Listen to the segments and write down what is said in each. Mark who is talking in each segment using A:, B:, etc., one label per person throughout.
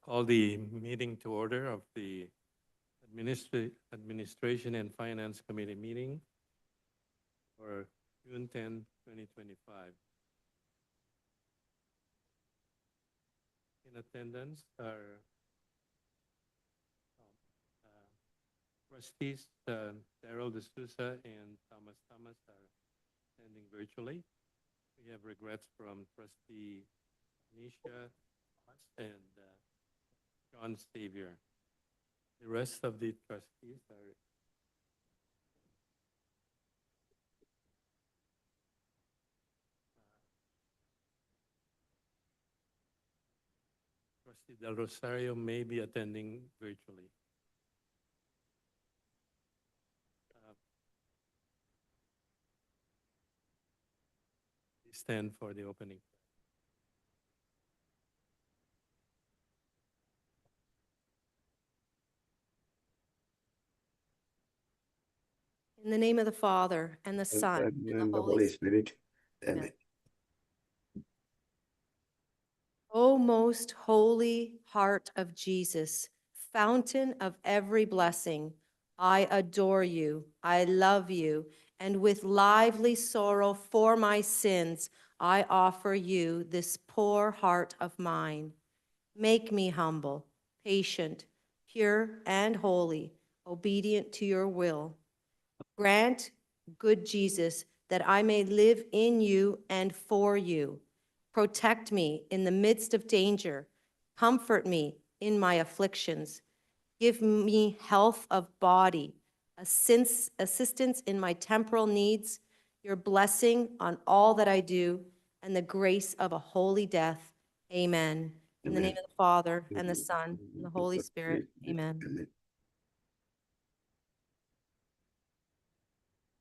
A: Call the meeting to order of the Administration and Finance Committee meeting for June 10, 2025. In attendance are trustees Daryl D'Souza and Thomas are attending virtually. We have regrets from trustee Nisha and John Xavier. The rest of the trustees are Trustee Del Rosario may be attending virtually. Please stand for the opening.
B: In the name of the Father, and the Son, and the Holy Spirit. Amen. O most holy heart of Jesus, fountain of every blessing, I adore you, I love you, and with lively sorrow for my sins, I offer you this poor heart of mine. Make me humble, patient, pure, and holy, obedient to your will. Grant, good Jesus, that I may live in you and for you. Protect me in the midst of danger. Comfort me in my afflictions. Give me health of body, assistance in my temporal needs, your blessing on all that I do, and the grace of a holy death. Amen. In the name of the Father, and the Son, and the Holy Spirit. Amen.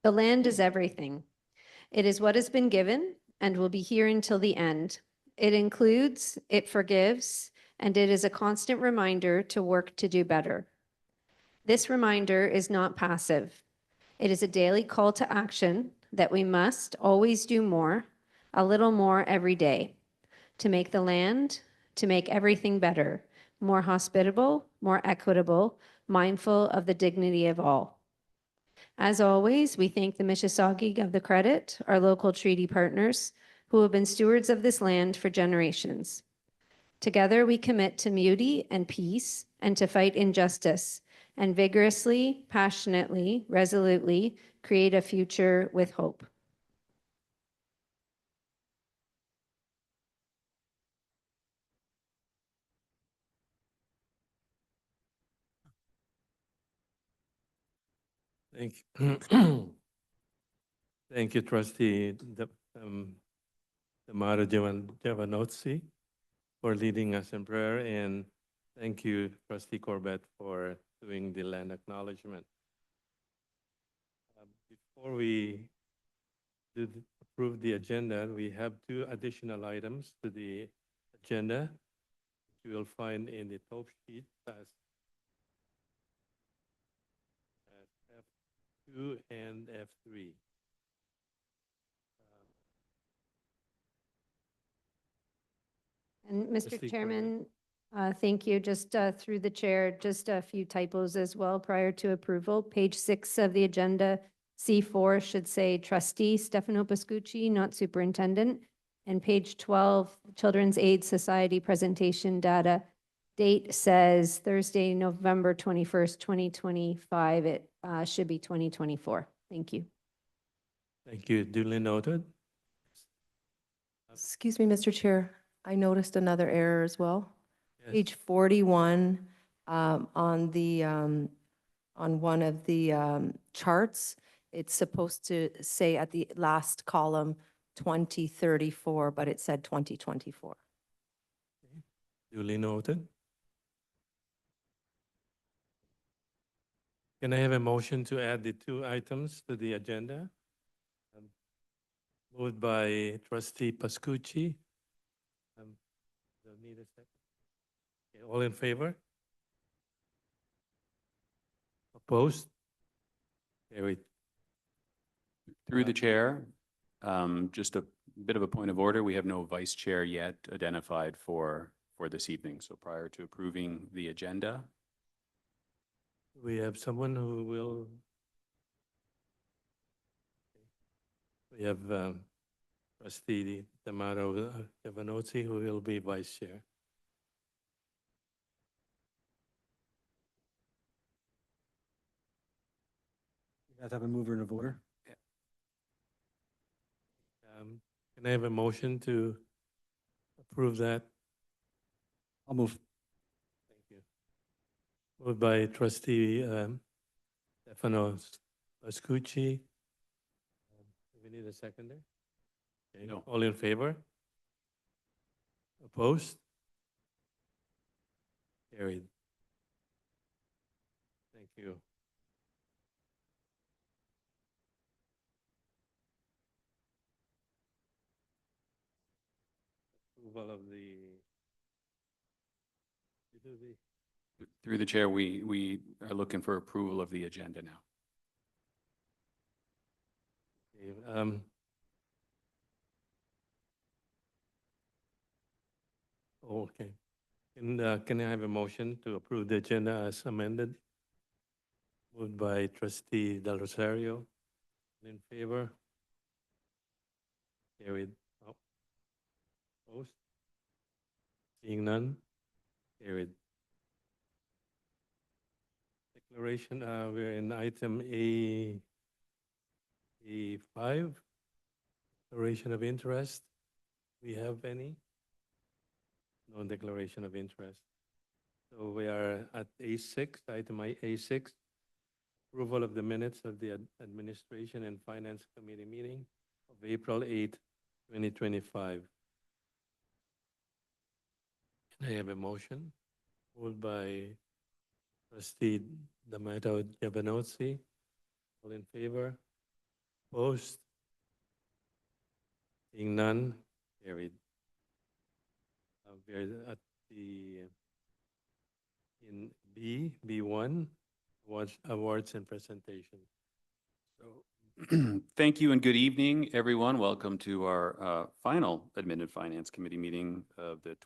C: The land is everything. It is what has been given and will be here until the end. It includes, it forgives, and it is a constant reminder to work to do better. This reminder is not passive. It is a daily call to action that we must always do more, a little more every day, to make the land, to make everything better, more hospitable, more equitable, mindful of the dignity of all. As always, we thank the Mississauga of the Credit, our local treaty partners, who have been stewards of this land for generations. Together, we commit to beauty and peace and to fight injustice, and vigorously, passionately, resolutely create a future with hope.
A: Thank you. Thank you, Trustee Damara Javanotsi, for leading us in prayer, and thank you, Trustee Corbett, for doing the land acknowledgement. Before we approve the agenda, we have two additional items to the agenda you will find in the top sheet as F2 and F3.
C: And Mr.
A: Trustee
C: Chairman, thank you. Just through the chair, just a few typos as well prior to approval. Page 6 of the agenda, C4 should say trustee Stefano Pascucci, not superintendent. And page 12, Children's Aid Society presentation data. Date says Thursday, November 21st, 2025. It should be 2024. Thank you.
A: Thank you. Duly noted.
B: Excuse me, Mr. Chair. I noticed another error as well.
A: Yes.
B: Page 41 on one of the charts, it's supposed to say at the last column 2034, but it said 2024.
A: Duly noted. Can I have a motion to add the two items to the agenda? Moved by Trustee Pascucci. Don't need a second. Okay, all in favor? Opposed? Carried.
D: Through the chair, just a bit of a point of order. We have no vice chair yet identified for for this evening. So prior to approving the agenda,
A: We have someone who will. We have trustee Tamara Giovanozzi, who will be vice chair.
E: You guys have a mover and a voter?
A: Can I have a motion to approve that?
E: I'll move.
A: Thank you. Moved by trustee Stefano Pascucci. Do we need a seconder? Okay.
D: No.
A: All in favor? Opposed? Carried. Thank you. Approval of the. You do the.
D: through the chair, we are looking for approval of the agenda now.
A: Okay, okay. Can I have a motion to approve the agenda as amended? Moved by trustee Del Rosario. In favor? Carried. Oh. Opposed? Seeing none? Carried. Declaration, we're in item A5. Declaration of interest. We have any? No declaration of interest. So we are at A6, item A6. Approval of the minutes of the Administration and Finance Committee meeting of April 8, 2025. Can I have a motion? Moved by trustee D'Amato Giovanozzi. All in favor? Opposed? Seeing none, carried. We're at in B1, awards and presentation.
D: So thank you and good evening, everyone. Welcome to our final Admin and Finance Committee meeting of the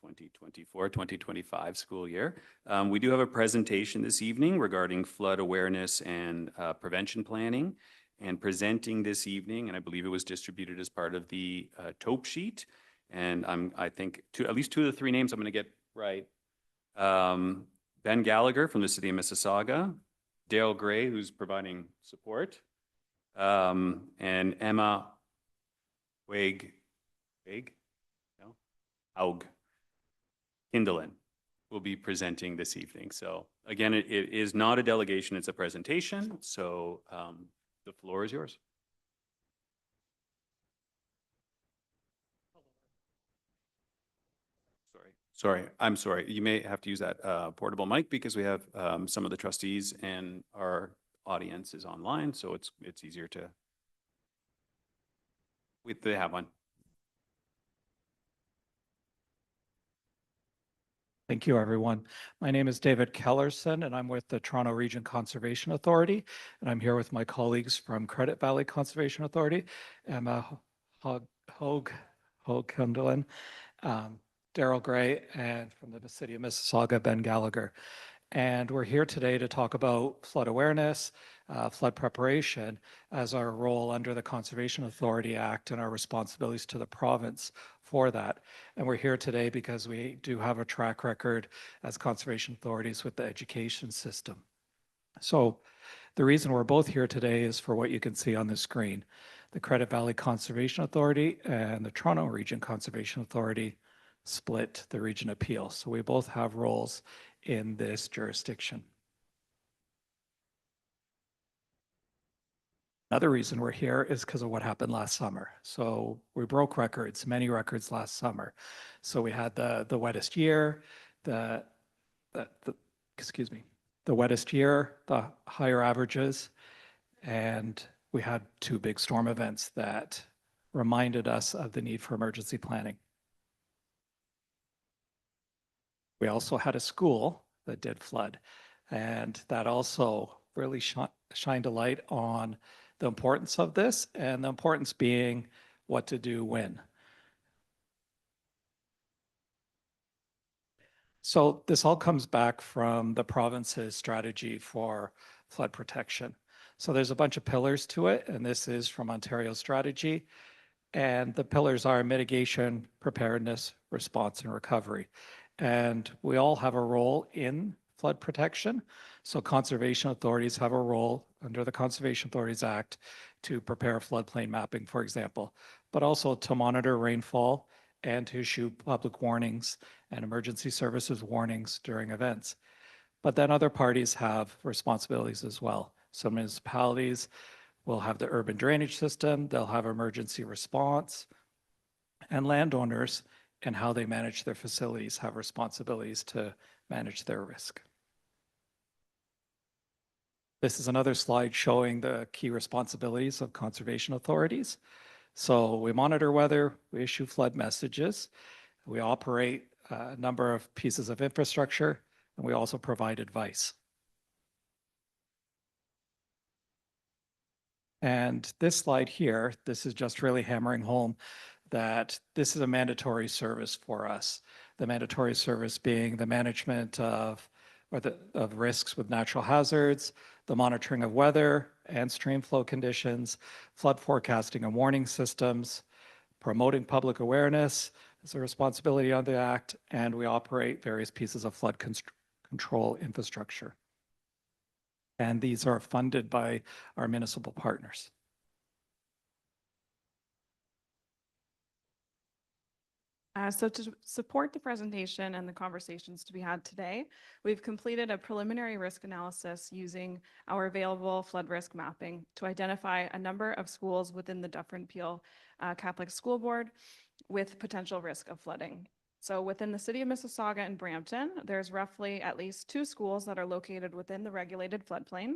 D: 2024-2025 school year. We do have a presentation this evening regarding flood awareness and prevention planning. And presenting this evening, and I believe it was distributed as part of the taupe sheet. And I think at least two of the three names I'm going to get right. Ben Gallagher from the City of Mississauga, Dale Gray, who's providing support, and Emma Haug Hindelen will be presenting this evening. So again, it is not a delegation, it's a presentation. So the floor is yours. I'm sorry. You may have to use that portable mic because we have some of the trustees and our audience is online, so it's easier to. They have one.
F: Thank you, everyone. My name is David Kellerson, and I'm with the Toronto Region Conservation Authority, and I'm here with my colleagues from Credit Valley Conservation Authority, Emma Hoag-Kundelin, Daryl Gray, and from the City of Mississauga, Ben Gallagher. And we're here today to talk about flood awareness, flood preparation as our role under the Conservation Authority Act and our responsibilities to the province for that. And we're here today because we do have a track record as conservation authorities with the education system. So the reason we're both here today is for what you can see on the screen. The Credit Valley Conservation Authority and the Toronto Region Conservation Authority split the region appeal. So we both have roles in this jurisdiction. Another reason we're here is because of what happened last summer. So we broke records, many records last summer. So we had the wettest year, the wettest year, the higher averages, and we had two big storm events that reminded us of the need for emergency planning. We also had a school that did flood, and that also really shined a light on the importance of this, and the importance being what to do when. So this all comes back from the province's strategy for flood protection. So there's a bunch of pillars to it, and this is from Ontario's strategy. And the pillars are mitigation, preparedness, response, and recovery. And we all have a role in flood protection. So conservation authorities have a role under the Conservation Authorities Act to prepare floodplain mapping, for example, but also to monitor rainfall and to issue public warnings and emergency services warnings during events. But then other parties have responsibilities as well. So municipalities will have the urban drainage system, they'll have emergency response, and landowners and how they manage their facilities have responsibilities to manage their risk. This is another slide showing the key responsibilities of conservation authorities. So we monitor weather, we issue flood messages, we operate a number of pieces of infrastructure, and we also provide advice. And this slide here, this is just really hammering home that this is a mandatory service for us. The mandatory service being the management of risks with natural hazards, the monitoring of weather and stream flow conditions, flood forecasting and warning systems, promoting public awareness is a responsibility under the Act, and we operate various pieces of flood control infrastructure. And these are funded by our municipal partners.
G: So to support the presentation and the conversations to be had today, we've completed a preliminary risk analysis using our available flood risk mapping to identify a number of schools within the Dufferin-Peel Catholic School Board with potential risk of flooding. So within the city of Mississauga and Brampton, there's roughly at least 2 schools that are located within the regulated floodplain.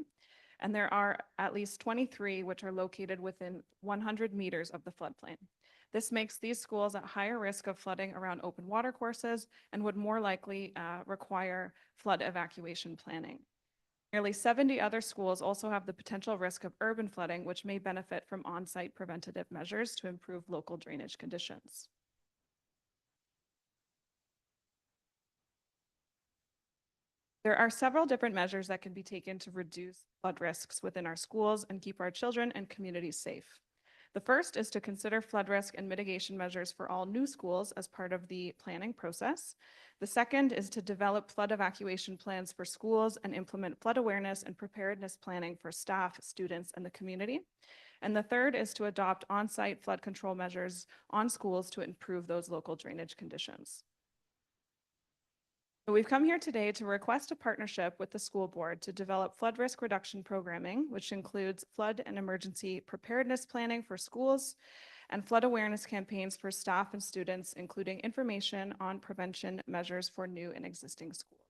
G: And there are at least 23 which are located within 100 meters of the floodplain. This makes these schools at higher risk of flooding around open water courses and would more likely require flood evacuation planning. Nearly 70 other schools also have the potential risk of urban flooding, which may benefit from on-site preventative measures to improve local drainage conditions. There are several different measures that can be taken to reduce flood risks within our schools and keep our children and communities safe. The first is to consider flood risk and mitigation measures for all new schools as part of the planning process. The second is to develop flood evacuation plans for schools and implement flood awareness and preparedness planning for staff, students, and the community. And the third is to adopt on-site flood control measures on schools to improve those local drainage conditions. We've come here today to request a partnership with the school board to develop flood risk reduction programming, which includes flood and emergency preparedness planning for schools and flood awareness campaigns for staff and students, including information on prevention measures for new and existing schools.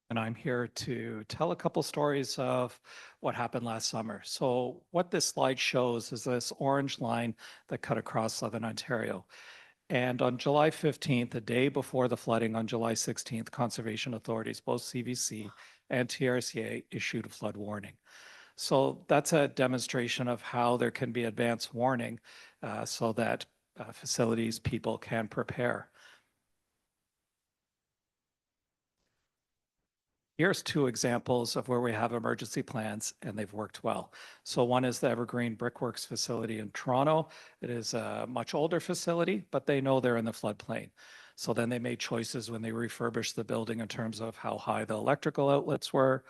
F: And I'm here to tell a couple stories of what happened last summer. So what this slide shows is this orange line that cut across Southern Ontario. And on July 15th, the day before the flooding on July 16th, conservation authorities, both CVC and TRCA, issued a flood warning. So that's a demonstration of how there can be advance warning so that facilities, people can prepare. Here's 2 examples of where we have emergency plans and they've worked well. So one is the Evergreen Brickworks facility in Toronto. It is a much older facility, but they know they're in the floodplain. So then they made choices when they refurbished the building in terms of how high the electrical outlets were,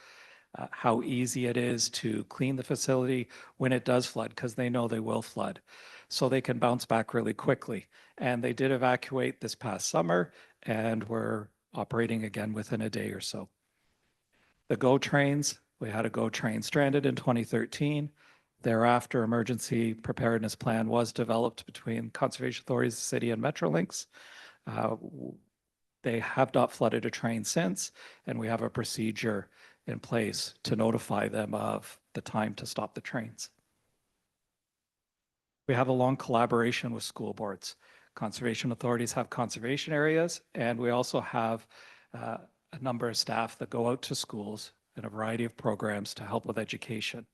F: how easy it is to clean the facility when it does flood, because they know they will flood. So they can bounce back really quickly. And they did evacuate this past summer and were operating again within a day or so. The GO trains, we had a GO train stranded in 2013. Thereafter, emergency preparedness plan was developed between conservation authorities, the city, and Metrolinx. They have not flooded a train since, and we have a procedure in place to notify them of the time to stop the trains. We have a long collaboration with school boards. Conservation authorities have conservation areas, and we also have a number of staff that go out to schools in a variety of programs to help with education.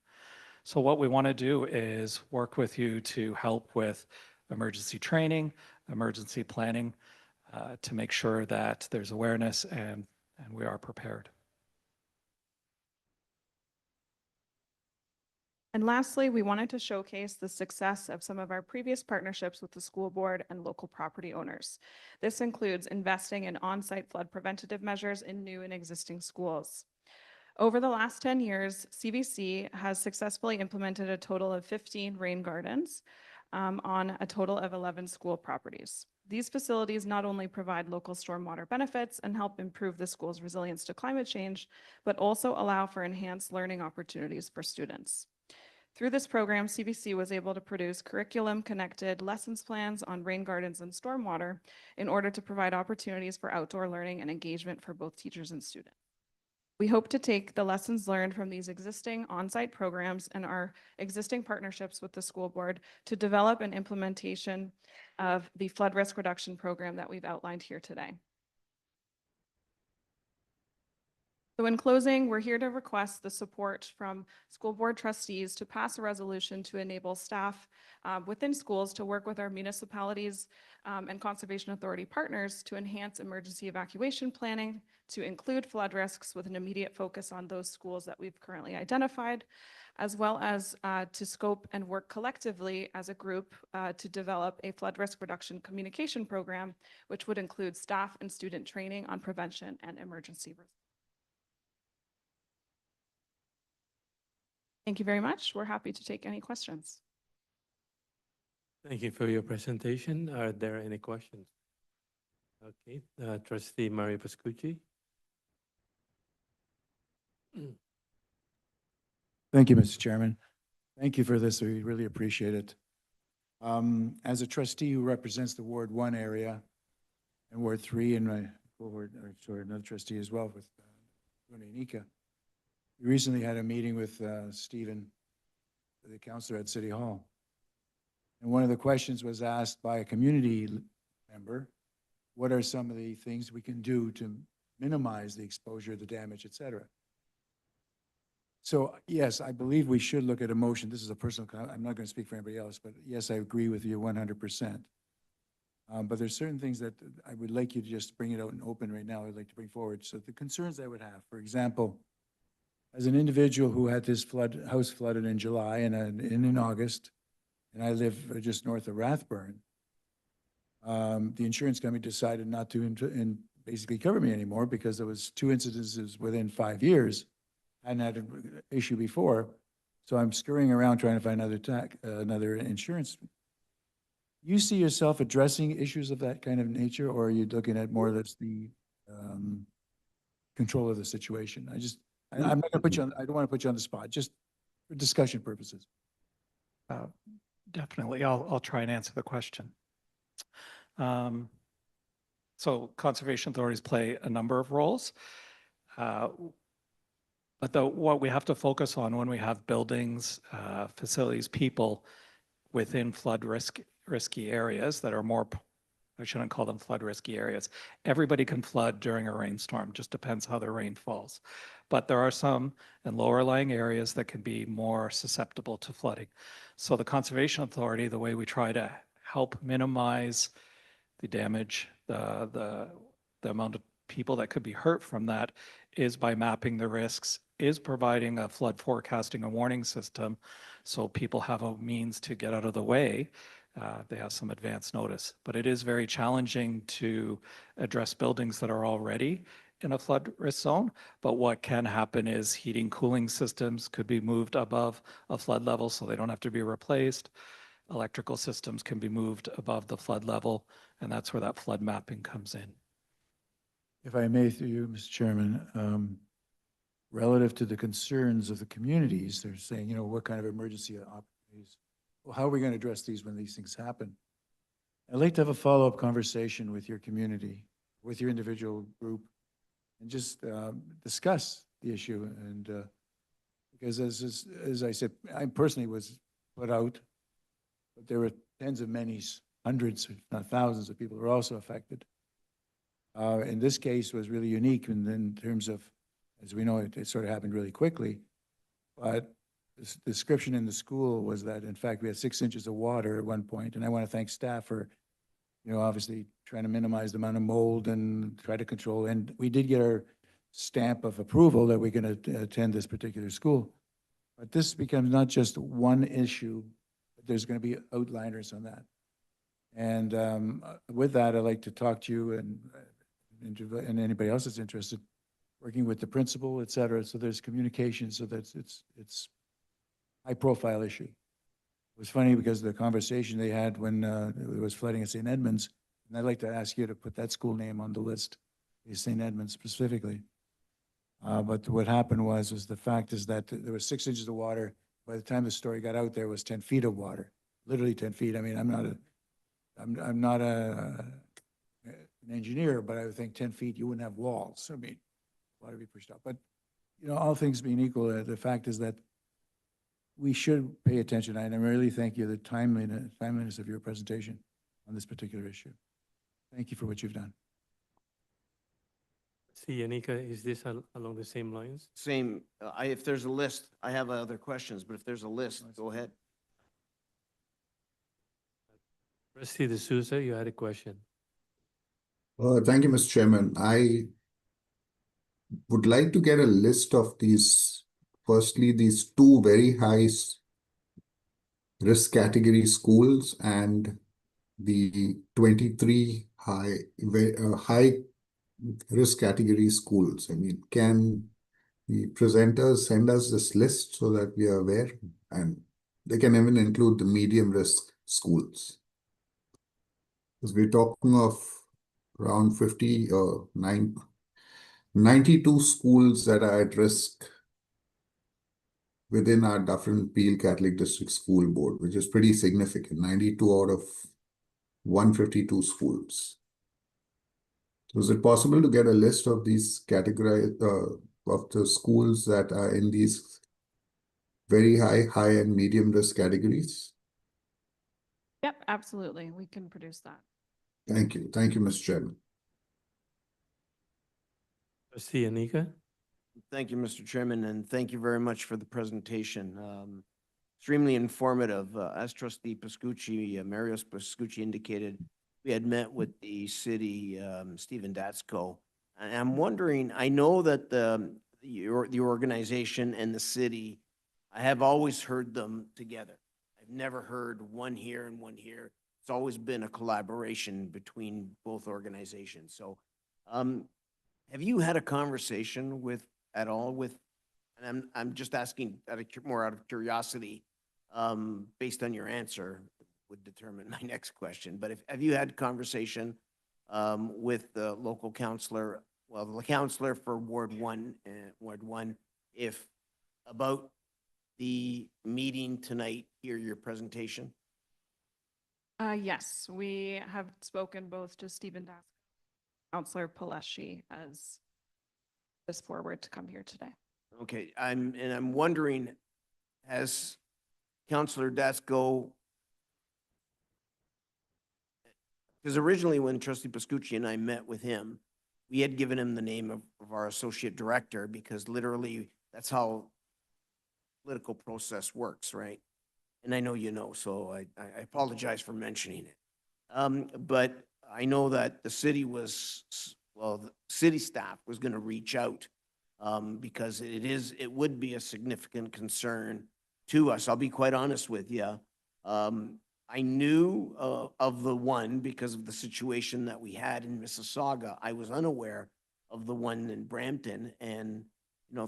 F: So what we want to do is work with you to help with emergency training, emergency planning, to make sure that there's awareness and we are prepared.
G: And lastly, we wanted to showcase the success of some of our previous partnerships with the school board and local property owners. This includes investing in on-site flood preventative measures in new and existing schools. Over the last 10 years, CVC has successfully implemented a total of 15 rain gardens on a total of 11 school properties. These facilities not only provide local stormwater benefits and help improve the school's resilience to climate change, but also allow for enhanced learning opportunities for students. Through this program, CVC was able to produce curriculum-connected lessons plans on rain gardens and stormwater in order to provide opportunities for outdoor learning and engagement for both teachers and students. We hope to take the lessons learned from these existing on-site programs and our existing partnerships with the school board to develop an implementation of the flood risk reduction program that we've outlined here today. So in closing, we're here to request the support from school board trustees to pass a resolution to enable staff within schools to work with our municipalities and conservation authority partners to enhance emergency evacuation planning, to include flood risks with an immediate focus on those schools that we've currently identified, as well as to scope and work collectively as a group to develop a flood risk reduction communication program, which would include staff and student training on prevention and emergency response. Thank you very much. We're happy to take any questions.
A: Thank you for your presentation. Are there any questions? Okay, Trustee Mario Pascucci.
H: Thank you, Mr. Chairman. Thank you for this. We really appreciate it. As a trustee who represents the Ward 1 area and Ward 3 and my another trustee as well with Nika, we recently had a meeting with Stephen, the counselor at City Hall. And one of the questions was asked by a community member, what are some of the things we can do to minimize the exposure, the damage, et cetera? So yes, I believe we should look at a motion. This is a personal comment. I'm not going to speak for anybody else, but yes, I agree with you 100%. But there's certain things that I would like you to just bring it out and open right now. I'd like to bring forward. So the concerns I would have, for example, as an individual who had this house flooded in July and in August, and I live just north of Rathburn, the insurance company decided not to basically cover me anymore because there was 2 incidences within 5 years. I hadn't had an issue before, so I'm scurrying around trying to find another insurance. You see yourself addressing issues of that kind of nature, or are you looking at more or less the control of the situation? I'm not going to put you on, I don't want to put you on the spot, just for discussion purposes.
F: Definitely, I'll try and answer the question. So conservation authorities play a number of roles. But what we have to focus on when we have buildings, facilities, people within flood risky areas that are more, I shouldn't call them flood risky areas. Everybody can flood during a rainstorm, just depends how the rain falls. But there are some in lower lying areas that can be more susceptible to flooding. So the Conservation Authority, the way we try to help minimize the damage, the amount of people that could be hurt from that is by mapping the risks, is providing a flood forecasting and warning system so people have a means to get out of the way. They have some advance notice, but it is very challenging to address buildings that are already in a flood risk zone. But what can happen is heating, cooling systems could be moved above a flood level so they don't have to be replaced. Electrical systems can be moved above the flood level, and that's where that flood mapping comes in.
H: If I may, through you, Mr. Chairman, relative to the concerns of the communities, they're saying, you know, what kind of emergency opportunities? Well, how are we going to address these when these things happen? I'd like to have a follow-up conversation with your community, with your individual group, and just discuss the issue. And because as I said, I personally was put out, but there were tens of many, hundreds, if not thousands of people who were also affected. In this case was really unique in terms of, as we know, it sort of happened really quickly. But the description in the school was that, in fact, we had 6 inches of water at one point, and I want to thank staff for you know, obviously trying to minimize the amount of mold and try to control. And we did get our stamp of approval that we're going to attend this particular school. But this becomes not just one issue, but there's going to be outliners on that. And with that, I'd like to talk to you and anybody else that's interested, working with the principal, et cetera. So there's communication, so that it's high-profile issue. It was funny because of the conversation they had when it was flooding at St. Edmunds, and I'd like to ask you to put that school name on the list, St. Edmunds specifically. But what happened was the fact is that there was 6 inches of water. By the time the story got out, there was 10 feet of water, literally 10 feet. I mean, I'm not an engineer, but I would think 10 feet, you wouldn't have walls. I mean, water be pushed out. But, you know, all things being equal, the fact is that we should pay attention. And I really thank you, the timeliness of your presentation on this particular issue. Thank you for what you've done.
A: See, Anika, is this along the same lines?
I: Same, if there's a list, I have other questions, but if there's a list, go ahead.
A: Trustee D'Souza, you had a question.
J: Thank you, Mr. Chairman. I would like to get a list of these, firstly, these 2 very high risk category schools and the 23 high risk category schools. I mean, can the presenters send us this list so that we are aware? And they can even include the medium risk schools. Because we're talking of around 92 schools that are at risk within our Dufferin-Peel Catholic District School Board, which is pretty significant, 92 out of 152 schools. So is it possible to get a list of these of the schools that are in these very high and medium risk categories?
G: Yep, absolutely. We can produce that.
J: Thank you. Thank you, Mr. Chairman.
A: Trustee Anika?
I: Thank you, Mr. Chairman, and thank you very much for the presentation. Extremely informative. As Trustee Pascucci, Marios Pascucci indicated, we had met with the city, Stephen Datsko. And I'm wondering, I know that the organization and the city, I have always heard them together. I've never heard one here and one here. It's always been a collaboration between both organizations. So have you had a conversation at all with, and I'm just asking more out of curiosity, based on your answer would determine my next question, but have you had conversation with the local councillor, well, the councillor for Ward 1, if about the meeting tonight, hear your presentation?
G: Yes, we have spoken both to Stephen Dask, Councillor Paleshi, as this forward to come here today.
I: Okay, I'm wondering, has Councillor Dasko, because originally when Trustee Pascucci and I met with him, we had given him the name of our associate director because literally that's how political process works, right? And I know you know, so I apologize for mentioning it. But I know that the city the city staff was going to reach out because it would be a significant concern to us. I'll be quite honest with you. I knew of the one because of the situation that we had in Mississauga. I was unaware of the one in Brampton, and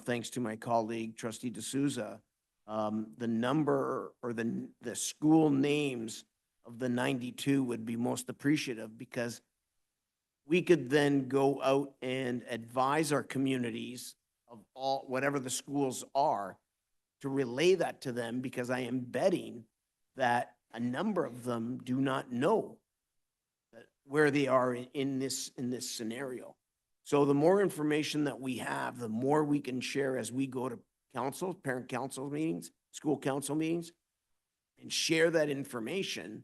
I: thanks to my colleague, Trustee D'Souza, the number or the school names of the 92 would be most appreciative, because we could then go out and advise our communities of whatever the schools are, to relay that to them, because I am betting that a number of them do not know where they are in this scenario. So the more information that we have, the more we can share as we go to council, parent council meetings, school council meetings, and share that information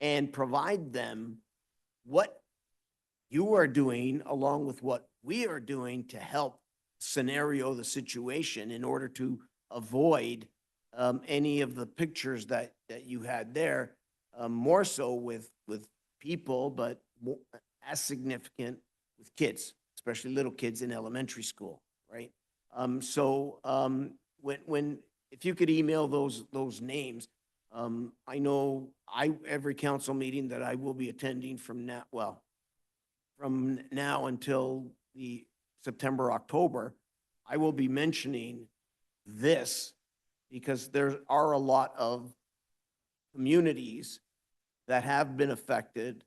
I: and provide them what you are doing along with what we are doing to help scenario the situation in order to avoid any of the pictures that you had there, more so with people, but as significant with kids, especially little kids in elementary school, right? If you could email those names, I know every council meeting that I will be attending from now until the September, October, I will be mentioning this because there are a lot of communities that have been affected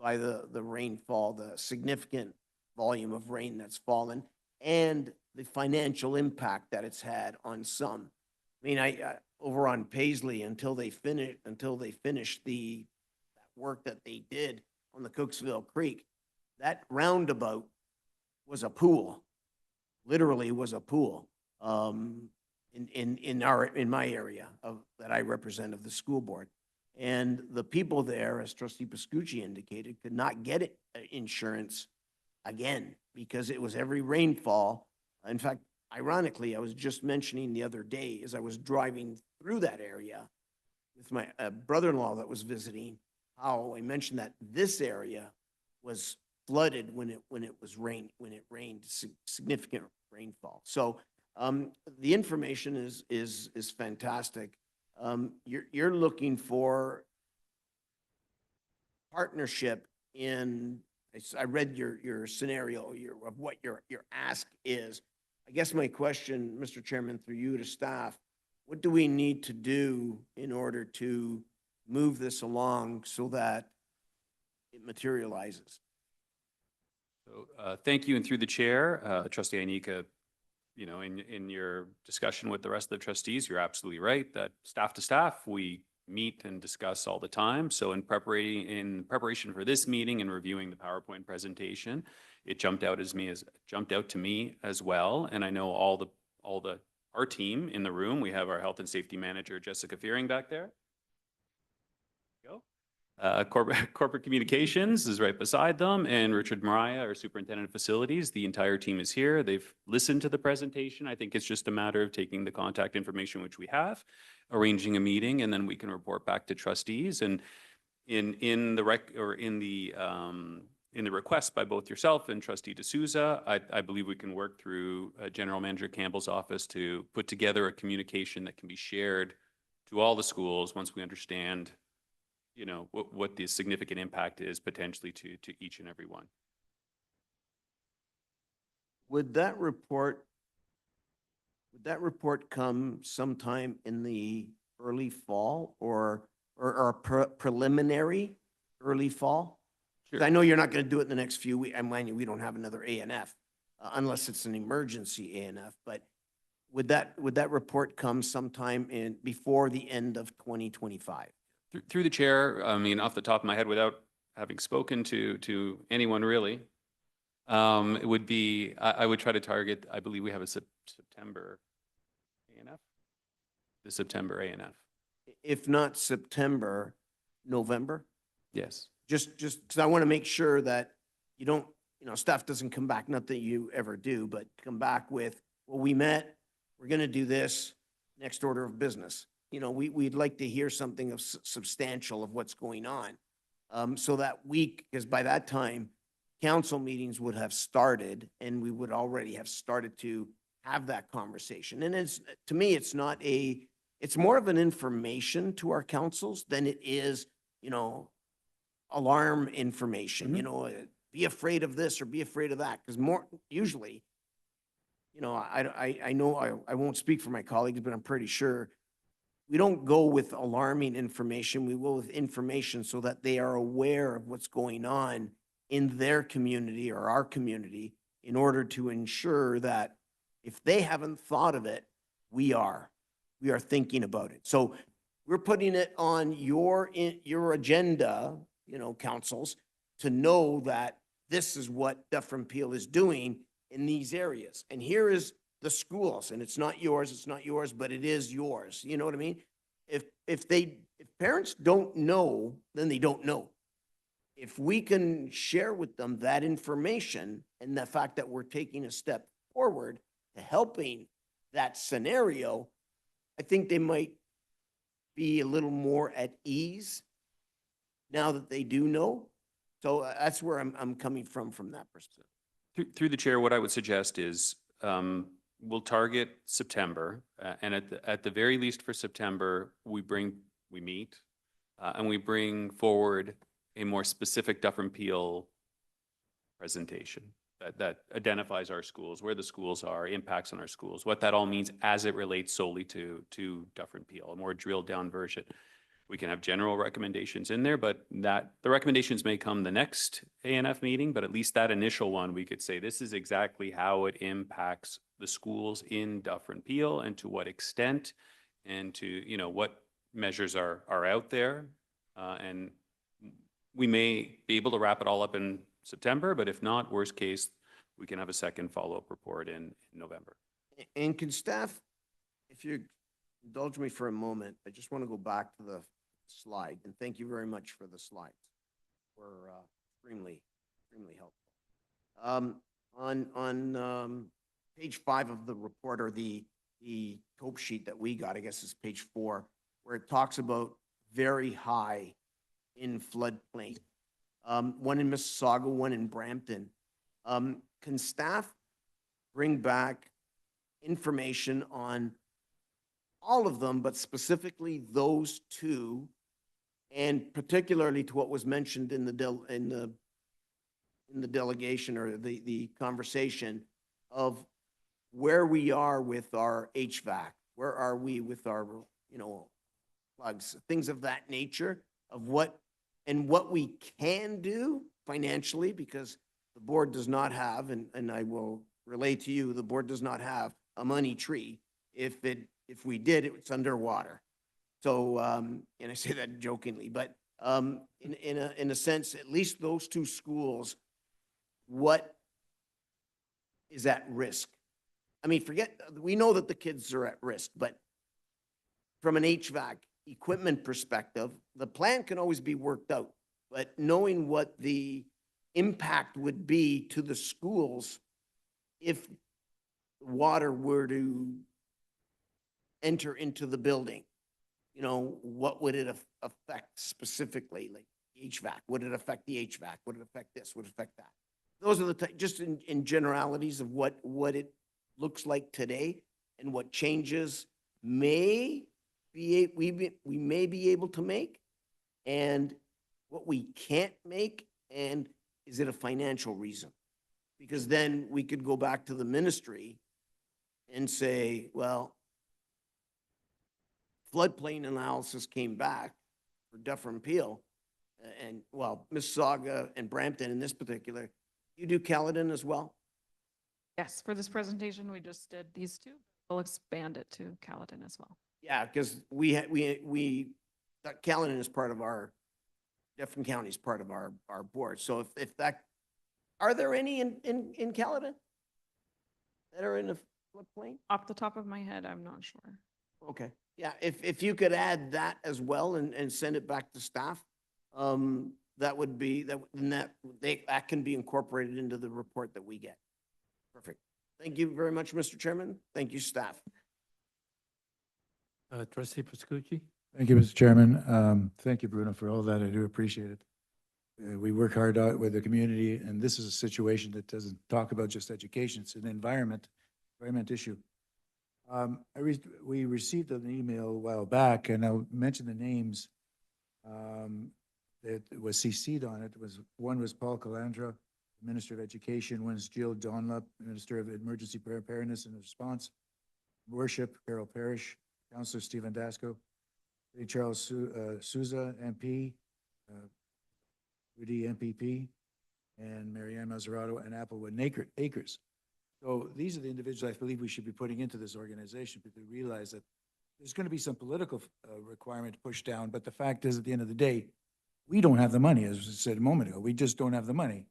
I: by the rainfall, the significant volume of rain that's fallen, and the financial impact that it's had on some. I mean, I over on Paisley, until they finished that work that they did on the Cooksville Creek, that roundabout was a pool, literally was a pool, in my area that I represent of the school board. And the people there, as Trustee Pascucci indicated, could not get insurance again because it was every rainfall. In fact, ironically, I was just mentioning the other day as I was driving through that area with my brother-in-law that was visiting, how I mentioned that this area was flooded when it rained significant rainfall. So the information is fantastic. You're looking for partnership in. I read your scenario of what your ask is. I guess my question, Mr. Chairman, through you to staff, what do we need to do in order to move this along so that it materializes?
D: So thank you, and through the chair, Trustee Anika, you know, in your discussion with the rest of the trustees, you're absolutely right that staff to staff, we meet and discuss all the time. So in preparation for this meeting and reviewing the PowerPoint presentation, it jumped out to me as well. And I know our team in the room. We have our health and safety manager, Jessica Fearing, back there. Corporate communications is right beside them, and Richard Mariah, our superintendent of facilities. The entire team is here. They've listened to the presentation. I think it's just a matter of taking the contact information which we have, arranging a meeting, and then we can report back to trustees. And in the request by both yourself and Trustee D'Souza, I believe we can work through General Manager Campbell's office to put together a communication that can be shared to all the schools once we understand, you know, what the significant impact is potentially to each and every one.
I: Would that report come sometime in the early fall or preliminary early fall?
D: Sure.
I: I know you're not going to do it in the next few weeks. I mind you, we don't have another ANF unless it's an emergency ANF. But would that report come sometime before the end of 2025?
D: Through the chair, I mean, off the top of my head, without having spoken to anyone really, it would be, I would try to target, I believe we have a September ANF, the September ANF.
I: If not September, November?
D: Yes.
I: Just because I want to make sure that you don't, staff doesn't come back, not that you ever do, but come back with, well, we met, we're going to do this, next order of business. We'd like to hear something of substantial of what's going on. So that week, because by that time, council meetings would have started and we would already have started to have that conversation. And to me, it's more of an information to our councils than it is, alarm information, be afraid of this or be afraid of that. Because more usually, I know I won't speak for my colleagues, but I'm pretty sure we don't go with alarming information. We go with information so that they are aware of what's going on in their community or our community in order to ensure that if they haven't thought of it, we are thinking about it. So we're putting it on your agenda, councils, to know that this is what Dufferin Peel is doing in these areas. And here is the schools, and it's not yours, but it is yours. You know what I mean? If parents don't know, then they don't know. If we can share with them that information and the fact that we're taking a step forward to helping that scenario, I think they might be a little more at ease now that they do know. So that's where I'm coming from that perspective.
D: Through the chair, what I would suggest is we'll target September, and at the very least for September, we meet, and we bring forward a more specific Dufferin Peel presentation that identifies our schools, where the schools are, impacts on our schools, what that all means as it relates solely to Dufferin Peel, a more drilled down version. We can have general recommendations in there, but the recommendations may come the next ANF meeting, but at least that initial one, we could say this is exactly how it impacts the schools in Dufferin Peel and to what extent, and to, you know, what measures are out there. And we may be able to wrap it all up in September, but if not, worst case, we can have a second follow-up report in November.
I: And can staff, if you indulge me for a moment, I just want to go back to the slide, and thank you very much for the slides. Were extremely helpful. On page 5 of the report, or the tope sheet that we got, I guess is page 4, where it talks about very high in floodplain. One in Mississauga, one in Brampton. Can staff bring back information on all of them, but specifically those two, and particularly to what was mentioned in the delegation, or the conversation of where we are with our HVAC, where are we with our, you know, plugs, things of that nature, of what we can do financially, because the board does not have, and I will relay to you, the board does not have a money tree. If we did, it's underwater. So, and I say that jokingly, but in a sense, at least those two schools, what is at risk? I mean, we know that the kids are at risk, but from an HVAC equipment perspective, the plan can always be worked out. But knowing what the impact would be to the schools if water were to enter into the building, you know, what would it affect specifically? Like HVAC, would it affect the HVAC? Would it affect this? Would it affect that? Those are the, just in generalities of what it looks like today, and what changes we may be able to make, and what we can't make, and is it a financial reason? Because then we could go back to the ministry and say, well, floodplain analysis came back for Dufferin Peel, and, well, Mississauga and Brampton in this particular. You do Caledon as well?
G: Yes, for this presentation, we just did these two. We'll expand it to Caledon as well.
I: Yeah, because Caledon is part of our, Dufferin County is part of our board. So if that, are there any in Caledon that are in the floodplain?
G: Off the top of my head, I'm not sure.
I: Okay, yeah, if you could add that as well and send it back to staff, that would be, that can be incorporated into the report that we get. Perfect. Thank you very much, Mr. Chairman. Thank you, staff.
A: Trustee Pascucci?
H: Thank you, Mr. Chairman. Thank you, Bruno, for all that. I do appreciate it. We work hard out with the community, and this is a situation that doesn't talk about just education. It's an environment issue. We received an email a while back, and I'll mention the names that was CC'd on it. One was Paul Calandra, Minister of Education. One is Jill Donlop, Minister of Emergency Preparedness and Response. Worship, Carol Parrish. Councillor Stephen Dasco. Charles Souza, MP. Rudy, MPP. And Marianne Mazzarato and Applewood Acres. So these are the individuals I believe we should be putting into this organization, because we realize that there's going to be some political requirement to push down, but the fact is, at the end of the day, we don't have the money, as I said a moment ago. We just don't have the money.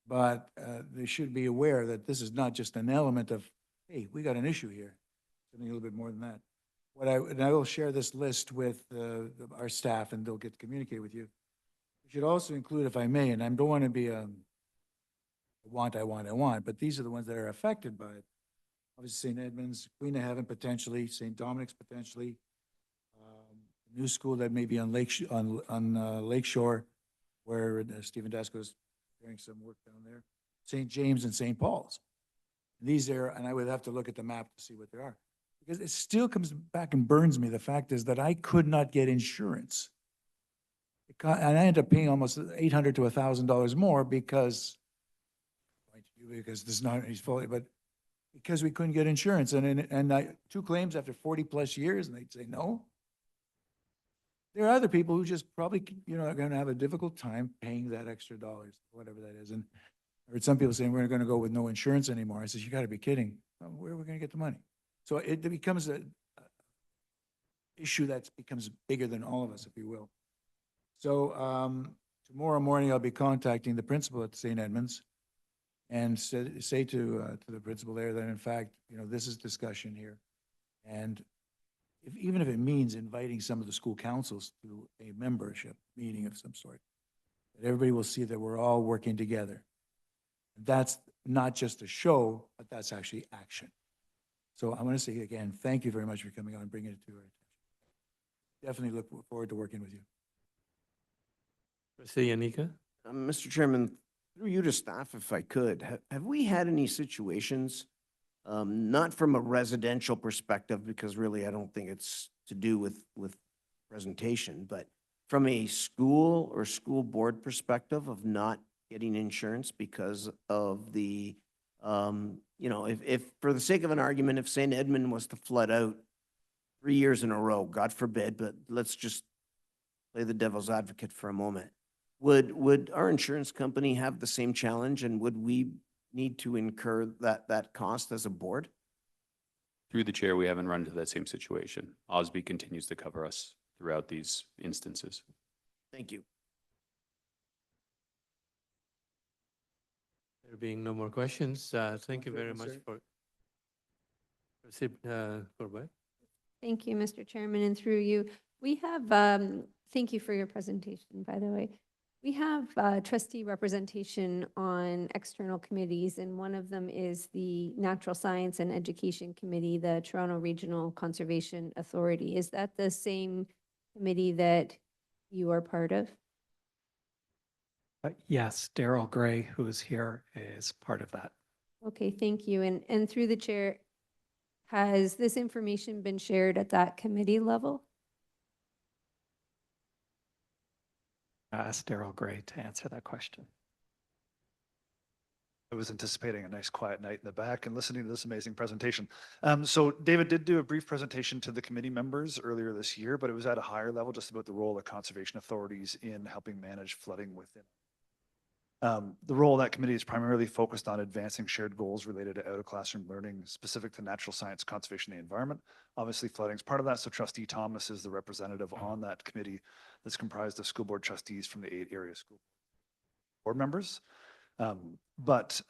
H: But they should be aware that this is not just an element of, hey, we got an issue here. Something a little bit more than that. And I will share this list with our staff, and they'll get to communicate with you. We should also include, if I may, and I don't want to be I want, but these are the ones that are affected by it. Obviously, St. Edmunds, Queen of Heaven potentially, St. Dominic's potentially, new school that may be on Lake Shore, where Stephen Dasco's doing some work down there, St. James and St. Paul's. These are, and I would have to look at the map to see what they are. Because it still comes back and burns me. The fact is that I could not get insurance. And I ended up paying almost $800 to $1,000 more because this is not, he's fully, but because we couldn't get insurance. And I, 2 claims after 40 plus years, and they'd say no. There are other people who just probably, are going to have a difficult time paying that extra dollars, whatever that is. And I heard some people saying, we're going to go with no insurance anymore. I said, you got to be kidding. Where are we going to get the money? So it becomes an issue that becomes bigger than all of us, if you will. So tomorrow morning, I'll be contacting the principal at St. Edmunds and say to the principal there that, in fact, this is discussion here. And even if it means inviting some of the school councils to a membership meeting of some sort, that everybody will see that we're all working together. That's not just a show, but that's actually action. So I want to say again, thank you very much for coming on and bringing it to our attention. Definitely look forward to working with you.
A: Trustee Yanika?
I: Mr. Chairman, through you to staff, if I could, have we had any situations, not from a residential perspective, because really I don't think it's to do with presentation, but from a school or school board perspective of not getting insurance because of the, if for the sake of an argument, if St. Edmund was to flood out 3 years in a row, God forbid, but let's just play the devil's advocate for a moment. Would our insurance company have the same challenge, and would we need to incur that cost as a board?
D: Through the chair, we haven't run into that same situation. OSB continues to cover us throughout these instances.
I: Thank you.
A: There being no more questions, thank you very much for. Trustee Corbett?
C: Thank you, Mr. Chairman, and through you. We have, thank you for your presentation, by the way. We have trustee representation on external committees, and one of them is the Natural Science and Education Committee, the Toronto Regional Conservation Authority. Is that the same committee that you are part of?
F: Yes, Daryl Gray, who is here, is part of that.
C: Okay, thank you. And through the chair, has this information been shared at that committee level?
F: Ask Daryl Gray to answer that question.
K: I was anticipating a nice quiet night in the back and listening to this amazing presentation. So David did do a brief presentation to the committee members earlier this year, but it was at a higher level, just about the role of conservation authorities in helping manage flooding within. The role of that committee is primarily focused on advancing shared goals related to out-of-classroom learning specific to natural science, conservation, and the environment. Obviously, flooding is part of that, so Trustee Thomas is the representative on that committee that's comprised of school board trustees from the 8 area school board members. But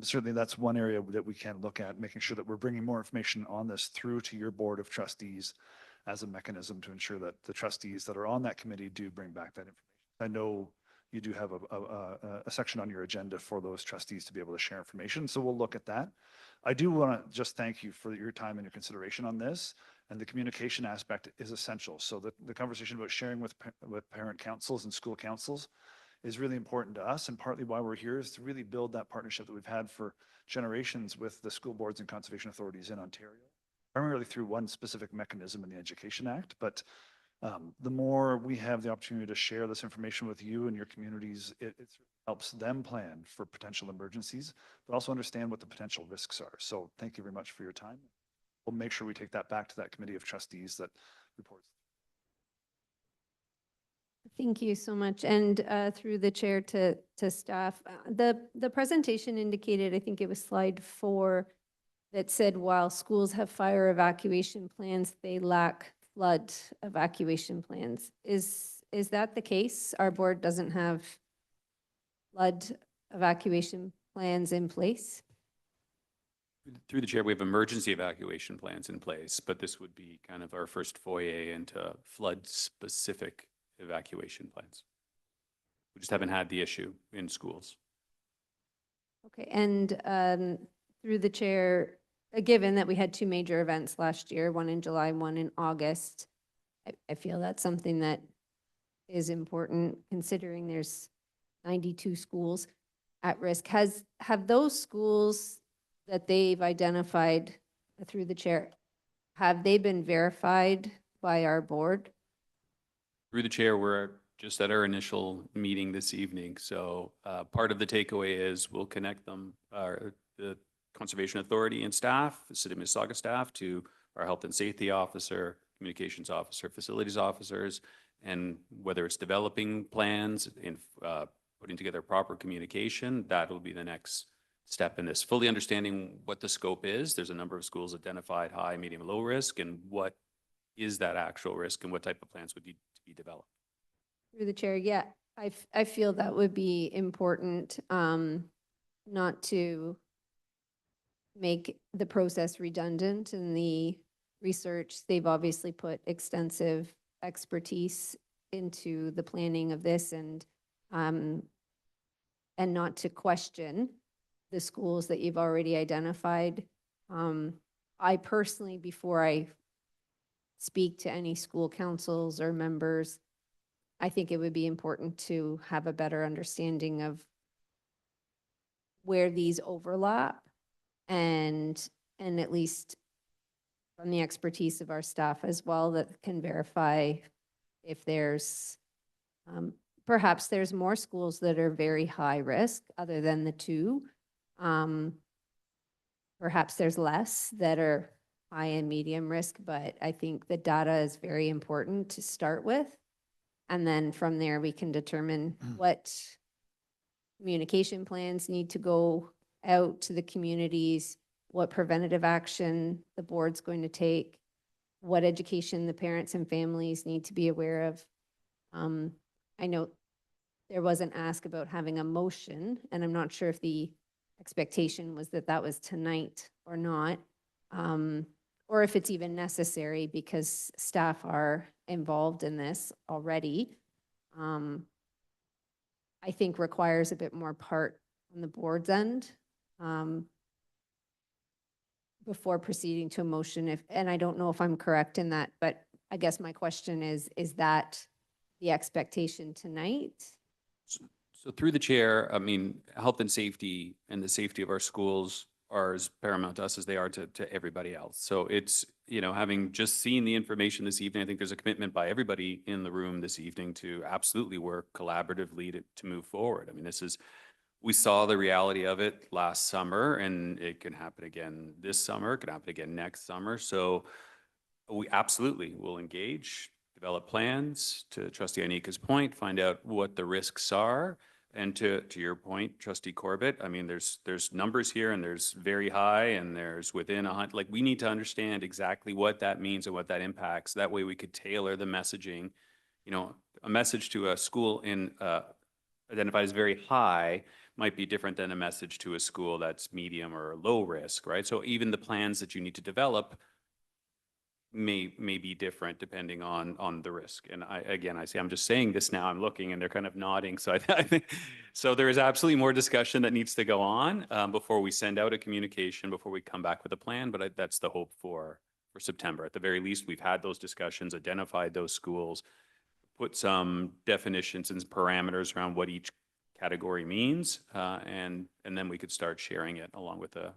K: certainly that's one area that we can look at, making sure that we're bringing more information on this through to your board of trustees as a mechanism to ensure that the trustees that are on that committee do bring back that information. I know you do have a section on your agenda for those trustees to be able to share information, so we'll look at that. I do want to just thank you for your time and your consideration on this, and the communication aspect is essential. So the conversation about sharing with parent councils and school councils is really important to us, and partly why we're here is to really build that partnership that we've had for generations with the school boards and conservation authorities in Ontario, primarily through one specific mechanism in the Education Act. But the more we have the opportunity to share this information with you and your communities, it helps them plan for potential emergencies, but also understand what the potential risks are. So thank you very much for your time. We'll make sure we take that back to that committee of trustees that reports.
C: Thank you so much. And through the chair to staff, the presentation indicated, I think it was slide 4, that said while schools have fire evacuation plans, they lack flood evacuation plans. Is that the case? Our board doesn't have flood evacuation plans in place?
D: Through the chair, we have emergency evacuation plans in place, but this would be kind of our first foray into flood-specific evacuation plans. We just haven't had the issue in schools.
C: Okay, and through the chair, given that we had 2 major events last year, one in July, one in August, I feel that's something that is important considering there's 92 schools at risk. Have those schools that they've identified through the chair, have they been verified by our board?
D: Through the chair, we're just at our initial meeting this evening. So part of the takeaway is we'll connect them, the Conservation Authority and staff, the City of Mississauga staff, to our health and safety officer, communications officer, facilities officers, and whether it's developing plans and putting together proper communication, that will be the next step in this. Fully understanding what the scope is. There's a number of schools identified high, medium, low risk, and what is that actual risk and what type of plans would need to be developed.
C: Through the chair, yeah, I feel that would be important, not to make the process redundant in the research. They've obviously put extensive expertise into the planning of this and not to question the schools that you've already identified. I personally, before I speak to any school councils or members, I think it would be important to have a better understanding of where these overlap and at least from the expertise of our staff as well that can verify if there's perhaps there's more schools that are very high risk other than the two. Perhaps there's less that are high and medium risk, but I think the data is very important to start with. And then from there, we can determine what communication plans need to go out to the communities, what preventative action the board's going to take, what education the parents and families need to be aware of. I know there was an ask about having a motion, and I'm not sure if the expectation was that that was tonight or not, or if it's even necessary because staff are involved in this already. I think requires a bit more part on the board's end before proceeding to a motion. And I don't know if I'm correct in that, but I guess my question is that the expectation tonight?
D: So through the chair, I mean, health and safety and the safety of our schools are as paramount to us as they are to everybody else. So it's, you know, having just seen the information this evening, I think there's a commitment by everybody in the room this evening to absolutely work collaboratively to move forward. I mean, we saw the reality of it last summer, and it can happen again this summer, it can happen again next summer. So we absolutely will engage, develop plans, to Trustee Anika's point, find out what the risks are. And to your point, Trustee Corbett, I mean, there's numbers here, and there's very high, and there's within 100. Like, we need to understand exactly what that means and what that impacts. That way we could tailor the messaging. You know, a message to a school in identified as very high might be different than a message to a school that's medium or low risk, right? So even the plans that you need to develop may be different depending on the risk. And I see, I'm just saying this now, I'm looking and they're kind of nodding. So I think, so there is absolutely more discussion that needs to go on before we send out a communication, before we come back with a plan. But that's the hope for September. At the very least, we've had those discussions, identified those schools, put some definitions and parameters around what each category means, and then we could start sharing it along with a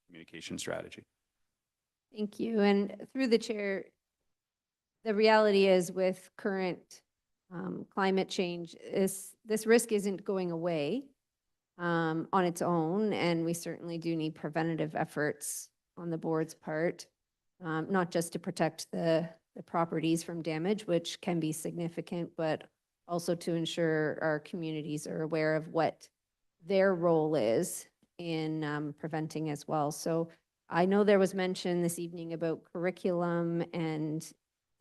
D: communication strategy.
C: Thank you. And through the chair, the reality is with current climate change, this risk isn't going away on its own, and we certainly do need preventative efforts on the board's part, not just to protect the properties from damage, which can be significant, but also to ensure our communities are aware of what their role is in preventing as well. So I know there was mention this evening about curriculum and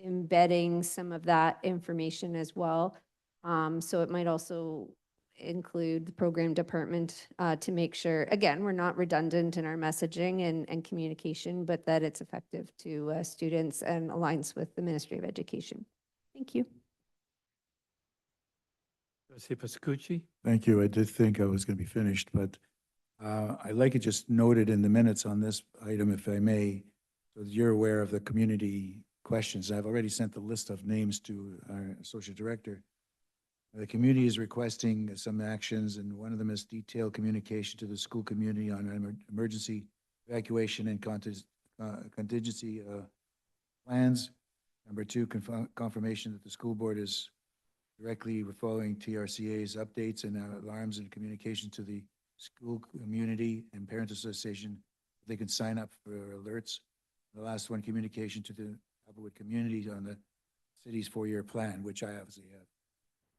C: embedding some of that information as well. So it might also include the program department to make sure, again, we're not redundant in our messaging and communication, but that it's effective to students and aligns with the Ministry of Education. Thank you.
A: Trustee Pascucci?
H: Thank you. I did think I was going to be finished, but I'd like it just noted in the minutes on this item, if I may, so that you're aware of the community questions. I've already sent the list of names to our associate director. The community is requesting some actions, and one of them is detailed communication to the school community on emergency evacuation and contingency plans. Number two, confirmation that the school board is directly following TRCA's updates and alarms and communication to the school community and parent association. They can sign up for alerts. The last one, communication to the Applewood community on the city's 4-year plan, which I obviously have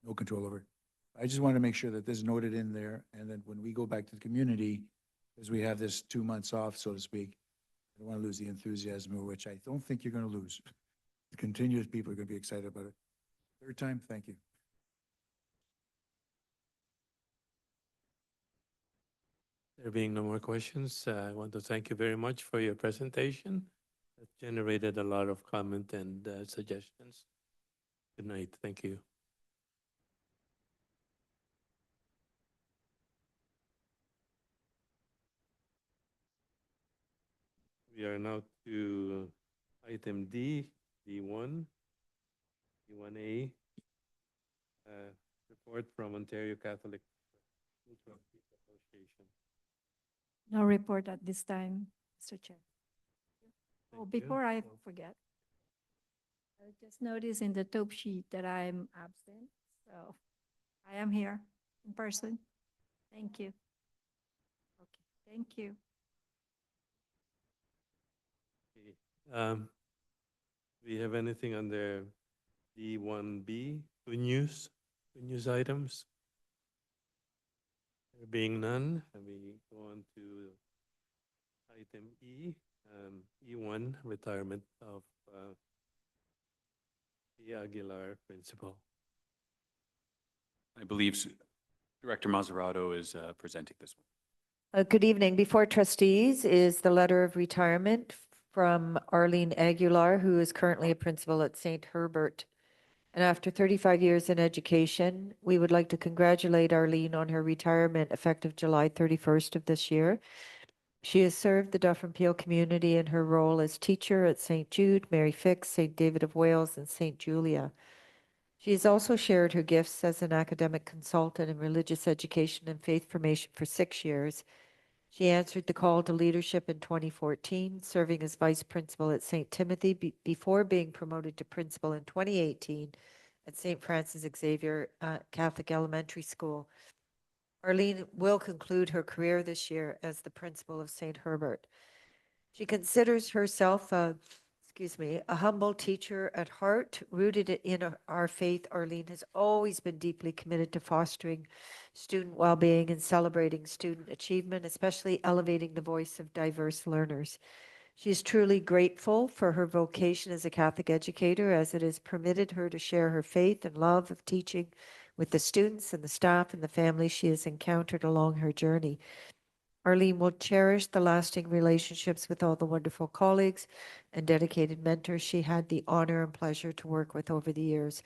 H: no control over. I just want to make sure that this is noted in there, and then when we go back to the community, because we have this 2 months off, so to speak, I don't want to lose the enthusiasm, which I don't think you're going to lose. The continuous people are going to be excited about it. Third time, thank you.
A: There being no more questions, I want to thank you very much for your presentation. It generated a lot of comment and suggestions. Good night. Thank you. We are now to item D, D1, D1A, report from Ontario Catholic School Trustees Association.
L: No report at this time, Mr. Chair. Oh,
A: Thank you.
L: before I forget, I just noticed in the top sheet that I'm absent, so I am here in person. Thank you. Okay, thank you.
A: Okay. Do we have anything under D1B, good news items? There being none, we go on to item E, E1, retirement of the Aguilar principal.
D: I believe Director Mazzarato is presenting this one.
M: Good evening. Before trustees is the letter of retirement from Arlene Aguilar, who is currently a principal at St. Herbert. And after 35 years in education, we would like to congratulate Arlene on her retirement effective July 31st of this year. She has served the Dufferin Peel community in her role as teacher at St. Jude, Mary Fix, St. David of Wales, and St. Julia. She has also shared her gifts as an academic consultant in religious education and faith formation for 6 years. She answered the call to leadership in 2014, serving as vice principal at St. Timothy before being promoted to principal in 2018 at St. Francis Xavier Catholic Elementary School. Arlene will conclude her career this year as the principal of St. Herbert. She considers herself a humble teacher at heart. Rooted in our faith, Arlene has always been deeply committed to fostering student well-being and celebrating student achievement, especially elevating the voice of diverse learners. She is truly grateful for her vocation as a Catholic educator, as it has permitted her to share her faith and love of teaching with the students and the staff and the families she has encountered along her journey. Arlene will cherish the lasting relationships with all the wonderful colleagues and dedicated mentors she had the honor and pleasure to work with over the years.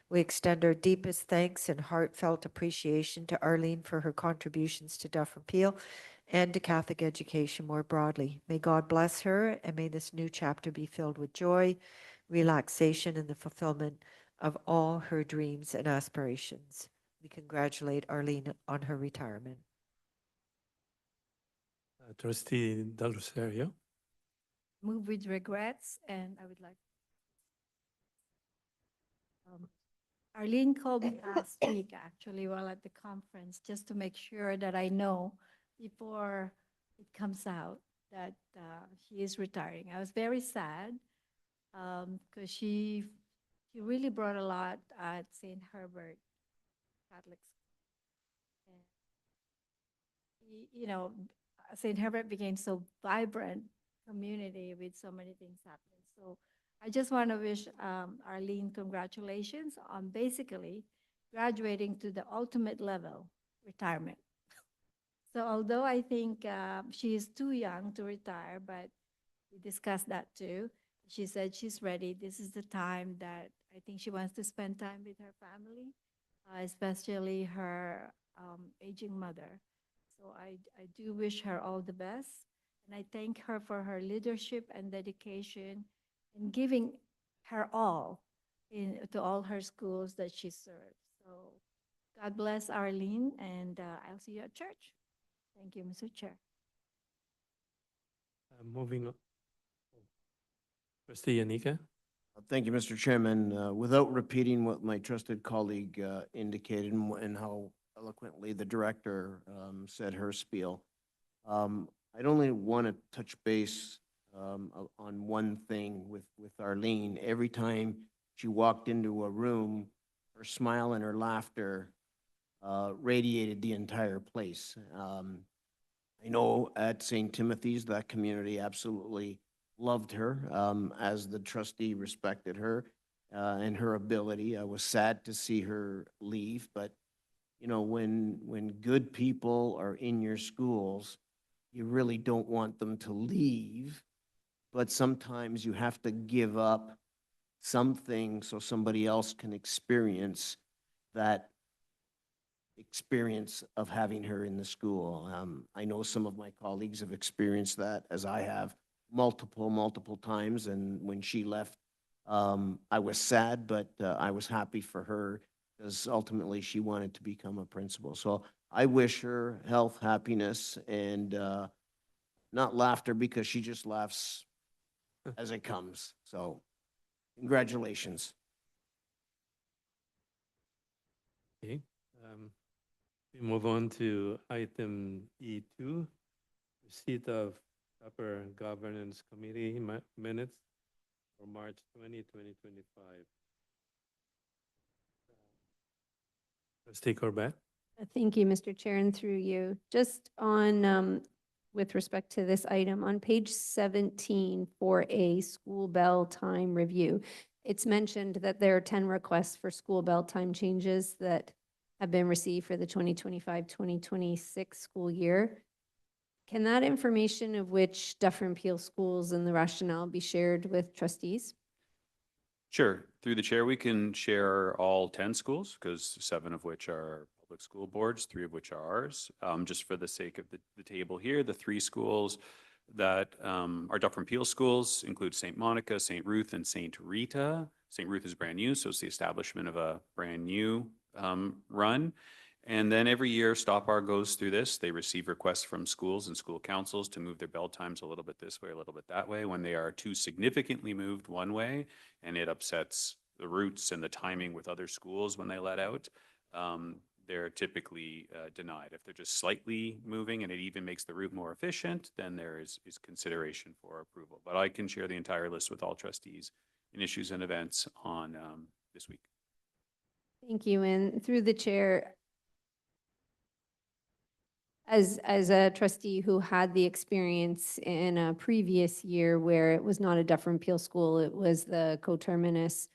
M: We extend our deepest thanks and heartfelt appreciation to Arlene for her contributions to Dufferin Peel and to Catholic education more broadly. May God bless her, and may this new chapter be filled with joy, relaxation, and the fulfillment of all her dreams and aspirations. We congratulate Arlene on her retirement.
A: Trustee Del Rosario.
L: Move with regrets, and I would like. Arlene called me last week, actually, while at the conference, just to make sure that I know before it comes out that she is retiring. I was very sad because she really brought a lot at St. Herbert Catholic School. And, you know, St. Herbert became so vibrant community with so many things happening. So I just want to wish Arlene congratulations on basically graduating to the ultimate level, retirement. So although I think she is too young to retire, but we discussed that too. She said she's ready. This is the time that I think she wants to spend time with her family, especially her aging mother. So I do wish her all the best. And I thank her for her leadership and dedication in giving her all to all her schools that she serves. So God bless Arlene, and I'll see you at church. Thank you, Mr. Chair.
A: Moving on. Trustee Yanika?
I: Thank you, Mr. Chairman. Without repeating what my trusted colleague indicated and how eloquently the director said her spiel, I'd only want to touch base on one thing with Arlene. Every time she walked into a room, her smile and her laughter radiated the entire place. I know at St. Timothy's, that community absolutely loved her, as the trustee respected her and her ability. I was sad to see her leave, but you know, when good people are in your schools, you really don't want them to leave, but sometimes you have to give up something so somebody else can experience that experience of having her in the school. I know some of my colleagues have experienced that, as I have, multiple times. And when she left, I was sad, but I was happy for her because ultimately she wanted to become a principal. So I wish her health, happiness, and not laughter, because she just laughs as it comes. So congratulations.
A: Okay. We move on to item E2, receipt of Upper Governance Committee minutes for March 20, 2025. Trustee Corbett?
C: Thank you, Mr. Chair, and through you. Just on, with respect to this item, on page 17 for a school bell time review, it's mentioned that there are 10 requests for school bell time changes that have been received for the 2025-2026 school year. Can that information, of which Dufferin Peel schools and the rationale, be shared with trustees?
D: Sure. Through the chair, we can share all 10 schools, because 7 of which are public school boards, 3 of which are ours. Just for the sake of the table here, the 3 schools that are Dufferin Peel schools include St. Monica, St. Ruth, and St. Rita. St. Ruth is brand new, so it's the establishment of a brand new run. And then every year, StopR goes through this. They receive requests from schools and school councils to move their bell times a little bit this way, a little bit that way. When they are too significantly moved one way and it upsets the routes and the timing with other schools when they let out, they're typically denied. If they're just slightly moving and it even makes the route more efficient, then there is consideration for approval. But I can share the entire list with all trustees in issues and events on this week.
C: Thank you. And through the chair, as a trustee who had the experience in a previous year where it was not a Dufferin Peel school, it was the coterminous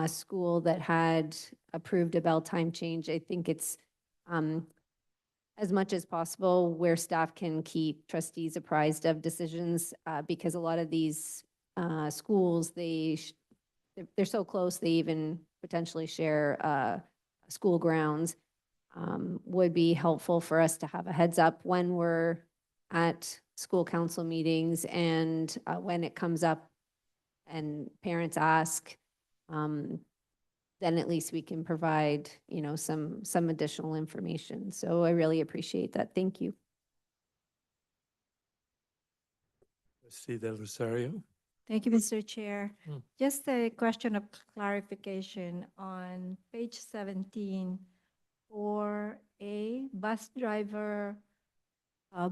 C: school that had approved a bell time change, I think it's as much as possible where staff can keep trustees apprised of decisions, because a lot of these schools, they're so close, they even potentially share school grounds. Would be helpful for us to have a heads up when we're at school council meetings and when it comes up and parents ask, then at least we can provide, you know, some additional information. So I really appreciate that. Thank you.
A: Trustee Del Rosario?
L: Thank you, Mr. Chair.
A: Hmm.
L: Just a question of clarification on page 17 for a bus driver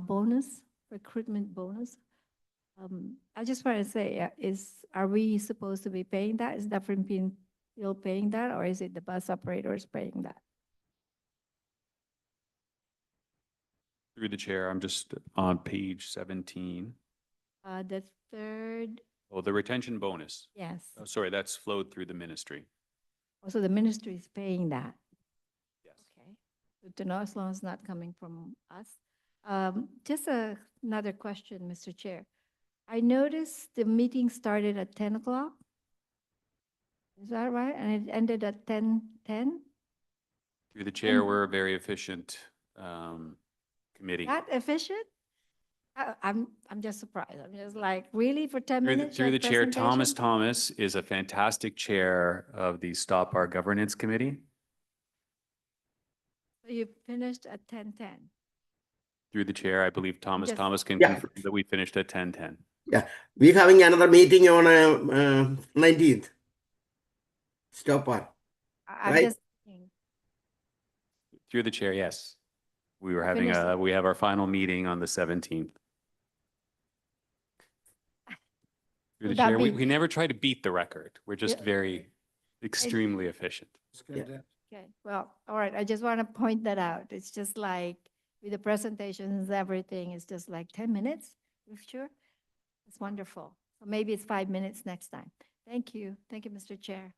L: bonus, recruitment bonus. I just want to say, are we supposed to be paying that? Is Dufferin Peel paying that, or is it the bus operators paying that?
D: Through the chair, I'm just on page 17.
L: The third,
D: Oh, the retention bonus.
L: yes.
D: Oh, sorry, that's flowed through the ministry.
L: Also, the ministry is paying that.
D: Yes.
L: Okay. Good to know, as long as it's not coming from us. Just another question, Mr. Chair. I noticed the meeting started at 10 o'clock. Is that right? And it ended at 10:10?
D: Through the chair,
L: And-
D: we're a very efficient committee.
L: That efficient? I'm just surprised. I'm just like, really, for 10 minutes?
D: Through
L: your
D: the chair, Thomas
L: presentation?
D: Thomas is a fantastic chair of the Stop Our Governance Committee.
L: So you finished at 10:10.
D: Through the chair, I believe Thomas
L: Just-
D: Thomas can
I: Yeah.
D: confirm that we finished at 10:10.
I: Yeah, we're having another meeting on 19th. Stop on.
L: I'm
I: Right.
L: just thinking,
D: Through the chair, yes. We were having
L: Finished.
D: we have our final meeting on the 17th. Through the
L: Would that
D: chair,
L: be-
D: we never try to beat the record. We're just
L: Yeah.
D: very extremely efficient.
L: okay, well, all right, I just want to point that out. It's just like with the presentations, everything is just like 10 minutes, you sure? It's wonderful. So maybe it's 5 minutes next time. Thank you. Thank you, Mr. Chair.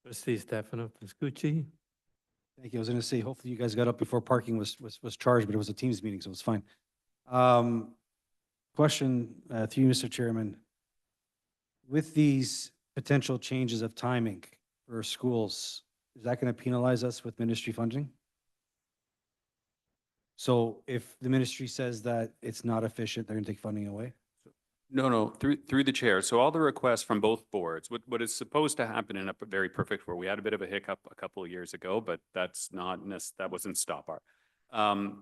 A: Trustee Stefano Pascucci.
E: Thank you. I was going to say, hopefully you guys got up before parking was charged, but it was a Teams meeting, so it's fine. Question to you, Mr. Chairman. With these potential changes of timing for schools, is that going to penalize us with ministry funding? So if the ministry says that it's not efficient, they're going to take funding away?
D: No, through the chair. So all the requests from both boards, what is supposed to happen in a very perfect world, we had a bit of a hiccup a couple of years ago, but that's not, that wasn't STOPR.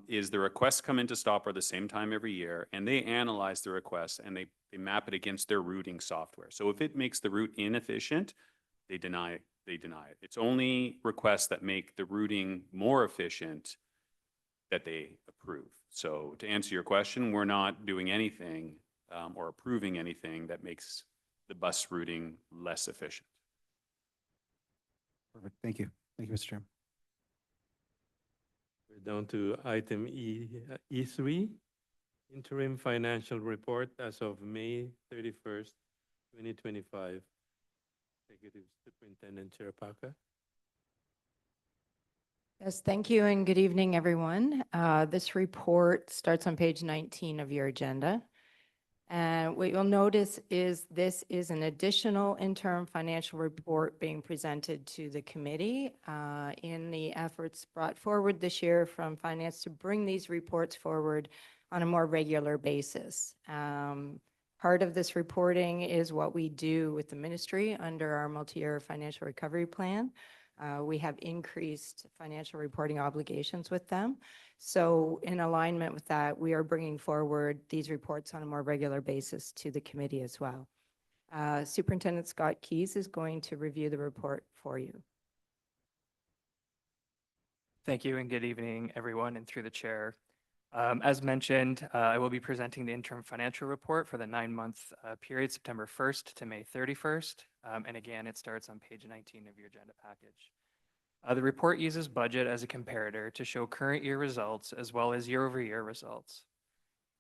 D: Is the requests come into STOPR the same time every year, and they analyze the requests and they map it against their routing software. So if it makes the route inefficient, they deny it. It's only requests that make the routing more efficient that they approve. So to answer your question, we're not doing anything or approving anything that makes the bus routing less efficient.
E: Perfect. Thank you. Thank you, Mr. Chairman.
A: We're down to item E3, interim financial report as of May 31st, 2025. Executive Superintendent Chirapaka.
N: Yes, thank you and good evening, everyone. This report starts on page 19 of your agenda. And what you'll notice is this is an additional interim financial report being presented to the committee in the efforts brought forward this year from finance to bring these reports forward on a more regular basis. Part of this reporting is what we do with the ministry under our multi-year financial recovery plan. We have increased financial reporting obligations with them. So in alignment with that, we are bringing forward these reports on a more regular basis to the committee as well. Superintendent Scott Keys is going to review the report for you.
O: Thank you and good evening, everyone, and through the chair. As mentioned, I will be presenting the interim financial report for the 9-month period, September 1st to May 31st. And again, it starts on page 19 of your agenda package. The report uses budget as a comparator to show current year results as well as year-over-year results.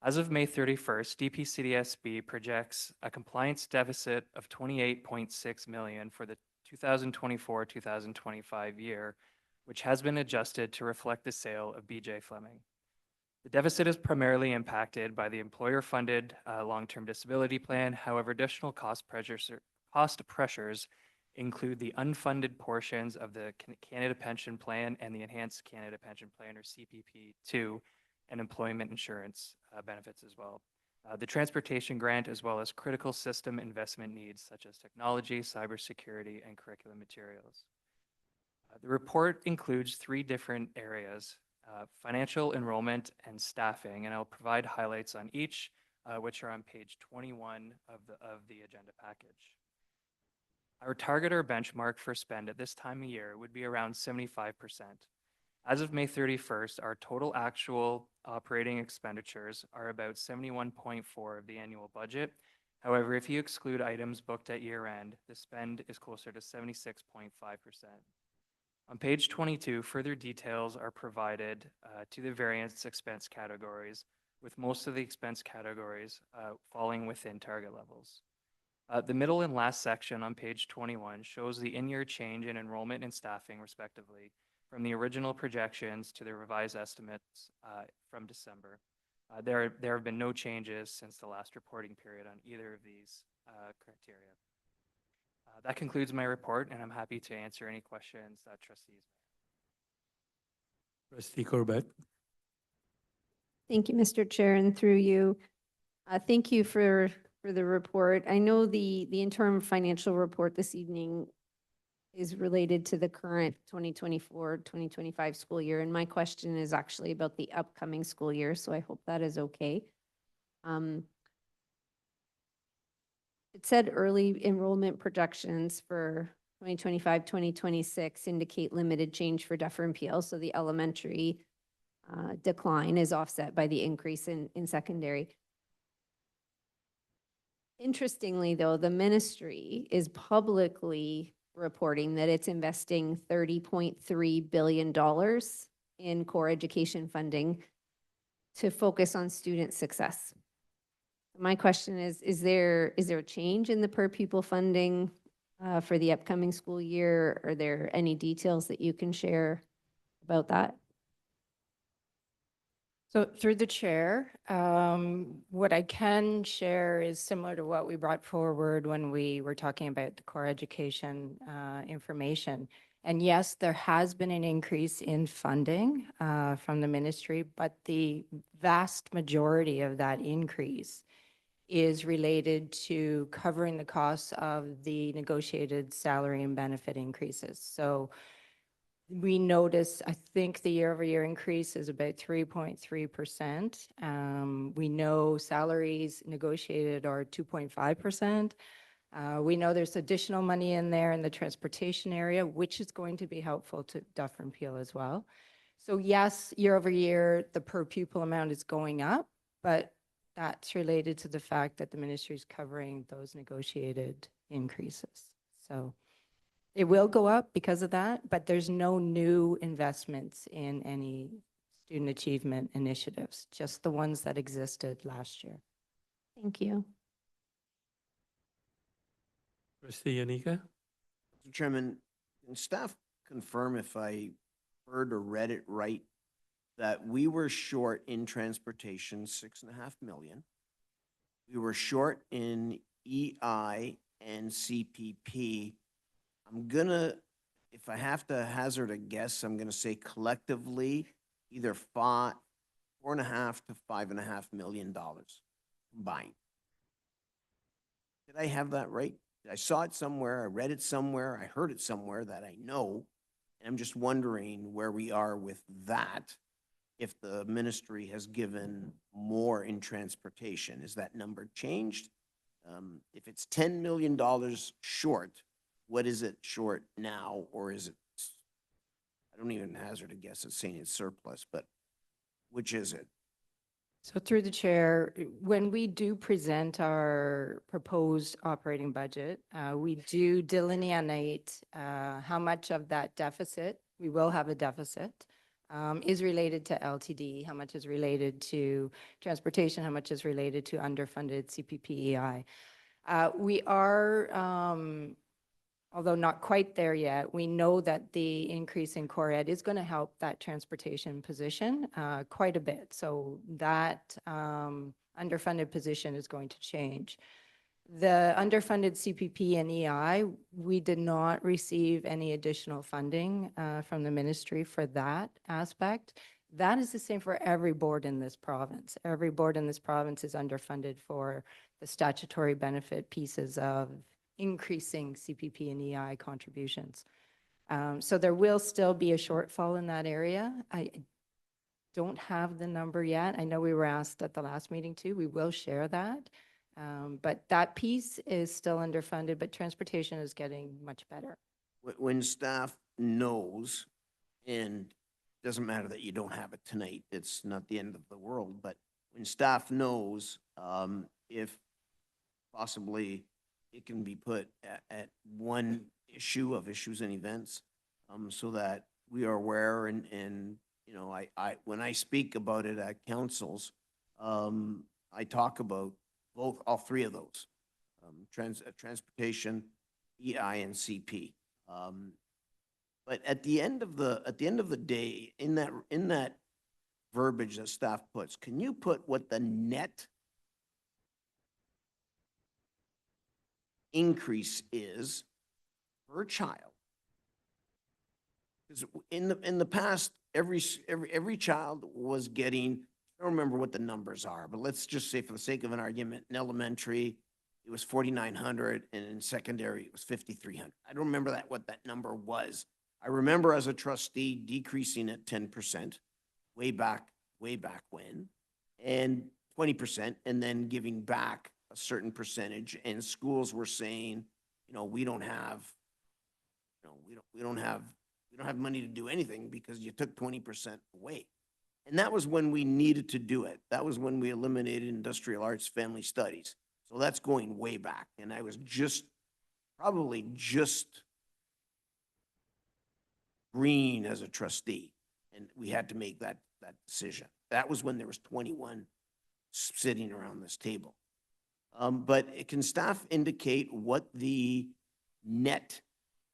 O: As of May 31st, DPCDSB projects a compliance deficit of $28.6 million for the 2024-2025 year, which has been adjusted to reflect the sale of BJ Fleming. The deficit is primarily impacted by the employer-funded long-term disability plan. However, additional cost pressures include the unfunded portions of the Canada Pension Plan and the Enhanced Canada Pension Plan, or CPP2, and employment insurance benefits as well. The transportation grant, as well as critical system investment needs such as technology, cybersecurity, and curriculum materials. The report includes 3 different areas: financial, enrollment, and staffing, and I'll provide highlights on each, which are on page 21 of the agenda package. Our target or benchmark for spend at this time of year would be around 75%. As of May 31st, our total actual operating expenditures are about 71.4% of the annual budget. However, if you exclude items booked at year end, the spend is closer to 76.5%. On page 22, further details are provided to the variance expense categories, with most of the expense categories falling within target levels. The middle and last section on page 21 shows the in-year change in enrollment and staffing, respectively, from the original projections to the revised estimates from December. There have been no changes since the last reporting period on either of these criteria. That concludes my report, and I'm happy to answer any questions that trustees may have.
A: Trustee Corbett.
C: Thank you, Mr. Chair, and through you. Thank you for the report. I know the interim financial report this evening is related to the current 2024-2025 school year, and my question is actually about the upcoming school year, so I hope that is okay. It said early enrollment projections for 2025-2026 indicate limited change for Duffer and Peel, so the elementary decline is offset by the increase in secondary. Interestingly, though, the ministry is publicly reporting that it's investing $30.3 billion in core education funding to focus on student success. My question is there a change in the per pupil funding for the upcoming school year? Are there any details that you can share about that?
N: So through the chair, what I can share is similar to what we brought forward when we were talking about the core education information. And yes, there has been an increase in funding from the ministry, but the vast majority of that increase is related to covering the costs of the negotiated salary and benefit increases. So we notice, I think the year-over-year increase is about 3.3%. We know salaries negotiated are 2.5%. We know there's additional money in there in the transportation area, which is going to be helpful to Duffer and Peel as well. So yes, year-over-year, the per pupil amount is going up, but that's related to the fact that the ministry is covering those negotiated increases. So it will go up because of that, but there's no new investments in any student achievement initiatives, just the ones that existed last year.
C: Thank you.
A: Trustee Yanika?
I: Mr. Chairman, can staff confirm if I heard or read it right, that we were short in transportation, 6.5 million. We were short in EI and CPP. I'm gonna, if I have to hazard a guess, I'm gonna say collectively either $4.5 to $5.5 million combined. Did I have that right? I saw it somewhere, I read it somewhere, I heard it somewhere that I know. And I'm just wondering where we are with that. If the ministry has given more in transportation, is that number changed? If it's $10 million short, what is it short now? Or is it, I don't even hazard a guess at saying it's surplus, but which is it?
N: So through the chair, when we do present our proposed operating budget, we do delineate how much of that deficit, we will have a deficit, is related to LTD, how much is related to transportation, how much is related to underfunded CPPEI. We are, although not quite there yet, we know that the increase in core ed is going to help that transportation position quite a bit. So that underfunded position is going to change. The underfunded CPP and EI, we did not receive any additional funding from the ministry for that aspect. That is the same for every board in this province. Every board in this province is underfunded for the statutory benefit pieces of increasing CPP and EI contributions. So there will still be a shortfall in that area. I don't have the number yet. I know we were asked at the last meeting too. We will share that. But that piece is still underfunded, but transportation is getting much better.
I: When staff knows, and it doesn't matter that you don't have it tonight, it's not the end of the world, but when staff knows if possibly it can be put at one issue of issues and events so that we are aware and you know, when I speak about it at councils, I talk about all three of those, transportation, EI, and CP. But at the end of the day, in that verbiage that staff puts, can you put what the net increase is per child? Because in the past, every child was getting I don't remember what the numbers are, but let's just say for the sake of an argument, in elementary, it was 4,900, and in secondary, it was 5,300. I don't remember what that number was. I remember as a trustee decreasing it 10% way back when, and 20%, and then giving back a certain percentage. And schools were saying, we don't have money to do anything because you took 20% away. And that was when we needed to do it. That was when we eliminated industrial arts, family studies. So that's going way back. And I was probably just green as a trustee. And we had to make that decision. That was when there was 21 sitting around this table. But can staff indicate what the net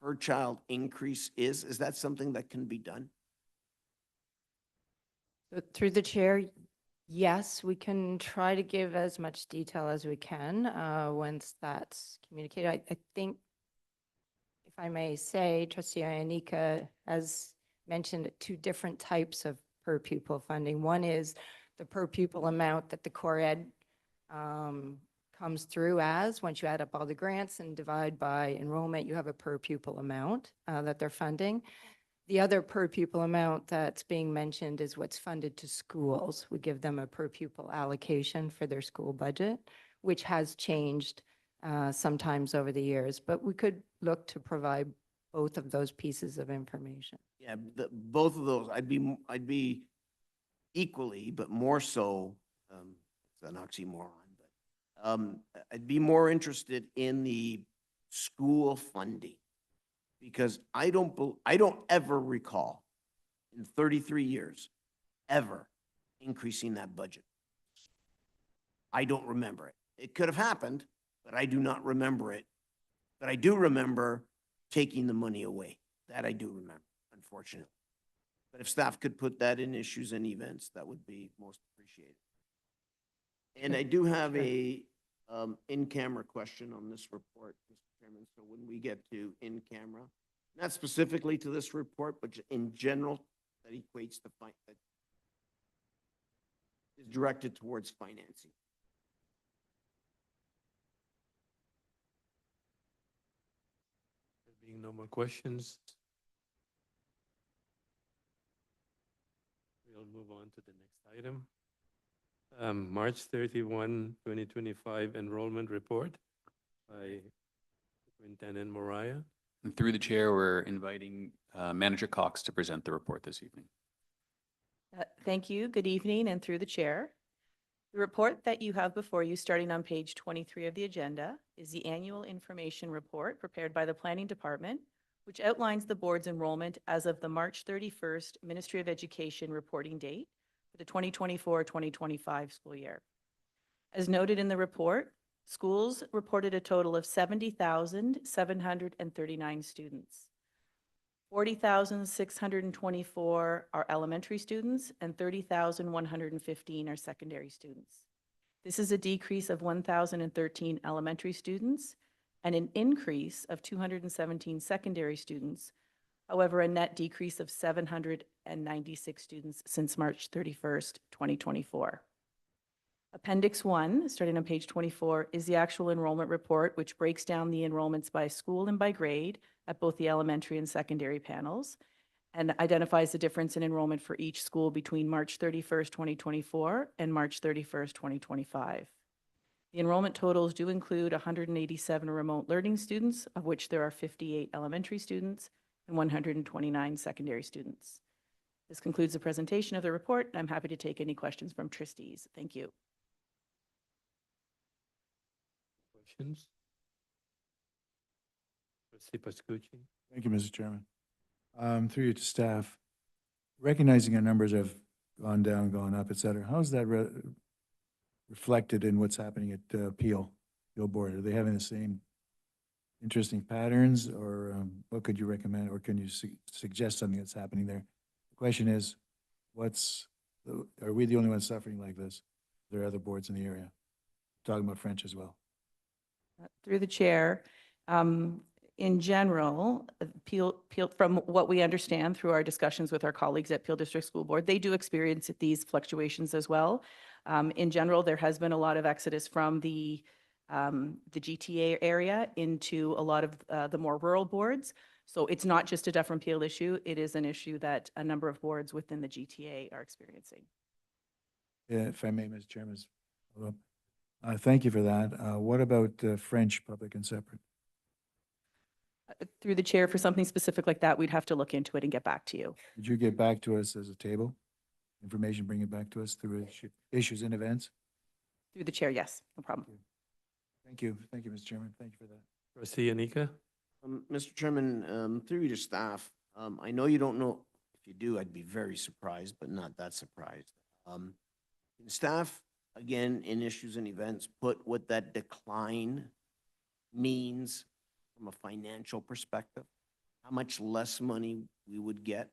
I: per child increase is? Is that something that can be done?
N: Through the chair, yes, we can try to give as much detail as we can once that's communicated. I think, if I may say, Trustee Ionika has mentioned two different types of per pupil funding. One is the per pupil amount that the core ed comes through as. Once you add up all the grants and divide by enrollment, you have a per pupil amount that they're funding. The other per pupil amount that's being mentioned is what's funded to schools. We give them a per pupil allocation for their school budget, which has changed sometimes over the years, but we could look to provide both of those pieces of information.
I: Yeah, both of those, I'd be equally, but more so, it's an oxymoron, but I'd be more interested in the school funding, because I don't ever recall in 33 years ever increasing that budget. I don't remember it. It could have happened, but I do not remember it. But I do remember taking the money away. That I do remember, unfortunately. But if staff could put that in issues and events, that would be most appreciated. And I do have a in-camera question on this report, Mr. Chairman. So when we get to in-camera, not specifically to this report, but in general, that equates to that is directed towards financing.
A: There being no more questions, we'll move on to the next item. March 31, 2025 enrollment report by Superintendent Moriah.
D: And through the chair, we're inviting Manager Cox to present the report this evening.
P: Thank you. Good evening, and through the chair. The report that you have before you, starting on page 23 of the agenda, is the annual information report prepared by the Planning Department, which outlines the board's enrollment as of the March 31st Ministry of Education reporting date for the 2024-2025 school year. As noted in the report, schools reported a total of 70,739 students. 40,624 are elementary students and 30,115 are secondary students. This is a decrease of 1,013 elementary students and an increase of 217 secondary students. However, a net decrease of 796 students since March 31st, 2024. Appendix 1, starting on page 24, is the actual enrollment report, which breaks down the enrollments by school and by grade at both the elementary and secondary panels, and identifies the difference in enrollment for each school between March 31st, 2024 and March 31st, 2025. The enrollment totals do include 187 remote learning students, of which there are 58 elementary students and 129 secondary students. This concludes the presentation of the report, and I'm happy to take any questions from trustees. Thank you.
A: Questions? Trustee Pascucci.
H: Thank you, Mr. Chairman. Through you to staff, recognizing our numbers have gone down, gone up, et cetera, how is that reflected in what's happening at Peel Board? Are they having the same interesting patterns, or what could you recommend, or can you suggest something that's happening there? The question is, are we the only ones suffering like this? There are other boards in the area. Talking about French as well.
P: Through the chair, in general, from what we understand through our discussions with our colleagues at Peel District School Board, they do experience these fluctuations as well. In general, there has been a lot of exodus from the GTA area into a lot of the more rural boards. So it's not just a Dufferin Peel issue. It is an issue that a number of boards within the GTA are experiencing.
H: If I may, Mr. Chairman. Thank you for that. What about French public and separate?
P: Through the chair, for something specific like that, we'd have to look into it and get back to you.
H: Would you get back to us as a table? Information, bring it back to us through issues and events?
P: Through the chair, yes, no problem.
H: Thank you. Thank you, Mr. Chairman. Thank you for that.
A: Trustee Anika?
I: Mr. Chairman, through you to staff, I know you don't know. If you do, I'd be very surprised, but not that surprised. Can staff, again, in issues and events, put what that decline means from a financial perspective? How much less money we would get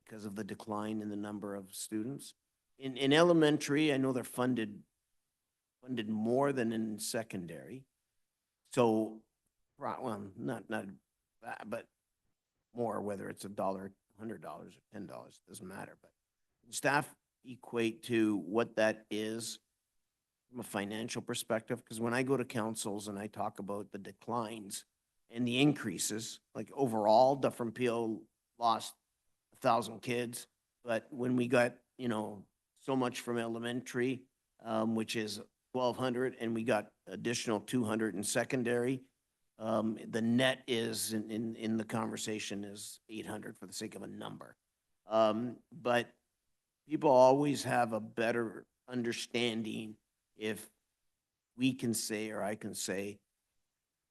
I: because of the decline in the number of students? In elementary, I know they're funded more than in secondary. So, well, not that, but more, whether it's $1, $100, or $10, doesn't matter. But staff equate to what that is from a financial perspective? Because when I go to councils and I talk about the declines and the increases, like overall, Dufferin Peel lost 1,000 kids, but when we got, so much from elementary, which is 1,200, and we got additional 200 in secondary, the net is in the conversation is 800 for the sake of a number. But people always have a better understanding if we can say, or I can say,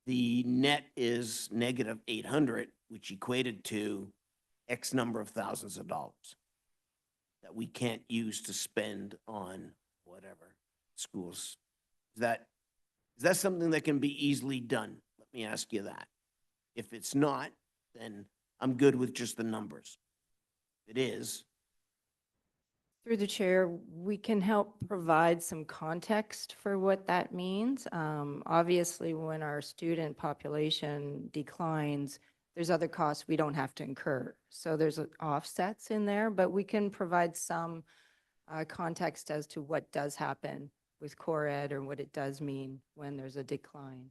I: the net is negative 800, which equated to X number of thousands of dollars that we can't use to spend on whatever schools. Is that something that can be easily done? Let me ask you that. If it's not, then I'm good with just the numbers. If it is,
N: Through the chair, we can help provide some context for what that means. Obviously, when our student population declines, there's other costs we don't have to incur. So there's offsets in there, but we can provide some context as to what does happen with core ed or what it does mean when there's a decline.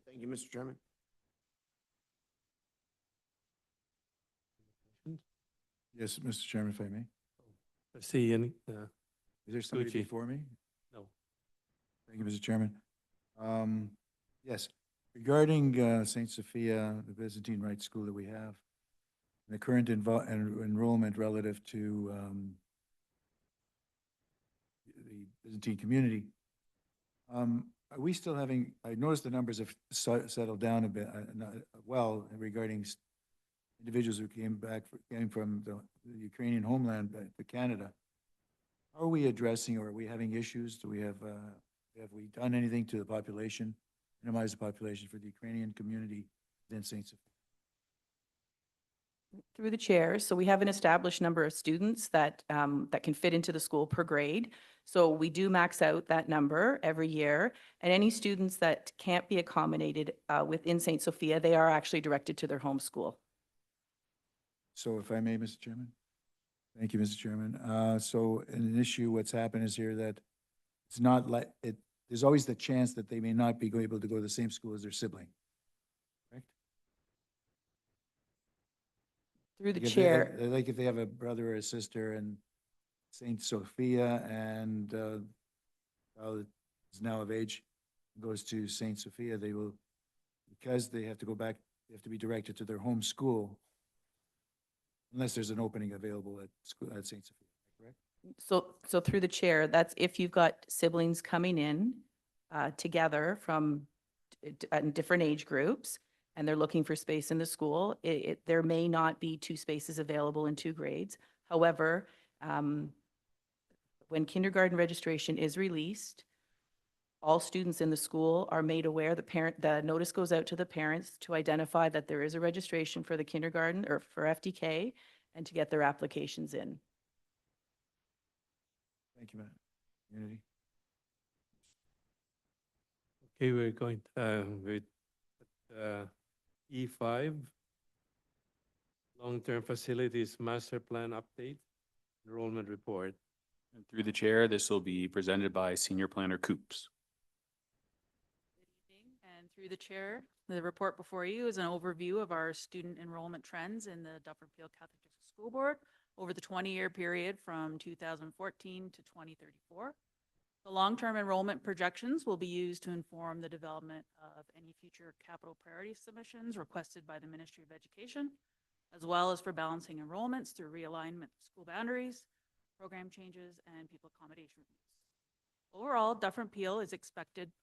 I: thank you, Mr. Chairman.
H: Yes, Mr. Chairman, if I may.
A: Trustee
H: Is there somebody
A: Gucci.
H: before me?
A: No.
H: Thank you, Mr. Chairman. Yes, regarding St. Sophia, the Byzantine Rite School that we have, and the current enrollment relative to the Byzantine community, are we still having, I noticed the numbers have settled down a bit, regarding individuals who came from the Ukrainian homeland back to Canada. Are we addressing, or are we having issues? Do we have we done anything to the population, minimize the population for the Ukrainian community within St. Sophia?
P: Through the chair, so we have an established number of students that can fit into the school per grade. So we do max out that number every year, and any students that can't be accommodated within St. Sophia, they are actually directed to their home school.
H: So if I may, Mr. Chairman? Thank you, Mr. Chairman. So an issue, what's happened is here that it's not like it, there's always the chance that they may not be able to go to the same school as their sibling, correct?
P: Through the
H: Like
P: chair.
H: like if they have a brother or a sister in St. Sophia and child is now of age, goes to St. Sophia, they will, because they have to go back, they have to be directed to their home school unless there's an opening available at school at St. Sophia, correct?
P: So through the chair, that's if you've got siblings coming in together from different age groups, and they're looking for space in the school, there may not be 2 spaces available in 2 grades. However, when kindergarten registration is released, all students in the school are made aware, the notice goes out to the parents to identify that there is a registration for the kindergarten or for FDK and to get their applications in.
H: Thank you, Madam. Unity.
A: Okay, we're going to, E5, long-term facilities master plan update, enrollment report.
D: And through the chair, this will be presented by Senior Planner Coops.
Q: Good evening, and through the chair, the report before you is an overview of our student enrollment trends in the Dufferin Peel Catholic District School Board over the 20-year period from 2014 to 2034. The long-term enrollment projections will be used to inform the development of any future capital priority submissions requested by the Ministry of Education, as well as for balancing enrollments through realignment of school boundaries, program changes, and pupil accommodation reviews. Overall, Dufferin Peel is expected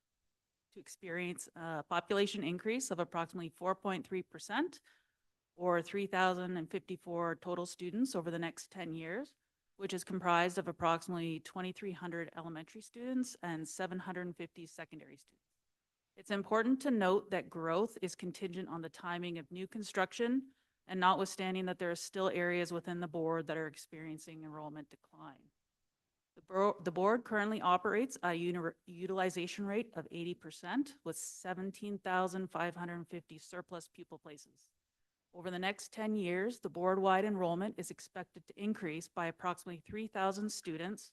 Q: to experience a population increase of approximately 4.3%, or 3,054 total students over the next 10 years, which is comprised of approximately 2,300 elementary students and 750 secondary students. It's important to note that growth is contingent on the timing of new construction, and notwithstanding that there are still areas within the board that are experiencing enrollment decline. The board currently operates a utilization rate of 80% with 17,550 surplus pupil places. Over the next 10 years, the board-wide enrollment is expected to increase by approximately 3,000 students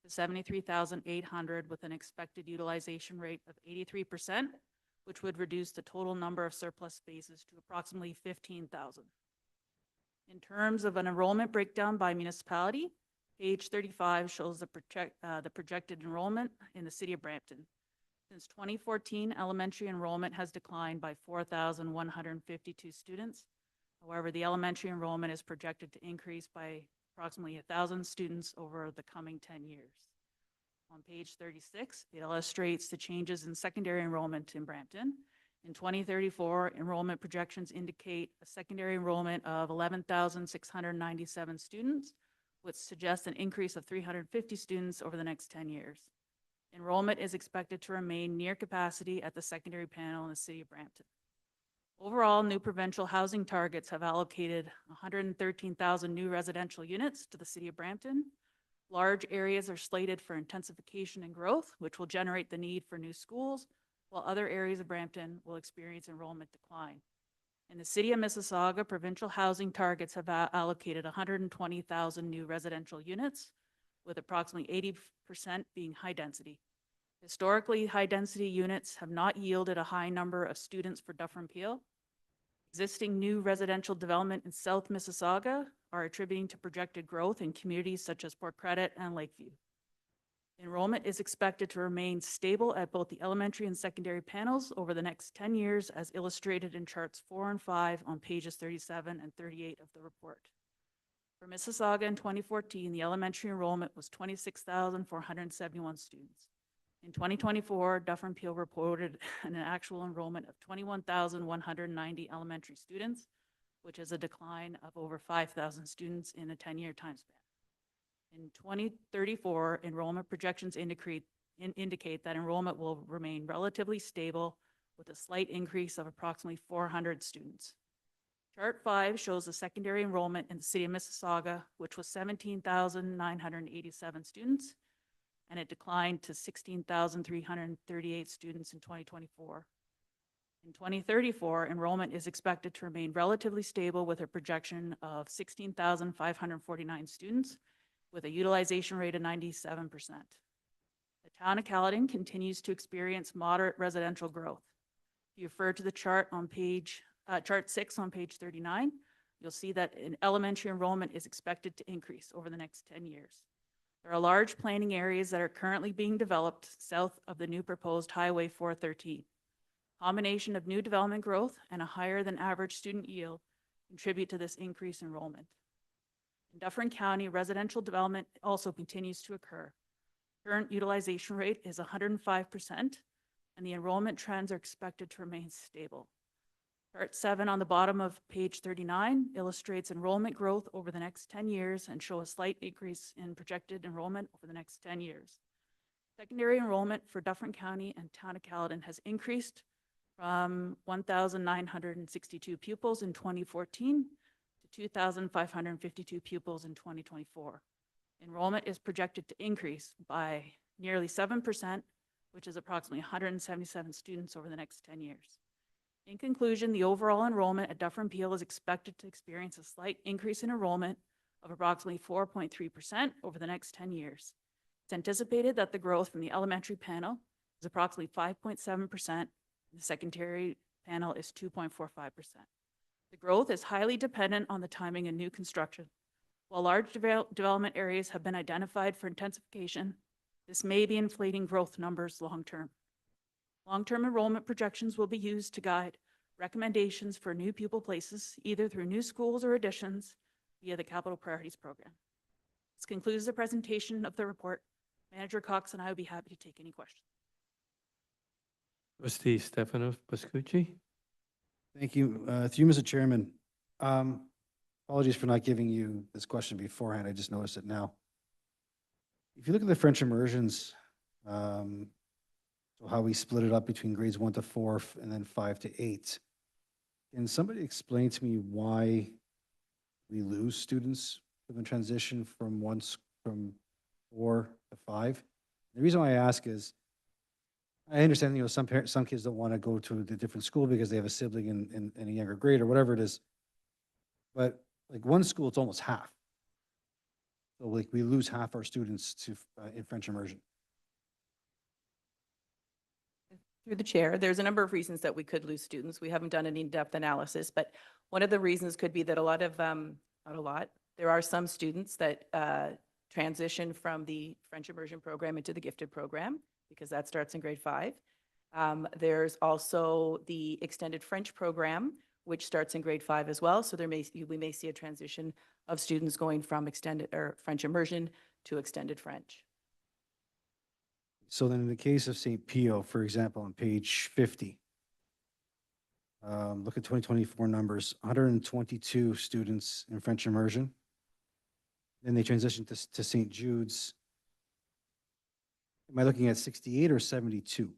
Q: to 73,800 with an expected utilization rate of 83%, which would reduce the total number of surplus spaces to approximately 15,000. In terms of an enrollment breakdown by municipality, page 35 shows the projected enrollment in the city of Brampton. Since 2014, elementary enrollment has declined by 4,152 students. However, the elementary enrollment is projected to increase by approximately 1,000 students over the coming 10 years. On page 36, it illustrates the changes in secondary enrollment in Brampton. In 2034, enrollment projections indicate a secondary enrollment of 11,697 students, which suggests an increase of 350 students over the next 10 years. Enrollment is expected to remain near capacity at the secondary panel in the city of Brampton. Overall, new provincial housing targets have allocated 113,000 new residential units to the city of Brampton. Large areas are slated for intensification and growth, which will generate the need for new schools, while other areas of Brampton will experience enrollment decline. In the city of Mississauga, provincial housing targets have allocated 120,000 new residential units, with approximately 80% being high density. Historically, high density units have not yielded a high number of students for Dufferin Peel. Existing new residential development in South Mississauga are attributing to projected growth in communities such as Port Credit and Lakeview. Enrollment is expected to remain stable at both the elementary and secondary panels over the next 10 years, as illustrated in charts 4 and 5 on pages 37 and 38 of the report. For Mississauga in 2014, the elementary enrollment was 26,471 students. In 2024, Dufferin Peel reported an actual enrollment of 21,190 elementary students, which is a decline of over 5,000 students in a 10-year time span. In 2034, enrollment projections indicate that enrollment will remain relatively stable with a slight increase of approximately 400 students. Chart 5 shows the secondary enrollment in the city of Mississauga, which was 17,987 students, and it declined to 16,338 students in 2024. In 2034, enrollment is expected to remain relatively stable with a projection of 16,549 students, with a utilization rate of 97%. The town of Caledon continues to experience moderate residential growth. If you refer to the chart on chart 6 on page 39, you'll see that elementary enrollment is expected to increase over the next 10 years. There are large planning areas that are currently being developed south of the new proposed Highway 413. Combination of new development growth and a higher than average student yield contribute to this increased enrollment. In Dufferin County, residential development also continues to occur. Current utilization rate is 105%, and the enrollment trends are expected to remain stable. Chart 7 on the bottom of page 39 illustrates enrollment growth over the next 10 years and show a slight increase in projected enrollment over the next 10 years. Secondary enrollment for Dufferin County and Town of Caledon has increased from 1,962 pupils in 2014 to 2,552 pupils in 2024. Enrollment is projected to increase by nearly 7%, which is approximately 177 students over the next 10 years. In conclusion, the overall enrollment at Dufferin Peel is expected to experience a slight increase in enrollment of approximately 4.3% over the next 10 years. It's anticipated that the growth from the elementary panel is approximately 5.7%, and the secondary panel is 2.45%. The growth is highly dependent on the timing of new construction. While large development areas have been identified for intensification, this may be inflating growth numbers long-term. Long-term enrollment projections will be used to guide recommendations for new pupil places, either through new schools or additions via the Capital Priorities Program. This concludes the presentation of the report. Manager Cox and I would be happy to take any questions.
A: Trustee Stefano Pascucci.
E: Thank you. Through you, Mr. Chairman. Apologies for not giving you this question beforehand. I just noticed it now. If you look at the French immersions, so how we split it up between grades 1 to 4 and then 5 to 8, can somebody explain to me why we lose students in the transition from 4 to 5? The reason why I ask is, I understand, some kids don't want to go to the different school because they have a sibling in a younger grade or whatever it is. But like one school, it's almost half. So like we lose half our students to in French immersion.
P: Through the chair, there's a number of reasons that we could lose students. We haven't done an in-depth analysis, but one of the reasons could be that there are some students that transition from the French immersion program into the gifted program, because that starts in grade 5. There's also the extended French program, which starts in grade 5 as well. So we may see a transition of students going from extended or French immersion to extended French.
E: So then in the case of St. Pio, for example, on page 50, look at 2024 numbers, 122 students in French immersion. Then they transition to St. Jude's. Am I looking at 68 or 72?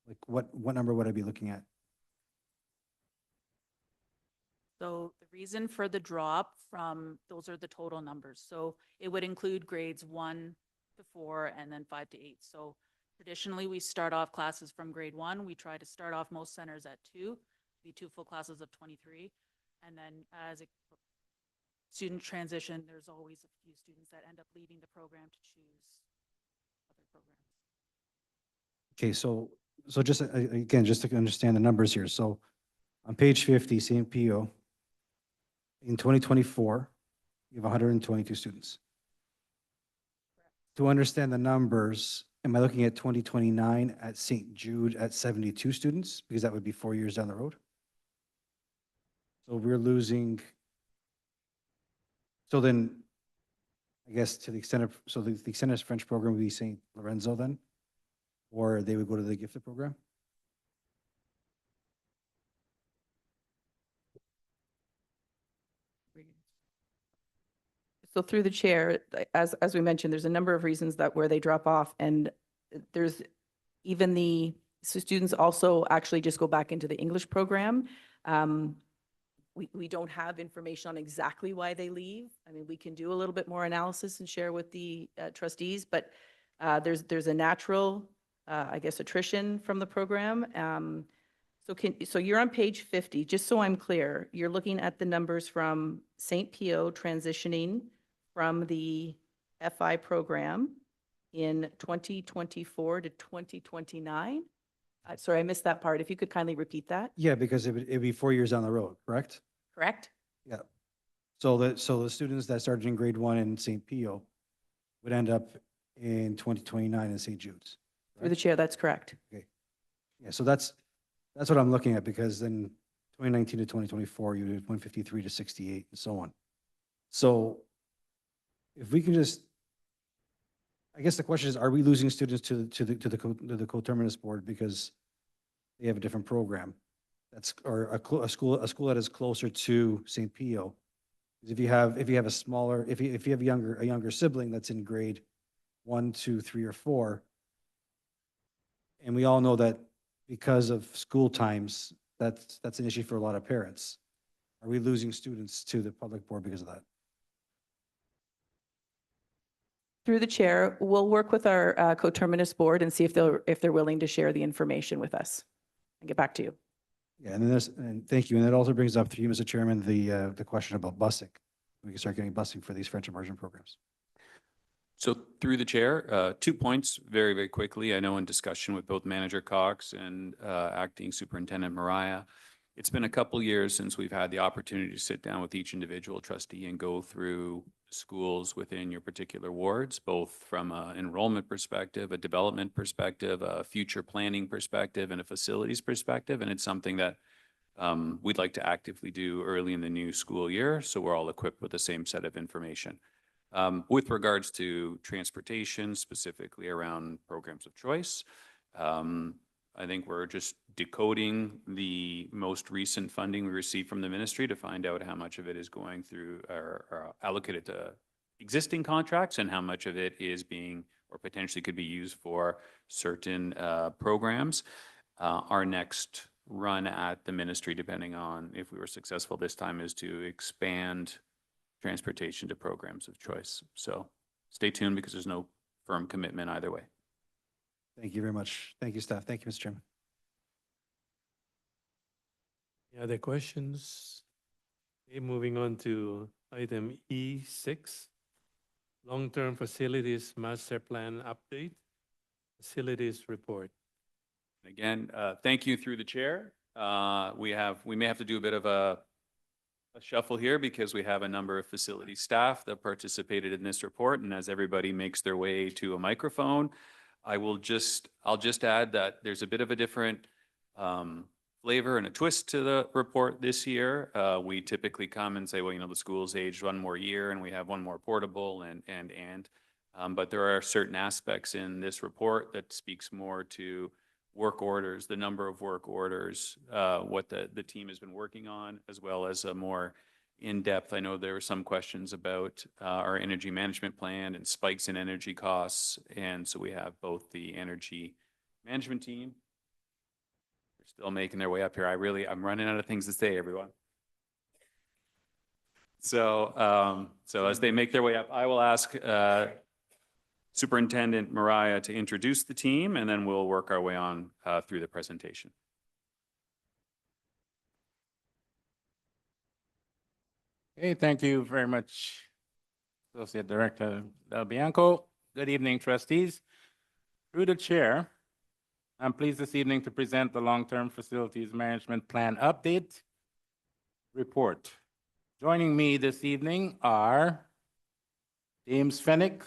E: Like what number would I be looking at?
Q: So the reason for the drop those are the total numbers. So it would include grades 1 to 4 and then 5 to 8. So traditionally we start off classes from grade 1. We try to start off most centers at 2, be 2 full classes of 23. And then as a student transition, there's always a few students that end up leaving the program to choose other programs.
E: Okay, so just again, just to understand the numbers here. So on page 50, St. Pio, in 2024, you have 122 students. To understand the numbers, am I looking at 2029 at St. Jude at 72 students? Because that would be 4 years down the road. So we're losing. So then, I guess to the extent of, so the extent of French program would be St. Lorenzo then? Or they would go to the gifted program?
P: So through the chair, as we mentioned, there's a number of reasons where they drop off, and there's even so students also actually just go back into the English program. We don't have information on exactly why they leave. I mean, we can do a little bit more analysis and share with the trustees, but there's a natural, I guess, attrition from the program. So you're on page 50, just so I'm clear, you're looking at the numbers from St. Pio transitioning from the FI program in 2024 to 2029? Sorry, I missed that part. If you could kindly repeat that.
E: Yeah, because it'd be 4 years down the road, correct?
P: Correct?
E: Yeah. So the students that started in grade 1 in St. Pio would end up in 2029 in St. Jude's.
P: Through the chair, that's correct.
E: Okay. Yeah, so that's what I'm looking at, because then 2019 to 2024, you did 153 to 68 and so on. So if we can just, I guess the question is, are we losing students to the coterminous board because they have a different program? That's, or a school that is closer to St. Pio. If you have a smaller, if you have a younger sibling that's in grade 1, 2, 3, or 4, and we all know that because of school times, that's an issue for a lot of parents. Are we losing students to the public board because of that?
P: Through the chair, we'll work with our coterminous board and see if they're willing to share the information with us and get back to you.
E: Yeah, and then and thank you. And that also brings up through you, Mr. Chairman, the question about busing. We can start getting busing for these French immersion programs.
D: So through the chair, 2 points very, very quickly. I know in discussion with both Manager Cox and Acting Superintendent Mariah, it's been a couple years since we've had the opportunity to sit down with each individual trustee and go through schools within your particular wards, both from an enrollment perspective, a development perspective, a future planning perspective, and a facilities perspective. And it's something that we'd like to actively do early in the new school year, so we're all equipped with the same set of information. With regards to transportation, specifically around programs of choice, I think we're just decoding the most recent funding we received from the ministry to find out how much of it is going through or allocated to existing contracts and how much of it is being or potentially could be used for certain programs. Our next run at the ministry, depending on if we were successful this time, is to expand transportation to programs of choice. So stay tuned because there's no firm commitment either way.
E: Thank you very much. Thank you, staff. Thank you, Mr. Chairman.
A: Any other questions? Okay, moving on to item E6, long-term facilities master plan update, facilities report.
D: Again, thank you through the chair. We may have to do a bit of a shuffle here because we have a number of facility staff that participated in this report. And as everybody makes their way to a microphone, I'll just add that there's a bit of a different flavor and a twist to the report this year. We typically come and say, well, you know, the school's aged one more year and we have one more portable but there are certain aspects in this report that speaks more to work orders, the number of work orders, what the team has been working on, as well as a more in-depth. I know there were some questions about our energy management plan and spikes in energy costs. And so we have both the energy management team. They're still making their way up here. I'm running out of things to say, everyone. So as they make their way up, I will ask Superintendent Mariah to introduce the team, and then we'll work our way on through the presentation.
R: Okay, thank you very much, Associate Director Del Bianco. Good evening, trustees. Through the chair, I'm pleased this evening to present the Long-Term Facilities Management Plan Update report. Joining me this evening are James Fennick,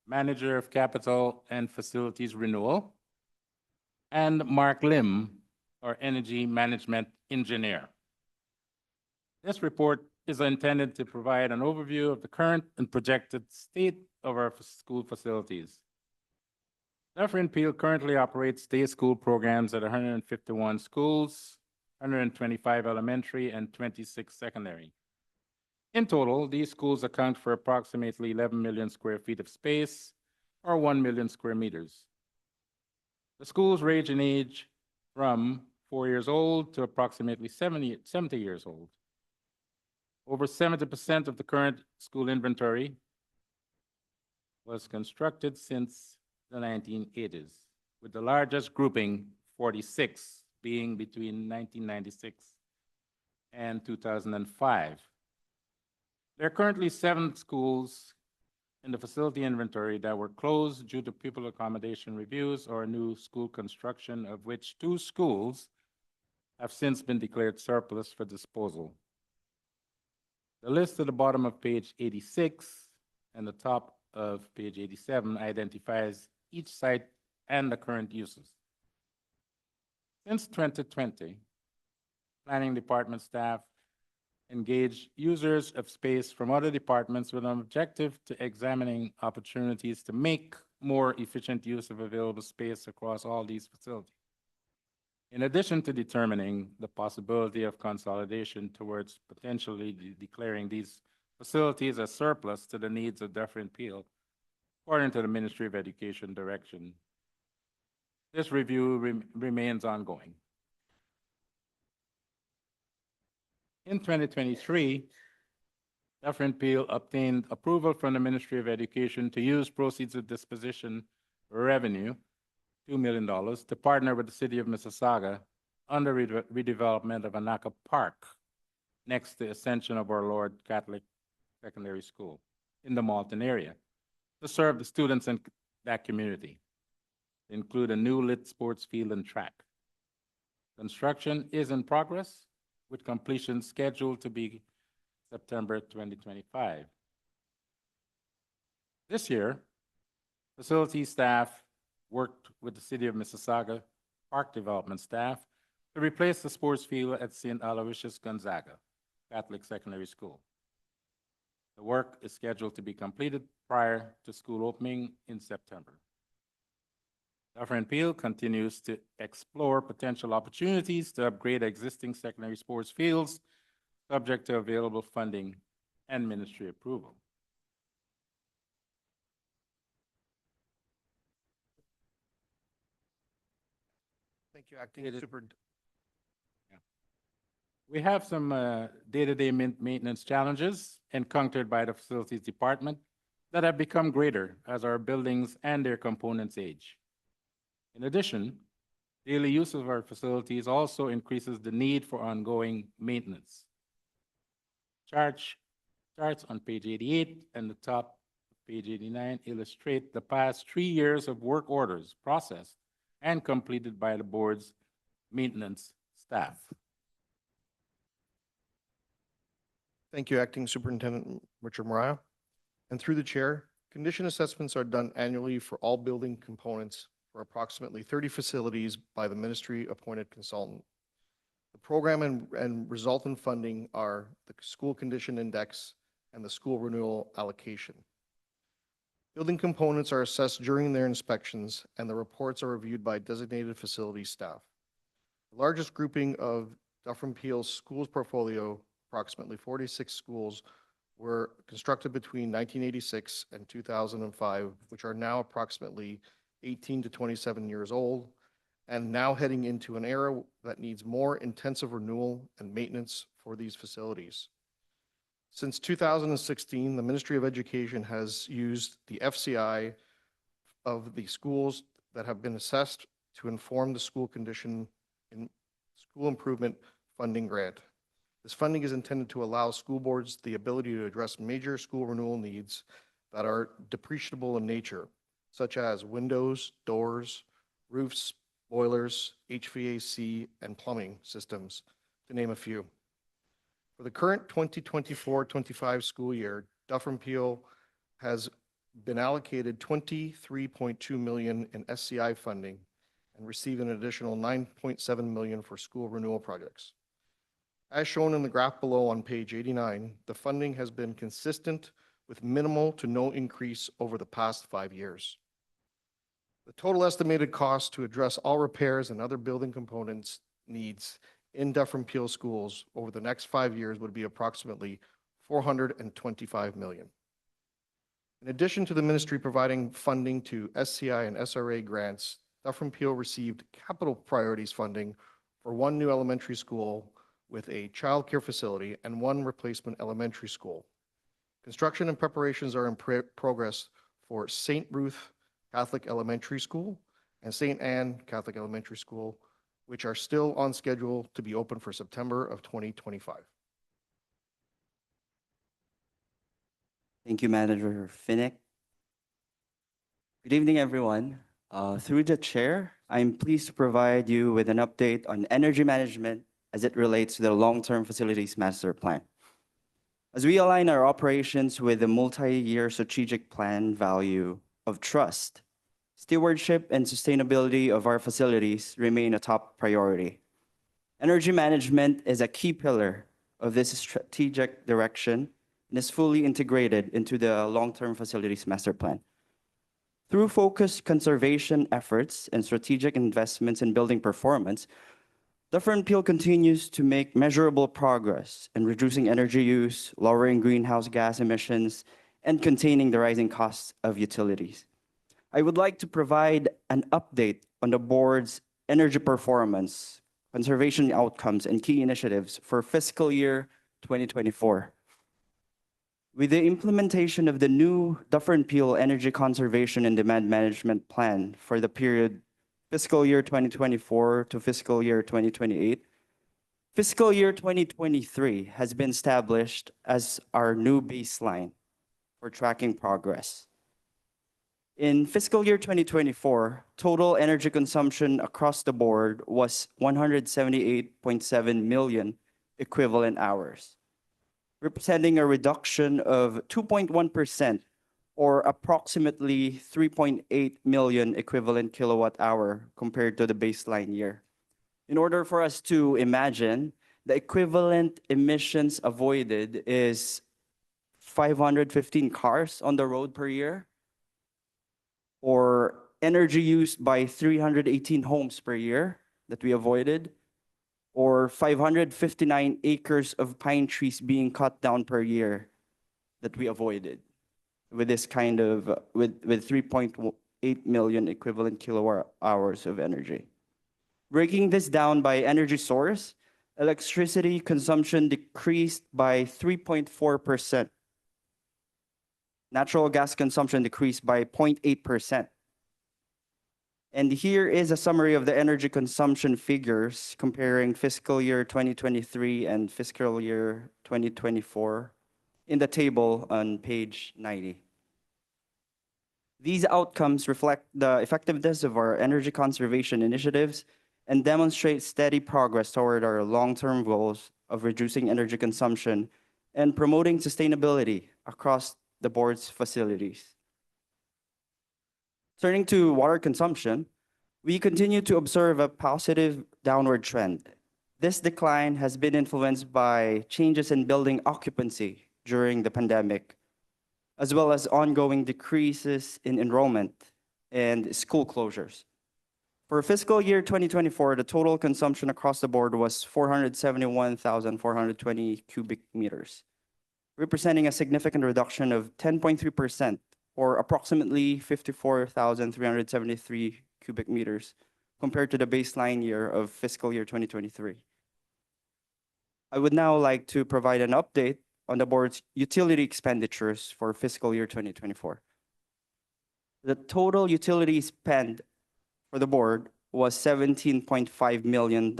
R: Manager of Capital and Facilities Renewal, and Mark Lim, our Energy Management Engineer. This report is intended to provide an overview of the current and projected state of our school facilities. Dufferin Peel currently operates day school programs at 151 schools, 125 elementary, and 26 secondary. In total, these schools account for approximately 11 million square feet of space, or 1 million square meters. The schools range in age from 4 years old to approximately 70 years old. Over 70% of the current school inventory was constructed since the 1980s, with the largest grouping, 46, being between 1996 and 2005. There are currently 7 schools in the facility inventory that were closed due to pupil accommodation reviews or new school construction, of which 2 schools have since been declared surplus for disposal. The list at the bottom of page 86 and the top of page 87 identifies each site and the current uses. Since 2020, planning department staff engage users of space from other departments with an objective to examining opportunities to make more efficient use of available space across all these facilities. In addition to determining the possibility of consolidation towards potentially declaring these facilities as surplus to the needs of Dufferin Peel, according to the Ministry of Education direction, this review remains ongoing. In 2023, Dufferin Peel obtained approval from the Ministry of Education to use proceeds of disposition revenue, $2 million, to partner with the City of Mississauga on the redevelopment of Anaka Park next to Ascension of Our Lord Catholic Secondary School in the Malton area to serve the students in that community. Include a new lit sports field and track. Construction is in progress with completion scheduled to be September 2025. This year, facility staff worked with the City of Mississauga Park Development staff to replace the sports field at St. Aloysius Gonzaga Catholic Secondary School. The work is scheduled to be completed prior to school opening in September. Dufferin Peel continues to explore potential opportunities to upgrade existing secondary sports fields, subject to available funding and ministry approval.
S: Thank you, Acting Superintendent.
R: We have some day-to-day maintenance challenges encountered by the facilities department that have become greater as our buildings and their components age. In addition, daily use of our facilities also increases the need for ongoing maintenance. Charts on page 88 and the top of page 89 illustrate the past 3 years of work orders processed and completed by the board's maintenance staff.
S: Thank you, Acting Superintendent Richard Mariah. And through the chair, condition assessments are done annually for all building components for approximately 30 facilities by the ministry-appointed consultant. The program and resultant funding are the School Condition Index and the School Renewal Allocation. Building components are assessed during their inspections, and the reports are reviewed by designated facility staff. The largest grouping of Dufferin Peel's schools portfolio, approximately 46 schools, were constructed between 1986 and 2005, which are now approximately 18 to 27 years old, and now heading into an era that needs more intensive renewal and maintenance for these facilities. Since 2016, the Ministry of Education has used the FCI of the schools that have been assessed to inform the school condition in school improvement funding grant. This funding is intended to allow school boards the ability to address major school renewal needs that are depreciable in nature, such as windows, doors, roofs, boilers, HVAC, and plumbing systems, to name a few. For the current 2024-25 school year, Dufferin Peel has been allocated $23.2 million in SCI funding and received an additional $9.7 million for school renewal projects. As shown in the graph below on page 89, the funding has been consistent with minimal to no increase over the past 5 years. The total estimated cost to address all repairs and other building components needs in Dufferin Peel schools over the next 5 years would be approximately $425 million. In addition to the ministry providing funding to SCI and SRA grants, Dufferin Peel received capital priorities funding for 1 new elementary school with a child care facility and 1 replacement elementary school. Construction and preparations are in progress for St. Ruth Catholic Elementary School and St. Anne Catholic Elementary School, which are still on schedule to be open for September of 2025.
T: Thank you, Manager Finnick. Good evening, everyone. Through the chair, I'm pleased to provide you with an update on energy management as it relates to the long-term facilities master plan. As we align our operations with the multi-year strategic plan value of trust, stewardship, and sustainability of our facilities remain a top priority. Energy management is a key pillar of this strategic direction and is fully integrated into the long-term facilities master plan. Through focused conservation efforts and strategic investments in building performance, Dufferin Peel continues to make measurable progress in reducing energy use, lowering greenhouse gas emissions, and containing the rising costs of utilities. I would like to provide an update on the board's energy performance, conservation outcomes, and key initiatives for fiscal year 2024. With the implementation of the new Dufferin Peel Energy Conservation and Demand Management Plan for the period fiscal year 2024 to fiscal year 2028, fiscal year 2023 has been established as our new baseline for tracking progress. In fiscal year 2024, total energy consumption across the board was 178.7 million equivalent hours, representing a reduction of 2.1% or approximately 3.8 million equivalent kilowatt hour compared to the baseline year. In order for us to imagine, the equivalent emissions avoided is 515 cars on the road per year, or energy used by 318 homes per year that we avoided, or 559 acres of pine trees being cut down per year that we avoided with this kind of, with 3.8 million equivalent kilowatt hours of energy. Breaking this down by energy source, electricity consumption decreased by 3.4%. Natural gas consumption decreased by 0.8%. And here is a summary of the energy consumption figures comparing fiscal year 2023 and fiscal year 2024 in the table on page 90. These outcomes reflect the effectiveness of our energy conservation initiatives and demonstrate steady progress toward our long-term goals of reducing energy consumption and promoting sustainability across the board's facilities. Turning to water consumption, we continue to observe a positive downward trend. This decline has been influenced by changes in building occupancy during the pandemic, as well as ongoing decreases in enrollment and school closures. For fiscal year 2024, the total consumption across the board was 471,420 cubic meters, representing a significant reduction of 10.3%, or approximately 54,373 cubic meters, compared to the baseline year of fiscal year 2023. I would now like to provide an update on the board's utility expenditures for fiscal year 2024. The total utility spend for the board was $17.5 million,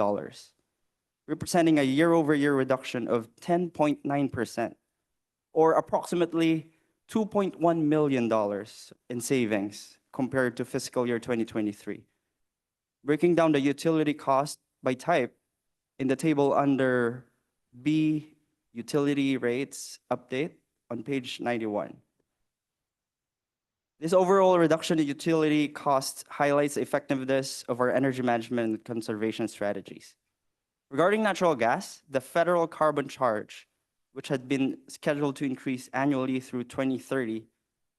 T: representing a year-over-year reduction of 10.9%, or approximately $2.1 million in savings compared to fiscal year 2023. Breaking down the utility cost by type in the table under B, utility rates update on page 91. This overall reduction in utility costs highlights the effectiveness of our energy management and conservation strategies. Regarding natural gas, the federal carbon charge, which had been scheduled to increase annually through 2030,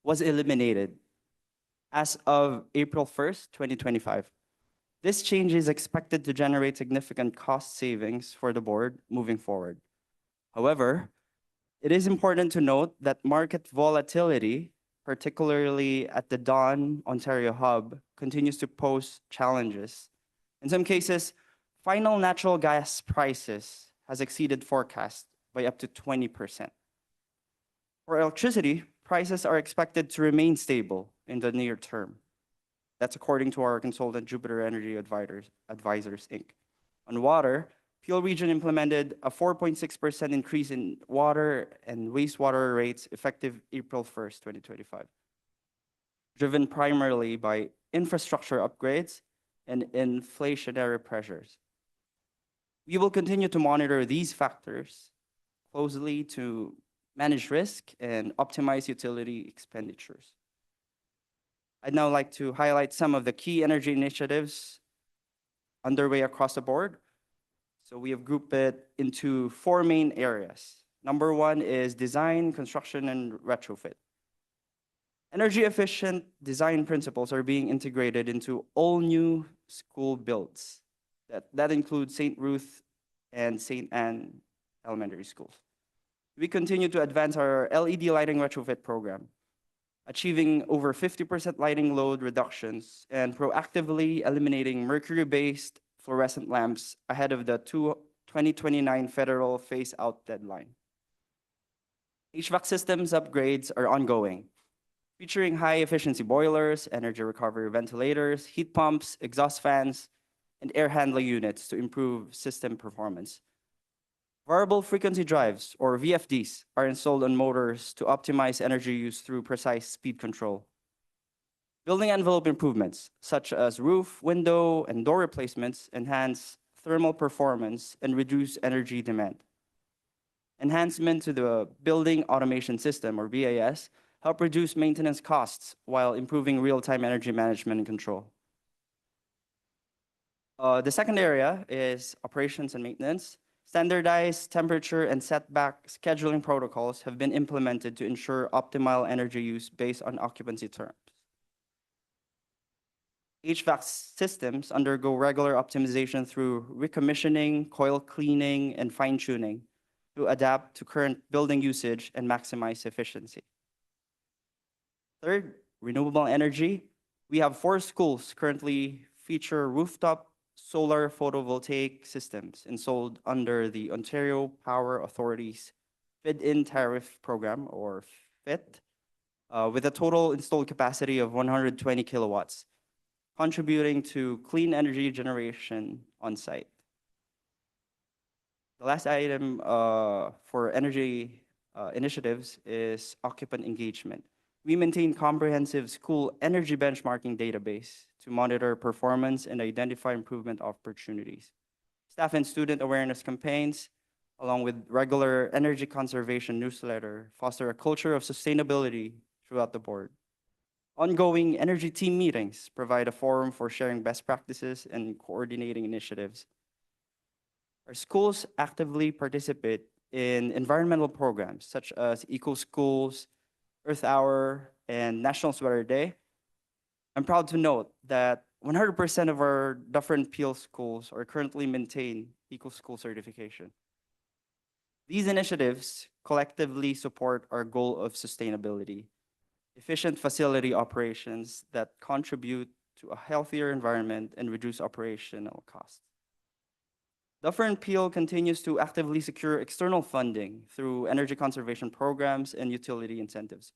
T: was eliminated as of April 1st, 2025. This change is expected to generate significant cost savings for the board moving forward. However, it is important to note that market volatility, particularly at the Dawn Ontario hub, continues to pose challenges. In some cases, final natural gas prices has exceeded forecasts by up to 20%. For electricity, prices are expected to remain stable in the near term. That's according to our consultant, Jupiter Energy Advisors, Inc. On water, Peel Region implemented a 4.6% increase in water and wastewater rates effective April 1st, 2025, driven primarily by infrastructure upgrades and inflationary pressures. We will continue to monitor these factors closely to manage risk and optimize utility expenditures. I'd now like to highlight some of the key energy initiatives underway across the board. So we have grouped it into 4 main areas. Number 1 is design, construction, and retrofit. Energy efficient design principles are being integrated into all new school builds. That includes St. Ruth and St. Anne elementary schools. We continue to advance our LED lighting retrofit program, achieving over 50% lighting load reductions and proactively eliminating mercury-based fluorescent lamps ahead of the 2029 federal phase-out deadline. HVAC systems upgrades are ongoing. featuring high-efficiency boilers, energy recovery ventilators, heat pumps, exhaust fans, and air handling units to improve system performance. Variable frequency drives, or VFDs, are installed on motors to optimize energy use through precise speed control. Building envelope improvements, such as roof, window, and door replacements, enhance thermal performance and reduce energy demand. Enhancement to the building automation system, or BAS, help reduce maintenance costs while improving real-time energy management and control. The second area is operations and maintenance. Standardized temperature and setback scheduling protocols have been implemented to ensure optimal energy use based on occupancy terms. HVAC systems undergo regular optimization through recommissioning, coil cleaning, and fine-tuning to adapt to current building usage and maximize efficiency. Third, renewable energy. We have 4 schools currently feature rooftop solar photovoltaic systems installed under the Ontario Power Authority's Feed-in Tariff Program, or FIT, with a total installed capacity of 120 kilowatts, contributing to clean energy generation on site. The last item for energy initiatives is occupant engagement. We maintain comprehensive school energy benchmarking database to monitor performance and identify improvement opportunities. Staff and student awareness campaigns, along with regular energy conservation newsletter, foster a culture of sustainability throughout the board. Ongoing energy team meetings provide a forum for sharing best practices and coordinating initiatives. Our schools actively participate in environmental programs such as Eco Schools, Earth Hour, and National Sweater Day. I'm proud to note that 100% of our Dufferin Peel schools are currently maintain Eco School certification. These initiatives collectively support our goal of sustainability, efficient facility operations that contribute to a healthier environment and reduce operational costs. Dufferin Peel continues to actively secure external funding through energy conservation programs and utility incentives,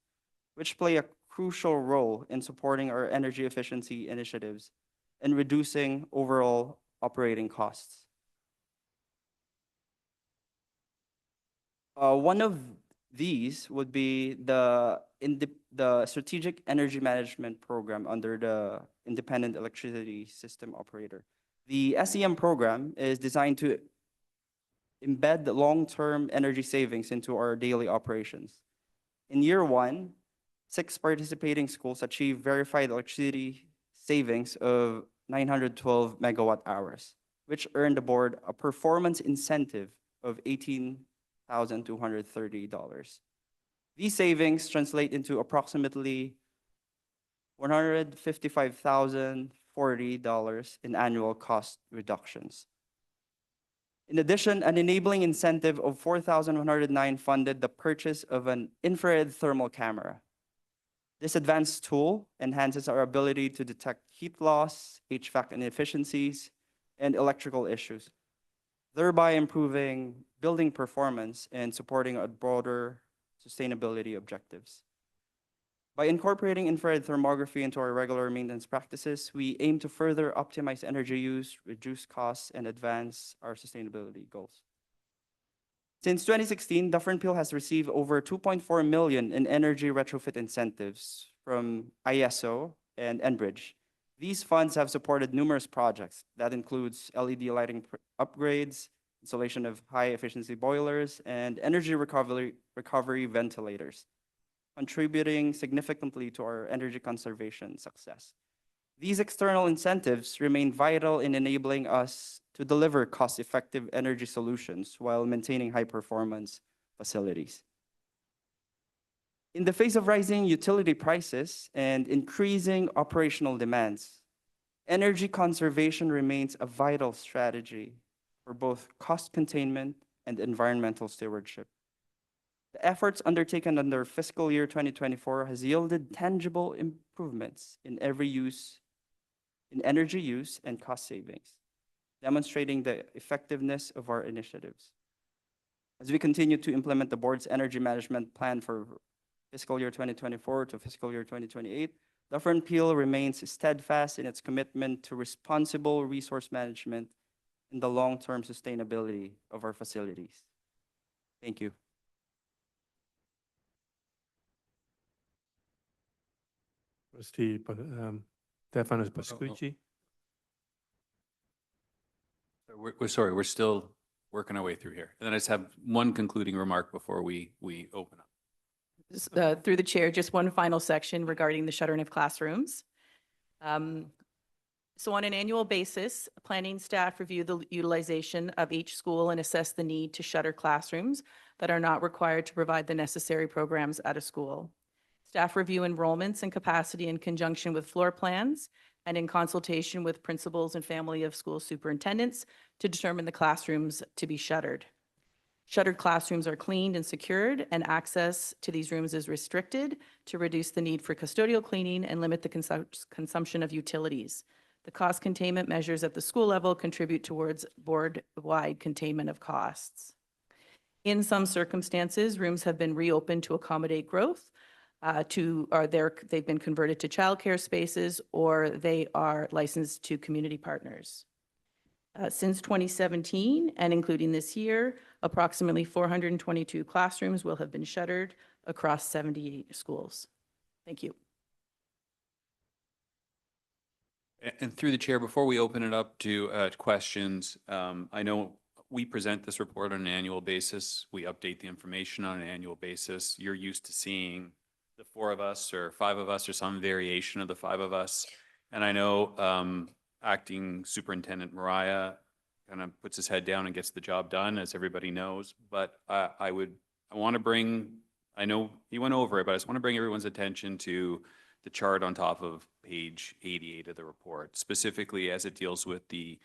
T: which play a crucial role in supporting our energy efficiency initiatives and reducing overall operating costs. One of these would be the Strategic Energy Management Program under the Independent Electricity System Operator. The SEM program is designed to embed the long-term energy savings into our daily operations. In year 1, 6 participating schools achieved verified electricity savings of 912 megawatt hours, which earned the board a performance incentive of $18,230. These savings translate into approximately $155,040 in annual cost reductions. In addition, an enabling incentive of $4,109 funded the purchase of an infrared thermal camera. This advanced tool enhances our ability to detect heat loss, HVAC inefficiencies, and electrical issues, thereby improving building performance and supporting a broader sustainability objectives. By incorporating infrared thermography into our regular maintenance practices, we aim to further optimize energy use, reduce costs, and advance our sustainability goals. Since 2016, Dufferin Peel has received over $2.4 million in energy retrofit incentives from ISO and Enbridge. These funds have supported numerous projects that includes LED lighting upgrades, installation of high-efficiency boilers, and energy recovery ventilators, contributing significantly to our energy conservation success. These external incentives remain vital in enabling us to deliver cost-effective energy solutions while maintaining high-performance facilities. In the face of rising utility prices and increasing operational demands, energy conservation remains a vital strategy for both cost containment and environmental stewardship. The efforts undertaken under fiscal year 2024 has yielded tangible improvements in energy use and cost savings, demonstrating the effectiveness of our initiatives. As we continue to implement the board's energy management plan for fiscal year 2024 to fiscal year 2028, Dufferin Peel remains steadfast in its commitment to responsible resource management and the long-term sustainability of our facilities. Thank you.
A: Trustee Stefanos Pascucci.
D: We're sorry, we're still working our way through here. And then I just have one concluding remark before we open up.
P: Through the chair, just one final section regarding the shuttering of classrooms. So on an annual basis, planning staff review the utilization of each school and assess the need to shutter classrooms that are not required to provide the necessary programs at a school. Staff review enrollments and capacity in conjunction with floor plans and in consultation with principals and family of school superintendents to determine the classrooms to be shuttered. Shuttered classrooms are cleaned and secured, and access to these rooms is restricted to reduce the need for custodial cleaning and limit the consumption of utilities. The cost containment measures at the school level contribute towards board-wide containment of costs. In some circumstances, rooms have been reopened to accommodate growth, they've been converted to childcare spaces, or they are licensed to community partners. Since 2017, and including this year, approximately 422 classrooms will have been shuttered across 78 schools. Thank you.
D: And through the chair, before we open it up to questions, I know we present this report on an annual basis. We update the information on an annual basis. You're used to seeing the 4 of us or 5 of us or some variation of the 5 of us. And I know Acting Superintendent Mariah kind of puts his head down and gets the job done, as everybody knows. But I want to bring, I know he went over it, but I just want to bring everyone's attention to the chart on top of page 88 of the report, specifically as it deals with the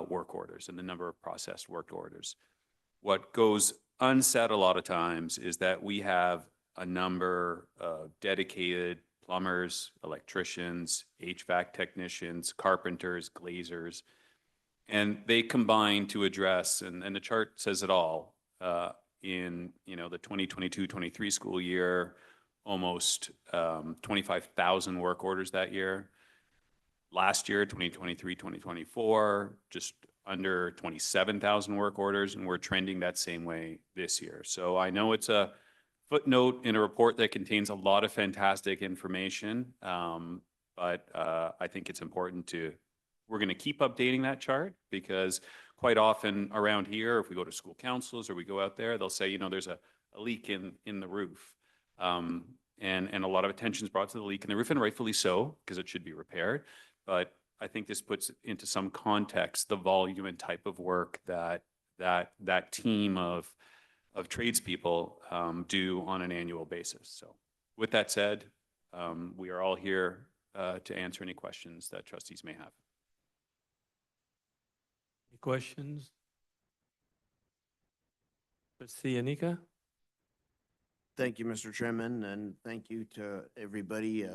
D: work orders and the number of processed work orders. What goes unsaid a lot of times is that we have a number of dedicated plumbers, electricians, HVAC technicians, carpenters, glazers, and they combine to address, and the chart says it all, in the 2022-23 school year, almost 25,000 work orders that year. Last year, 2023-2024, just under 27,000 work orders, and we're trending that same way this year. So I know it's a footnote in a report that contains a lot of fantastic information, but I think it's important we're going to keep updating that chart, because quite often around here, if we go to school councils or we go out there, they'll say, there's a leak in the roof. And a lot of attention is brought to the leak in the roof, and rightfully so, because it should be repaired. But I think this puts into some context the volume and type of work that team of tradespeople do on an annual basis. So with that said, we are all here to answer any questions that trustees may have.
A: Any questions? Trustee Anika?
I: Thank you, Mr. Chairman, and thank you to everybody.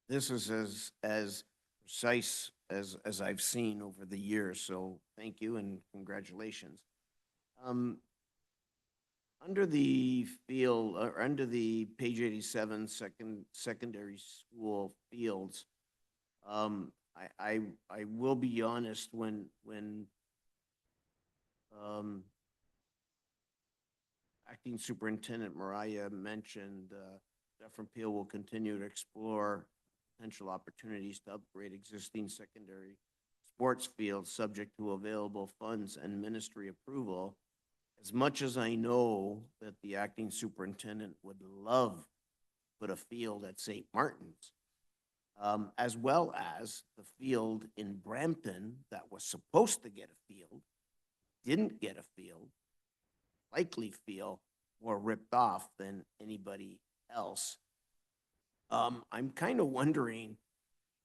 I: This is as precise as I've seen over the years, so thank you and congratulations. Under the field, or under the page 87, secondary school fields, I will be honest, when Acting Superintendent Mariah mentioned Dufferin Peel will continue to explore potential opportunities to upgrade existing secondary sports fields subject to available funds and ministry approval. As much as I know that the acting superintendent would love to put a field at St. Martin's, as well as the field in Brampton that was supposed to get a field, didn't get a field, likely feel more ripped off than anybody else. I'm kind of wondering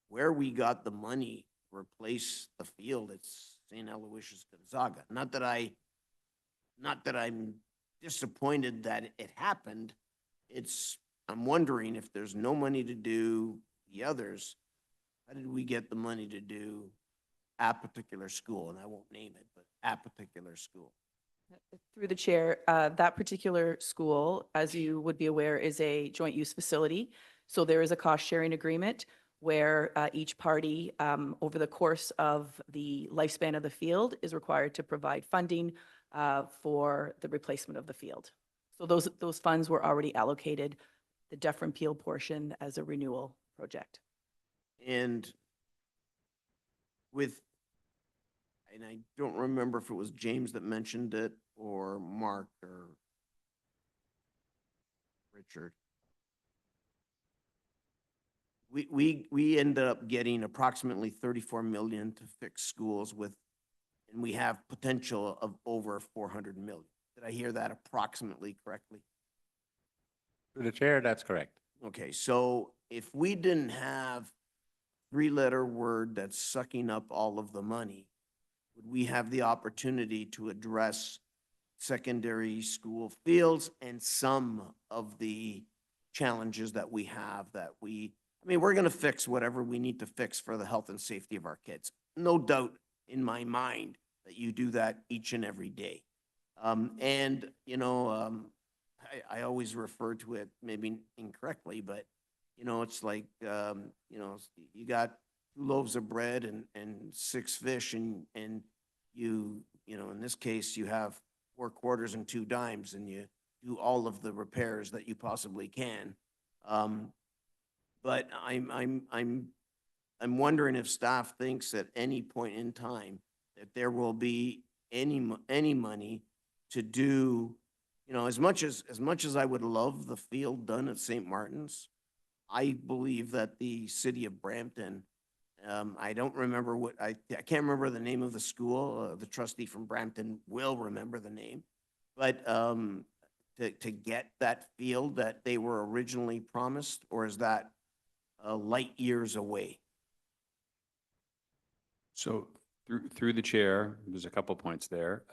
I: where we got the money to replace the field at St. Aloysius Gonzaga. Not that I'm disappointed that it happened. I'm wondering if there's no money to do the others, how did we get the money to do a particular school? And I won't name it, but a particular school.
P: Through the chair, that particular school, as you would be aware, is a joint use facility. So there is a cost sharing agreement where each party, over the course of the lifespan of the field, is required to provide funding for the replacement of the field. So those funds were already allocated, the Dufferin Peel portion as a renewal project.
I: And and I don't remember if it was James that mentioned it or Mark or Richard. We ended up getting approximately 34 million to fix schools and we have potential of over 400 million. Did I hear that approximately correctly?
R: Through the chair, that's correct.
I: Okay, so if we didn't have three-letter word that's sucking up all of the money, would we have the opportunity to address secondary school fields and some of the challenges that we have we're going to fix whatever we need to fix for the health and safety of our kids. No doubt in my mind that you do that each and every day. I always refer to it maybe incorrectly, but it's like, you got 2 loaves of bread and 6 fish and you in this case, you have 4 quarters and 2 dimes and you do all of the repairs that you possibly can. But I'm wondering if staff thinks at any point in time that there will be any money to do, as much as I would love the field done at St. Martin's, I believe that the city of Brampton, I don't remember I can't remember the name of the school. The trustee from Brampton will remember the name, but to get that field that they were originally promised, or is that light years away?
D: So through the chair, there's a couple points there.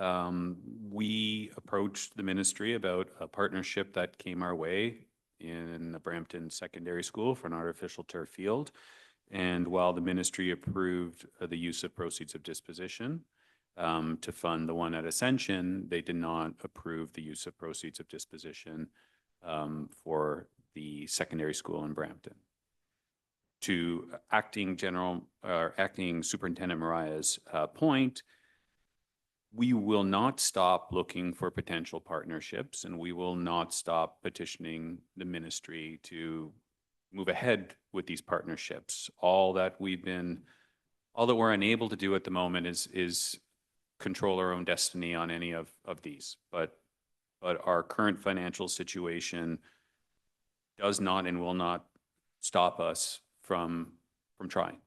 D: We approached the ministry about a partnership that came our way in the Brampton Secondary School for an artificial turf field. And while the ministry approved the use of proceeds of disposition to fund the one at Ascension, they did not approve the use of proceeds of disposition for the secondary school in Brampton. To acting Superintendent Mariah's point, we will not stop looking for potential partnerships, and we will not stop petitioning the ministry to move ahead with these partnerships. All that we're unable to do at the moment is control our own destiny on any of these. But our current financial situation does not and will not stop us from trying.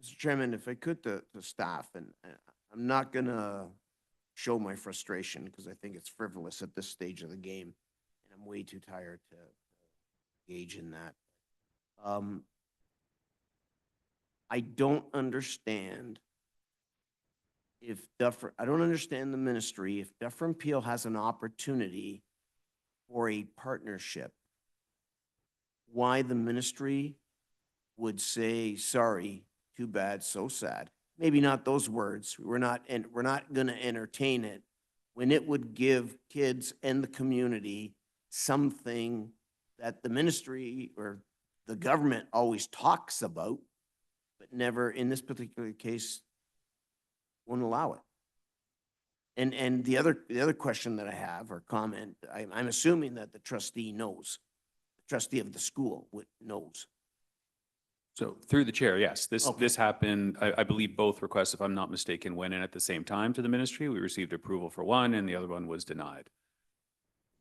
I: Mr. Chairman, if I could to staff, and I'm not going to show my frustration because I think it's frivolous at this stage of the game, and I'm way too tired to engage in that. I don't understand I don't understand the ministry. If Dufferin Peel has an opportunity for a partnership, why the ministry would say, sorry, too bad, so sad. Maybe not those words. We're not going to entertain it, when it would give kids and the community something that the ministry or the government always talks about, but never, in this particular case, won't allow it. And the other question that I have, or comment, I'm assuming that the trustee knows, the trustee of the school knows.
D: So through the chair, yes, this happened. I believe both requests, if I'm not mistaken, went in at the same time to the ministry. We received approval for one, and the other one was denied.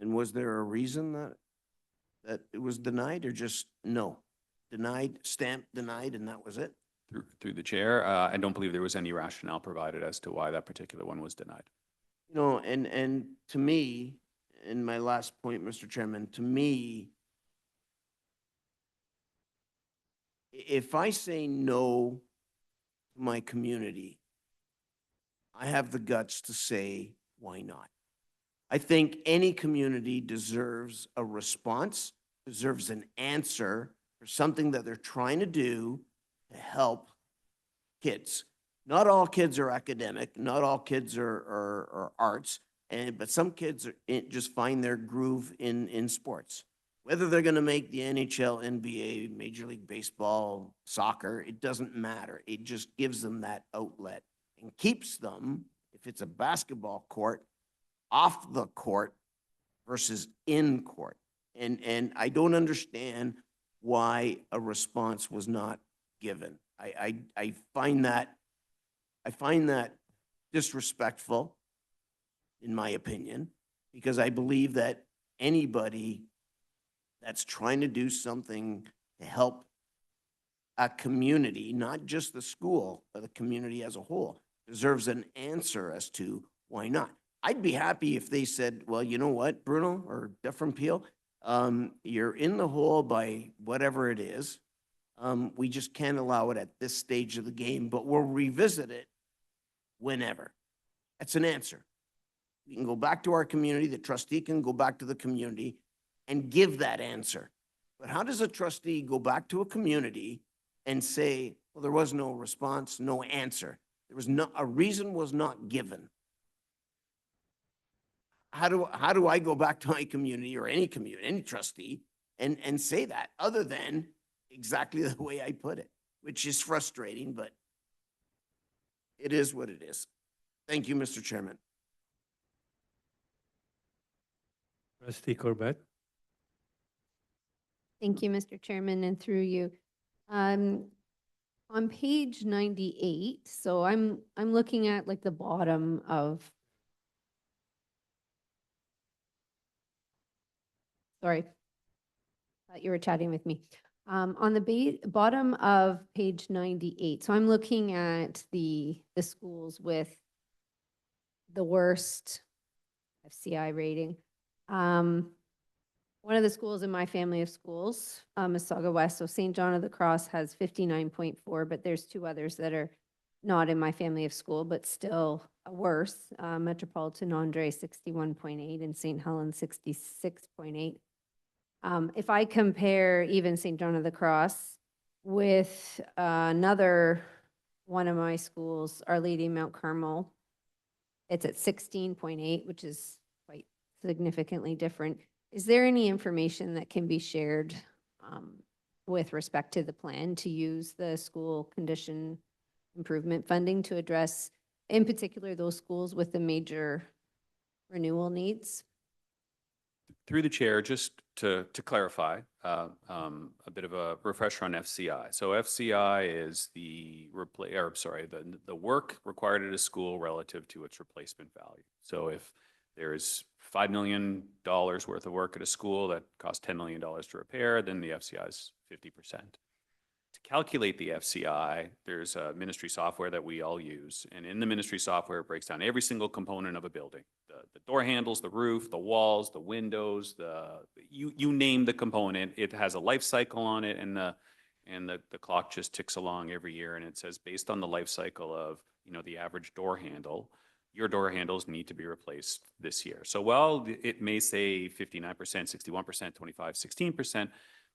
I: And was there a reason that it was denied, or just no? Denied, stamped, denied, and that was it?
D: Through the chair, I don't believe there was any rationale provided as to why that particular one was denied.
I: And to me, in my last point, Mr. Chairman, to me, if I say no to my community, I have the guts to say, why not? I think any community deserves a response, deserves an answer for something that they're trying to do to help kids. not all kids are academic, not all kids are arts, but some kids just find their groove in sports. Whether they're going to make the NHL, NBA, Major League Baseball, soccer, it doesn't matter. It just gives them that outlet and keeps them, if it's a basketball court, off the court versus in court. And I don't understand why a response was not given. I find that disrespectful, in my opinion, because I believe that anybody that's trying to do something to help a community, not just the school, but the community as a whole, deserves an answer as to why not. I'd be happy if they said, well, you know what, Bruno or Different Peel, you're in the hole by whatever it is. We just can't allow it at this stage of the game, but we'll revisit it whenever. That's an answer. We can go back to our community, the trustee can go back to the community and give that answer. But how does a trustee go back to a community and say, well, there was no response, no answer? There was no, a reason was not given. How do I go back to my community or any community, any trustee and say that other than exactly the way I put it, which is frustrating, but it is what it is. Thank you, Mr. Chairman.
A: Trustee Corbett?
C: Thank you, Mr. Chairman, and through you. On page 98, so I'm looking at like the bottom of, sorry, thought you were chatting with me. On the bottom of page 98, so I'm looking at the schools with the worst FCI rating. One of the schools in my family of schools, Mississauga West, so St. John of the Cross has 59.4, but there's two others that are not in my family of school, but still worse. Metropolitan Andre 61.8 and St. Helens 66.8. If I compare even St. John of the Cross with another one of my schools, Our Lady Mount Carmel, it's at 16.8, which is quite significantly different. Is there any information that can be shared with respect to the plan to use the school condition improvement funding to address, in particular, those schools with the major renewal needs?
D: Through the chair, just to clarify, a bit of a refresher on FCI. So FCI is the work required at a school relative to its replacement value. So if there's $5 million worth of work at a school that costs $10 million to repair, then the FCI is 50%. To calculate the FCI, there's a ministry software that we all use. And in the ministry software, it breaks down every single component of a building. The door handles, the roof, the walls, the windows, you name the component. It has a life cycle on it, and the clock just ticks along every year. And it says, based on the life cycle of, the average door handle, your door handles need to be replaced this year. So while it may say 59%, 61%, 25, 16%,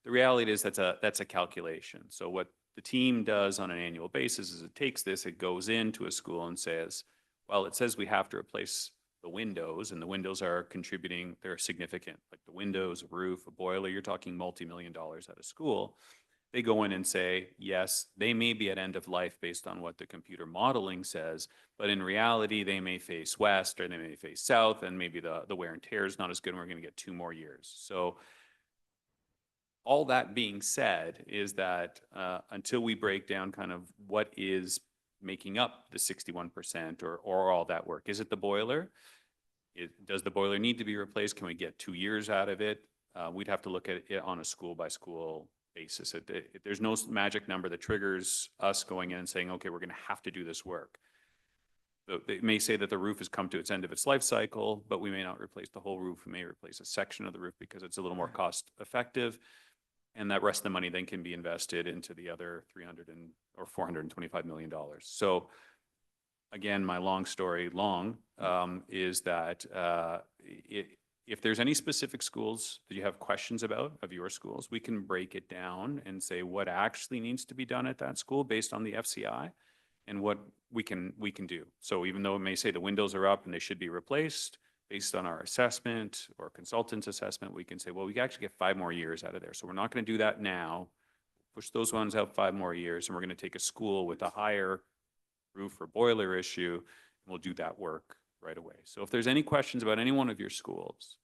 D: the reality is that's a calculation. So what the team does on an annual basis is it takes this, it goes into a school and says, well, it says we have to replace the windows, and the windows are contributing, they're significant. Like the windows, a roof, a boiler, you're talking multi-million dollars at a school. They go in and say, yes, they may be at end of life based on what the computer modeling says, but in reality, they may face west or they may face south, and maybe the wear and tear is not as good, and we're going to get 2 more years. So all that being said is that until we break down kind of what is making up the 61% or all that work, is it the boiler? Does the boiler need to be replaced? Can we get 2 years out of it? We'd have to look at it on a school by school basis. There's no magic number that triggers us going in and saying, okay, we're going to have to do this work. It may say that the roof has come to its end of its life cycle, but we may not replace the whole roof. We may replace a section of the roof because it's a little more cost effective. And that rest of the money then can be invested into the other or $425 million. So again, my long story long is that if there's any specific schools that you have questions about of your schools, we can break it down and say what actually needs to be done at that school based on the FCI. and what we can do. So even though it may say the windows are up and they should be replaced, based on our assessment or consultant's assessment, we can say, well, we can actually get 5 more years out of there. So we're not going to do that now. Push those ones out 5 more years, and we're going to take a school with a higher roof or boiler issue, and we'll do that work right away. So if there's any questions about any one of your schools,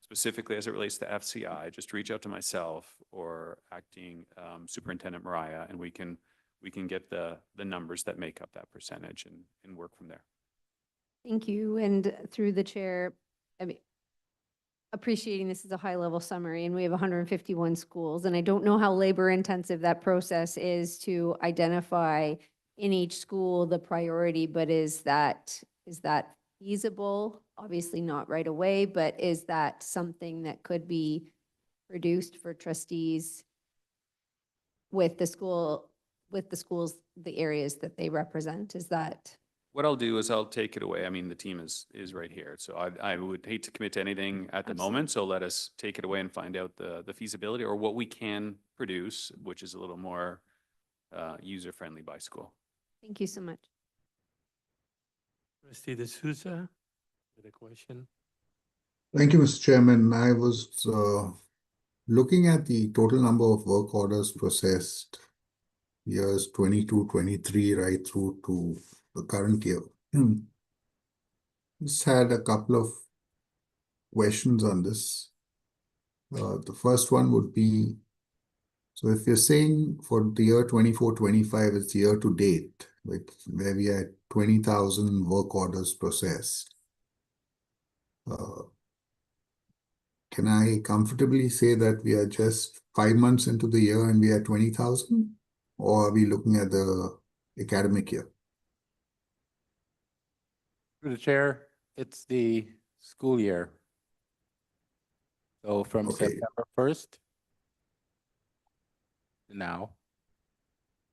D: specifically as it relates to FCI, just reach out to myself or acting Superintendent Mariah, and we can get the numbers that make up that percentage and work from there.
C: Thank you. And through the chair, I mean, appreciating this is a high-level summary, and we have 151 schools, and I don't know how labor-intensive that process is to identify in each school the priority, but is that feasible? Obviously not right away, but is that something that could be produced for trustees with the schools, the areas that they represent? Is that?
D: What I'll do is I'll take it away. I mean, the team is right here. So I would hate to commit to anything at the moment. So let us take it away and find out the feasibility or what we can produce, which is a little more user-friendly by school.
C: Thank you so much.
A: Trustee D'Souza, with a question.
J: Thank you, Mr. Chairman. I was looking at the total number of work orders processed years 22, 23, right through to the current year. Just had a couple of questions on this. The first one would be, so if you're saying for the year 24-25, it's year to date, where we had 20,000 work orders processed, can I comfortably say that we are just 5 months into the year and we are 20,000? Or are we looking at the academic year?
R: Through the chair, it's the school year. So from September 1st to now,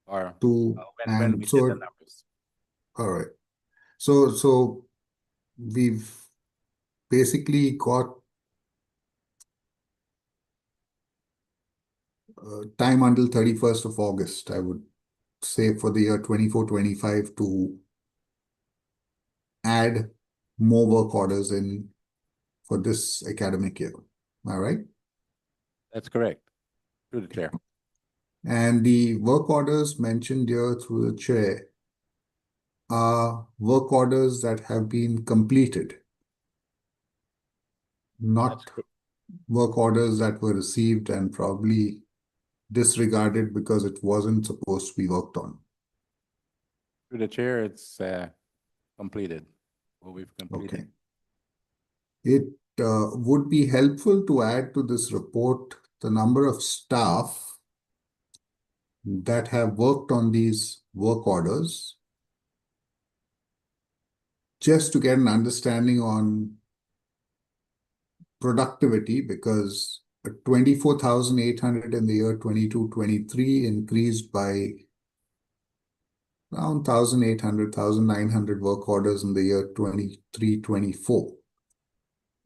R: or when we did the numbers.
J: All right. So we've basically got time until 31st of August, I would say, for the year 24-25 to add more work orders in for this academic year. Am I right?
R: That's correct. Through the chair.
J: And the work orders mentioned here through the chair are work orders that have been completed, not work orders that were received and probably disregarded because it wasn't supposed to be worked on.
R: Through the chair, it's completed. What we've completed.
J: Okay. It would be helpful to add to this report the number of staff that have worked on these work orders, just to get an understanding on productivity, because 24,800 in the year 22-23 increased by around 1,800, 1,900 work orders in the year 23-24.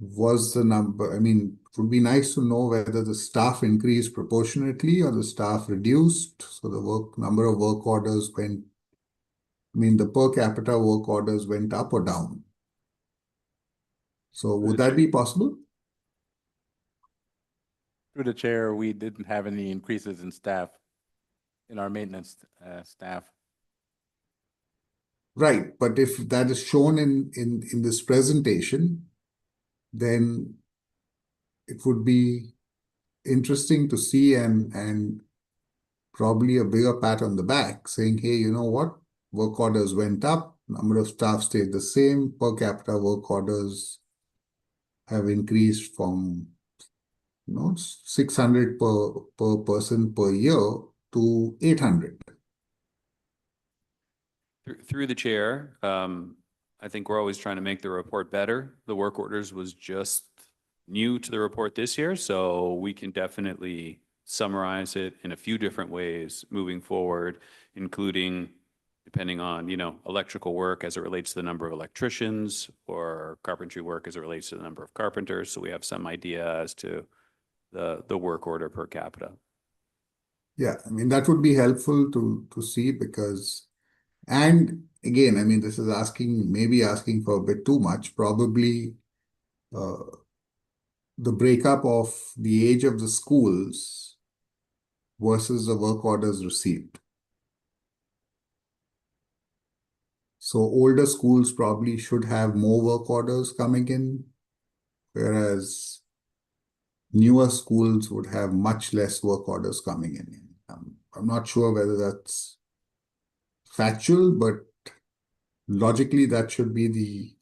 J: Was the number, I mean, it would be nice to know whether the staff increased proportionately or the staff reduced. So the number of work orders went, I mean, the per capita work orders went up or down. So would that be possible?
R: Through the chair, we didn't have any increases in staff, in our maintenance staff.
J: Right, but if that is shown in this presentation, then it would be interesting to see and probably a bigger pat on the back saying, hey, you know what? Work orders went up, number of staff stayed the same, per capita work orders have increased from 600 per person per year to 800.
D: Through the chair, I think we're always trying to make the report better. The work orders was just new to the report this year, so we can definitely summarize it in a few different ways moving forward, including depending on, electrical work as it relates to the number of electricians, or carpentry work as it relates to the number of carpenters. So we have some idea as to the work order per capita.
J: Yeah, I mean, that would be helpful to see, because And again, I mean, this is asking, maybe asking for a bit too much, probably the breakup of the age of the schools versus the work orders received. So older schools probably should have more work orders coming in, whereas newer schools would have much less work orders coming in. I'm not sure whether that's factual, but logically that should be the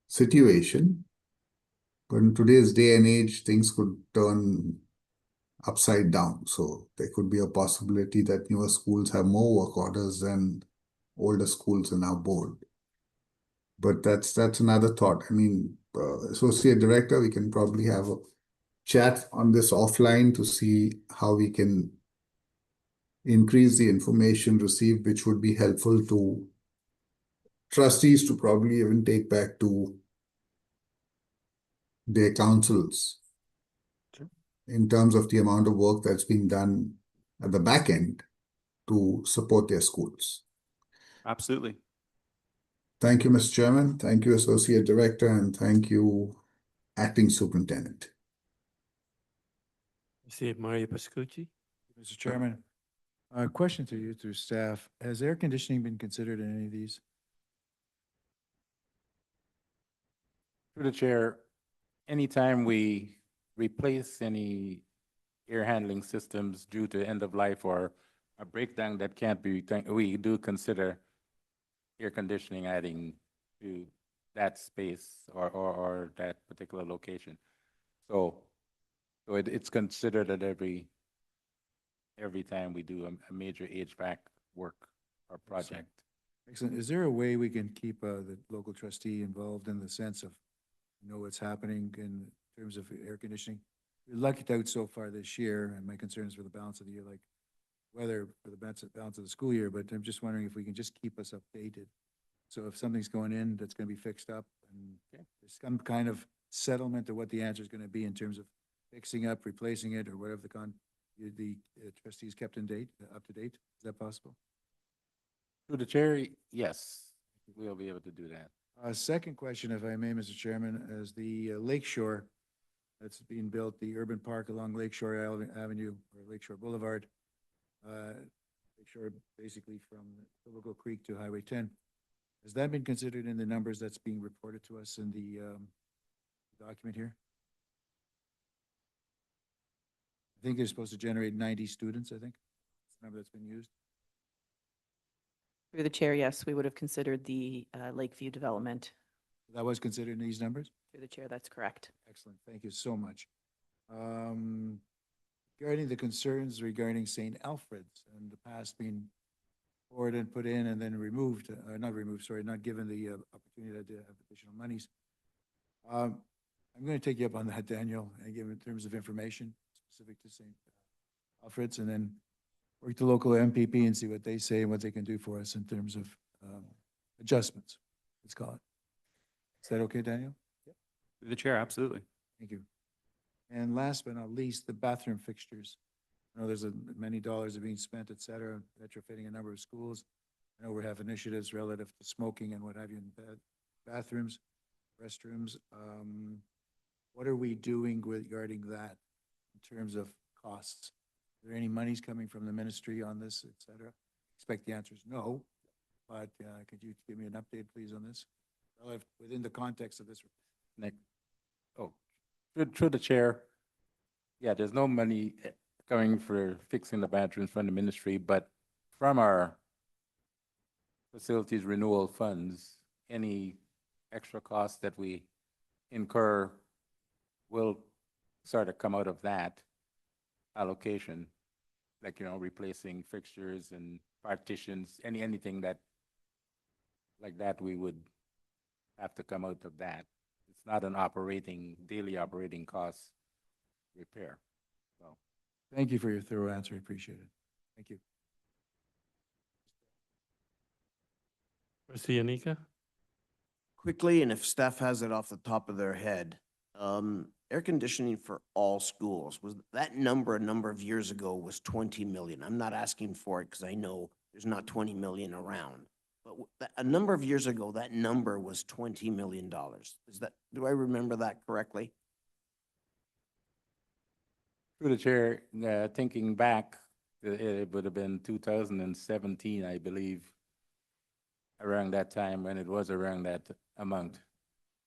J: situation. But in today's day and age, things could turn upside down. So there could be a possibility that newer schools have more work orders than older schools in our board. But that's another thought. I mean, associate director, we can probably have a chat on this offline to see how we can increase the information received, which would be helpful to trustees to probably even take back to their councils in terms of the amount of work that's being done at the back end to support their schools.
D: Absolutely.
J: Thank you, Mr. Chairman. Thank you, Associate Director, and thank you, Acting Superintendent.
A: See Mario Pascucci.
H: Mr. Chairman, a question to you through staff. Has air conditioning been considered in any of these?
R: Through the chair, anytime we replace any air handling systems due to end of life or a breakdown that can't be, we do consider air conditioning adding to that space or that particular location. So it's considered at every time we do a major HVAC work or project.
H: Excellent. Is there a way we can keep the local trustee involved in the sense of what's happening in terms of air conditioning? We're lucked out so far this year, and my concerns for the balance of the year, like weather for the balance of the school year, but I'm just wondering if we can just keep us updated. So if something's going in, that's going to be fixed up, and there's some kind of settlement of what the answer is going to be in terms of fixing up, replacing it, or whatever the trustees kept up to date. Is that possible?
R: Through the chair, yes, we'll be able to do that.
H: Second question, if I may, Mr. Chairman, is the Lakeshore that's being built, the urban park along Lakeshore Avenue or Lakeshore Boulevard, Lakeshore basically from Silvergo Creek to Highway 10. Has that been considered in the numbers that's being reported to us in the document here? I think they're supposed to generate 90 students, I think. That's the number that's been used.
P: Through the chair, yes, we would have considered the Lakeview development.
H: That was considered in these numbers?
P: Through the chair, that's correct.
H: Excellent. Thank you so much. Regarding the concerns regarding St. Alfred's and the past being forward and put in and then removed, not given the opportunity to have additional monies. I'm going to take you up on that, Daniel, and give in terms of information specific to St. Alfred's, and then work the local MPP and see what they say and what they can do for us in terms of adjustments, let's call it. Is that okay, Daniel?
D: Through the chair, absolutely.
H: Thank you. And last but not least, the bathroom fixtures. I know there's many dollars are being spent, et cetera, retrofitting a number of schools. I know we have initiatives relative to smoking and what have you in bathrooms, restrooms. What are we doing regarding that in terms of costs? Are there any monies coming from the ministry on this, et cetera? Expect the answer is no, but could you give me an update, please, on this? Within the context of this.
R: Nick, through the chair, yeah, there's no money coming for fixing the bathrooms from the ministry, but from our facilities renewal funds, any extra costs that we incur will sort of come out of that allocation, like, replacing fixtures and partitions, anything that like that, we would have to come out of that. It's not an daily operating cost repair. So
H: thank you for your thorough answer. I appreciate it. Thank you.
A: Trustee Anika?
I: Quickly, and if staff has it off the top of their head, air conditioning for all schools, was that number a number of years ago was 20 million. I'm not asking for it because I know there's not 20 million around. But a number of years ago, that number was $20 million. Do I remember that correctly?
R: Through the chair, thinking back, it would have been 2017, I believe, around that time when it was around that amount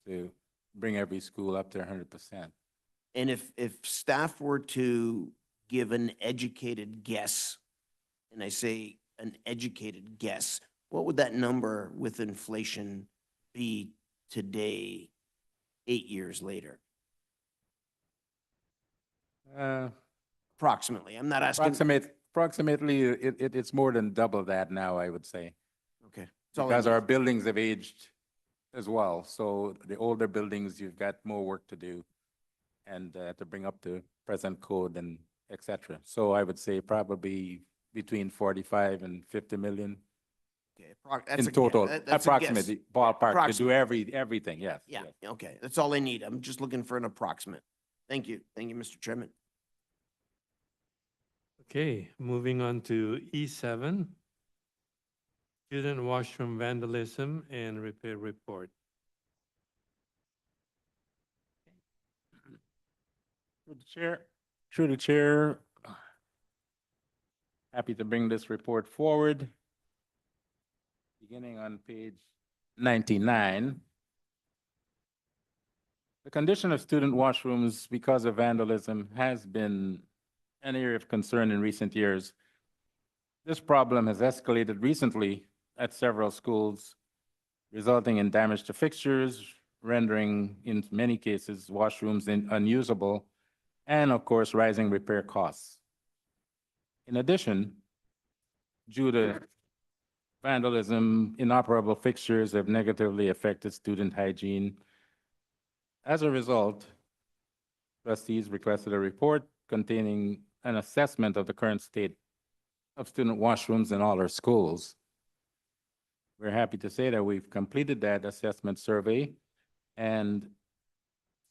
R: to bring every school up to 100%.
I: And if staff were to give an educated guess, and I say an educated guess, what would that number with inflation be today, 8 years later? Approximately. I'm not asking.
R: Approximately, it's more than double that now, I would say.
I: Okay.
R: Because our buildings have aged as well. So the older buildings, you've got more work to do and to bring up to present code and et cetera. So I would say probably between 45 and 50 million.
I: Okay, that's
R: in
I: a guess.
R: total,
I: That's a guess.
R: approximately, ballpark, to do
I: Approximate.
R: everything, yes.
I: Yeah,
R: yes.
I: okay. That's all I need. I'm just looking for an approximate. Thank you. Thank you, Mr. Chairman.
A: Okay, moving on to E7, student washroom vandalism and repair report.
R: Through the chair, happy to bring this report forward. Beginning on page 99. The condition of student washrooms because of vandalism has been an area of concern in recent years. This problem has escalated recently at several schools, resulting in damage to fixtures, rendering, in many cases, washrooms unusable, and of course, rising repair costs. In addition, due to vandalism, inoperable fixtures have negatively affected student hygiene. As a result, trustees requested a report containing an assessment of the current state of student washrooms in all our schools. We're happy to say that we've completed that assessment survey, and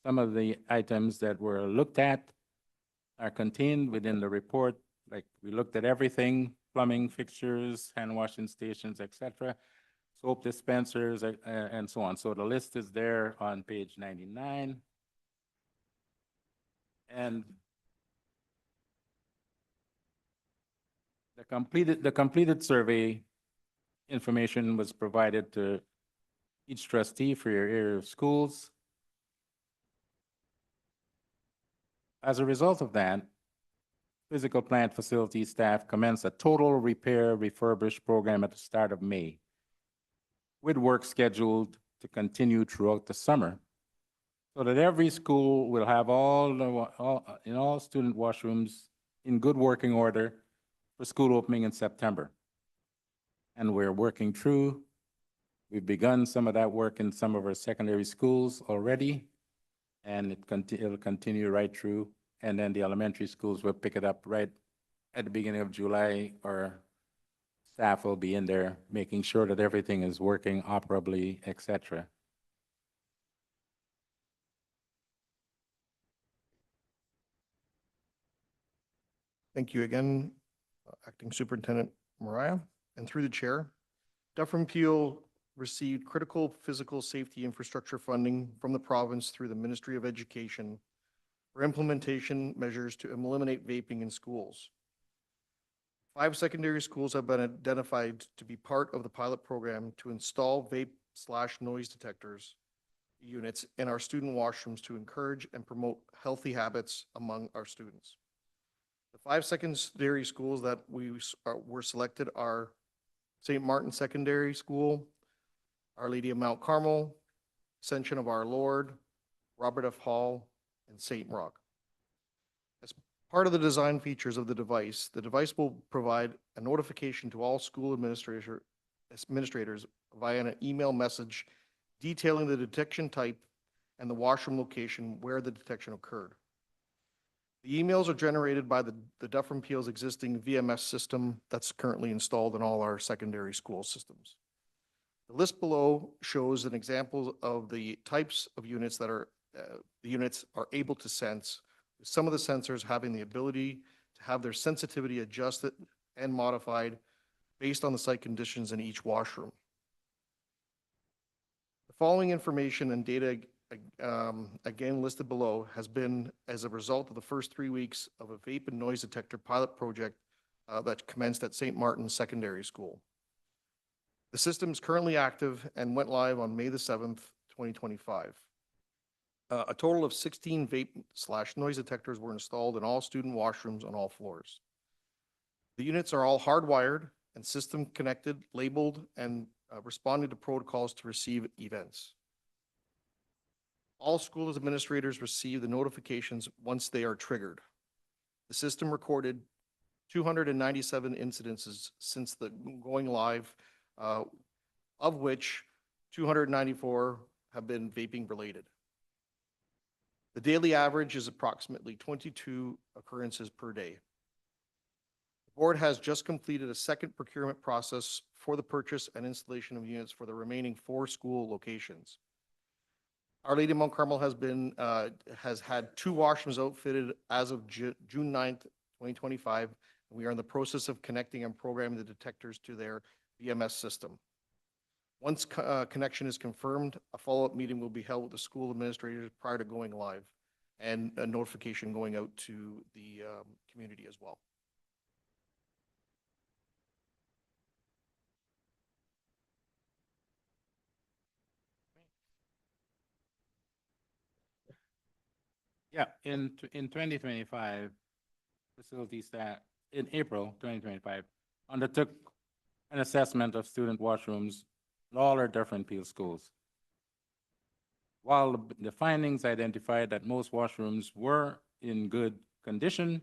R: some of the items that were looked at are contained within the report. Like, we looked at everything: plumbing fixtures, hand washing stations, etc., soap dispensers, and so on. So the list is there on page 99. And the completed survey information was provided to each trustee for your area of schools. As a result of that, physical plant facility staff commenced a total repair refurbish program at the start of May, with work scheduled to continue throughout the summer, so that every school will have all student washrooms in good working order for school opening in September. And we're working through. We've begun some of that work in some of our secondary schools already, and it'll continue right through. And then the elementary schools will pick it up right at the beginning of July. Our staff will be in there making sure that everything is working operably, etc.
S: Thank you again, Acting Superintendent Mariah. And through the chair, Dufferin Peel received critical physical safety infrastructure funding from the province through the Ministry of Education for implementation measures to eliminate vaping in schools. 5 secondary schools have been identified to be part of the pilot program to install vape/noise detectors units in our student washrooms to encourage and promote healthy habits among our students. The 5 secondary schools that were selected are St. Martin Secondary School, Our Lady of Mount Carmel, Ascension of Our Lord, Robert F. Hall, and St. Roch. As part of the design features of the device will provide a notification to all school administrators via an email message detailing the detection type and the washroom location where the detection occurred. The emails are generated by the Dufferin Peel's existing VMS system that's currently installed in all our secondary school systems. The list below shows an example of the types of units that the units are able to sense, with some of the sensors having the ability to have their sensitivity adjusted and modified based on the site conditions in each washroom. The following information and data, again listed below, has been as a result of the first 3 weeks of a vape and noise detector pilot project that commenced at St. Martin's Secondary School. The system is currently active and went live on May the 7th, 2025. A total of 16 vape/noise detectors were installed in all student washrooms on all floors. The units are all hardwired and system connected, labeled, and responding to protocols to receive events. All school administrators receive the notifications once they are triggered. The system recorded 297 incidences since the going live, of which 294 have been vaping related. The daily average is approximately 22 occurrences per day. The board has just completed a second procurement process for the purchase and installation of units for the remaining 4 school locations. Our Lady of Mount Carmel has had 2 washrooms outfitted as of June 9th, 2025. And we are in the process of connecting and programming the detectors to their VMS system. Once connection is confirmed, a follow-up meeting will be held with the school administrators prior to going live, and a notification going out to the community as well.
R: Yeah, in 2025, facilities that, in April 2025, undertook an assessment of student washrooms in all our different Peel schools. While the findings identified that most washrooms were in good condition,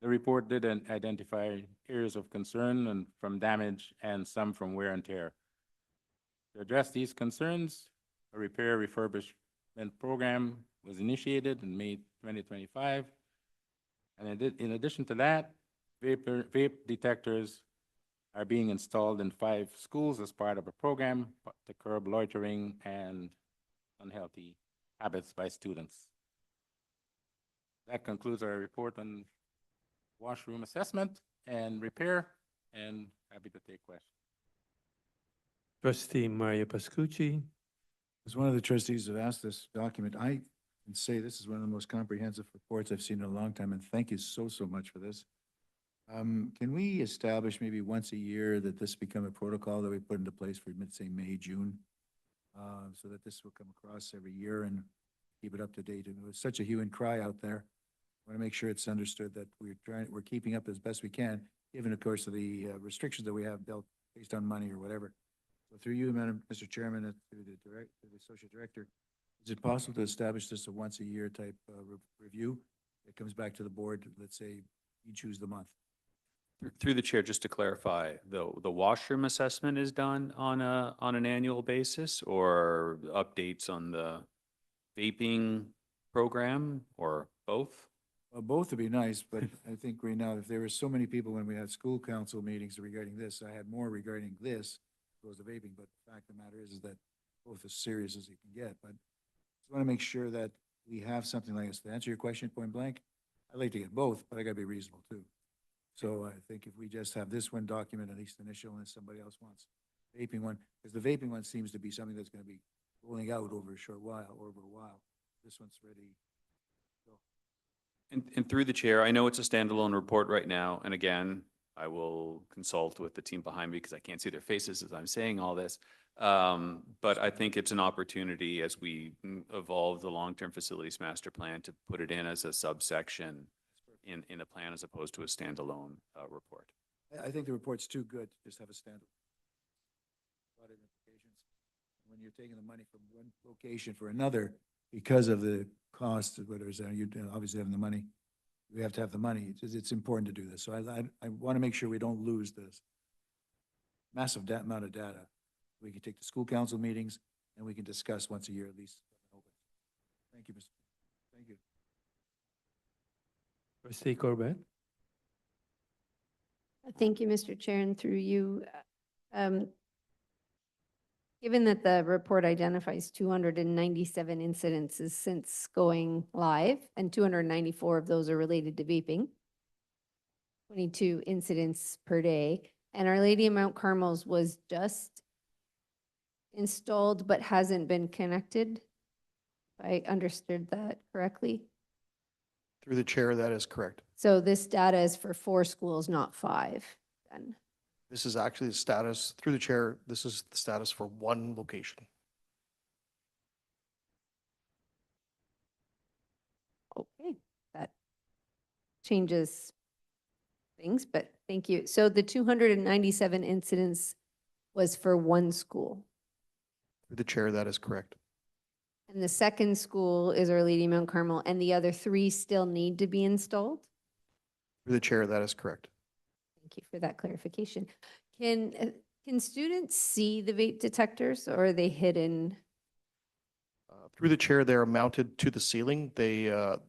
R: the report did identify areas of concern and from damage and some from wear and tear. To address these concerns, a repair refurbishment program was initiated in May 2025. And in addition to that, vape detectors are being installed in 5 schools as part of a program to curb loitering and unhealthy habits by students. That concludes our report on washroom assessment and repair, and happy to take questions.
A: Trustee Mario Pascucci.
H: As one of the trustees who asked this document, I can say this is one of the most comprehensive reports I've seen in a long time, and thank you so much for this. Can we establish maybe once a year that this become a protocol that we put into place for, say, May, June? So that this will come across every year and keep it up to date. And with such a hue and cry out there, I want to make sure it's understood that we're keeping up as best we can, given, of course, the restrictions that we have built based on money or whatever. So through you, Mr. Chairman, and through the Associate Director, is it possible to establish this a once a year type review that comes back to the board? Let's say you choose the month.
D: Through the chair, just to clarify, the washroom assessment is done on an annual basis, or updates on the vaping program, or both?
H: Well, both would be nice, but I think right now, if there were so many people when we had school council meetings regarding this, I had more regarding this as opposed to vaping, but the fact of the matter is that both as serious as you can get. But I just want to make sure that we have something like this. To answer your question point blank, I'd like to get both, but I gotta be reasonable too. So I think if we just have this one document, at least initial, and somebody else wants vaping one, because the vaping one seems to be something that's going to be rolling out over a short while, or over a while. This one's ready.
D: And through the chair, I know it's a standalone report right now, and again, I will consult with the team behind me because I can't see their faces as I'm saying all this. But I think it's an opportunity as we evolve the long-term facilities master plan to put it in as a subsection in a plan as opposed to a standalone report.
H: I think the report's too good to just have a standard. A lot of implications. When you're taking the money from one location for another, because of the cost, whether it's, you obviously having the money, we have to have the money. It's important to do this. So I want to make sure we don't lose this massive amount of data. We can take the school council meetings and we can discuss once a year at least. Thank you, Mr. Thank you.
A: Trustee Corbett.
C: Thank you, Mr. Chair, and through you. Given that the report identifies 297 incidences since going live, and 294 of those are related to vaping, 22 incidents per day, And Our Lady of Mount Carmel's was just installed but hasn't been connected. If I understood that correctly.
S: Through the chair, that is correct.
C: So this data is for 4 schools, not 5, then.
S: This is actually the status, through the chair, this is the status for one location.
C: Okay, that changes things, but thank you. So the 297 incidents was for 1 school.
S: Through the chair, that is correct.
C: And the second school is Our Lady of Mount Carmel, and the other 3 still need to be installed?
S: Through the chair, that is correct.
C: Thank you for that clarification. Can students see the vape detectors, or are they hidden?
S: Through the chair, they are mounted to the ceiling. The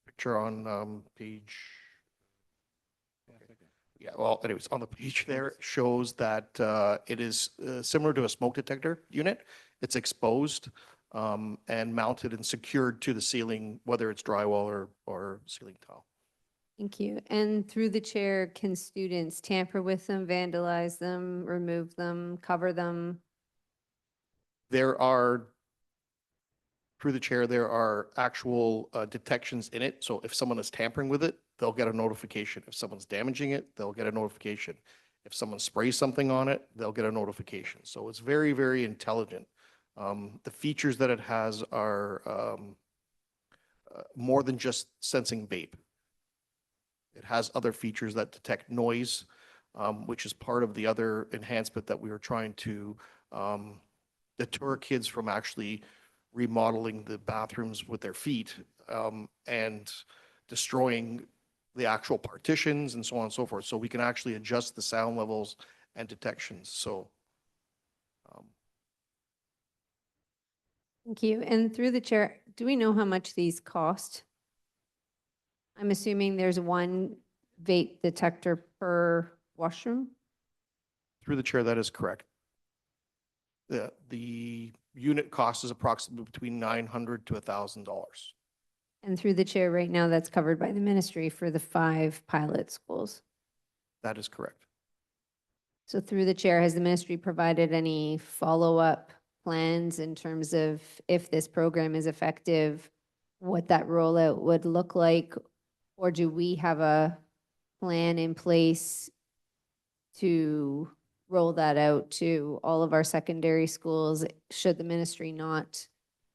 S: picture on page, yeah, well, anyways, on the page there shows that it is similar to a smoke detector unit. It's exposed and mounted and secured to the ceiling, whether it's drywall or ceiling tile.
C: Thank you. And through the chair, can students tamper with them, vandalize them, remove them, cover them?
S: There are, through the chair, there are actual detections in it. So if someone is tampering with it, they'll get a notification. If someone's damaging it, they'll get a notification. If someone sprays something on it, they'll get a notification. So it's very, very intelligent. The features that it has are more than just sensing vape. It has other features that detect noise, which is part of the other enhancement that we were trying to deter kids from actually remodeling the bathrooms with their feet and destroying the actual partitions and so on and so forth. So we can actually adjust the sound levels and detections. So
C: Thank you. And through the chair, do we know how much these cost? I'm assuming there's 1 vape detector per washroom?
S: through the chair, that is correct. The unit cost is approximately between $900 to $1,000.
C: And through the chair, right now, that's covered by the ministry for the 5 pilot schools.
S: That is correct.
C: So through the chair, has the ministry provided any follow-up plans in terms of if this program is effective, what that rollout would look like? Or do we have a plan in place to roll that out to all of our secondary schools? Should the ministry not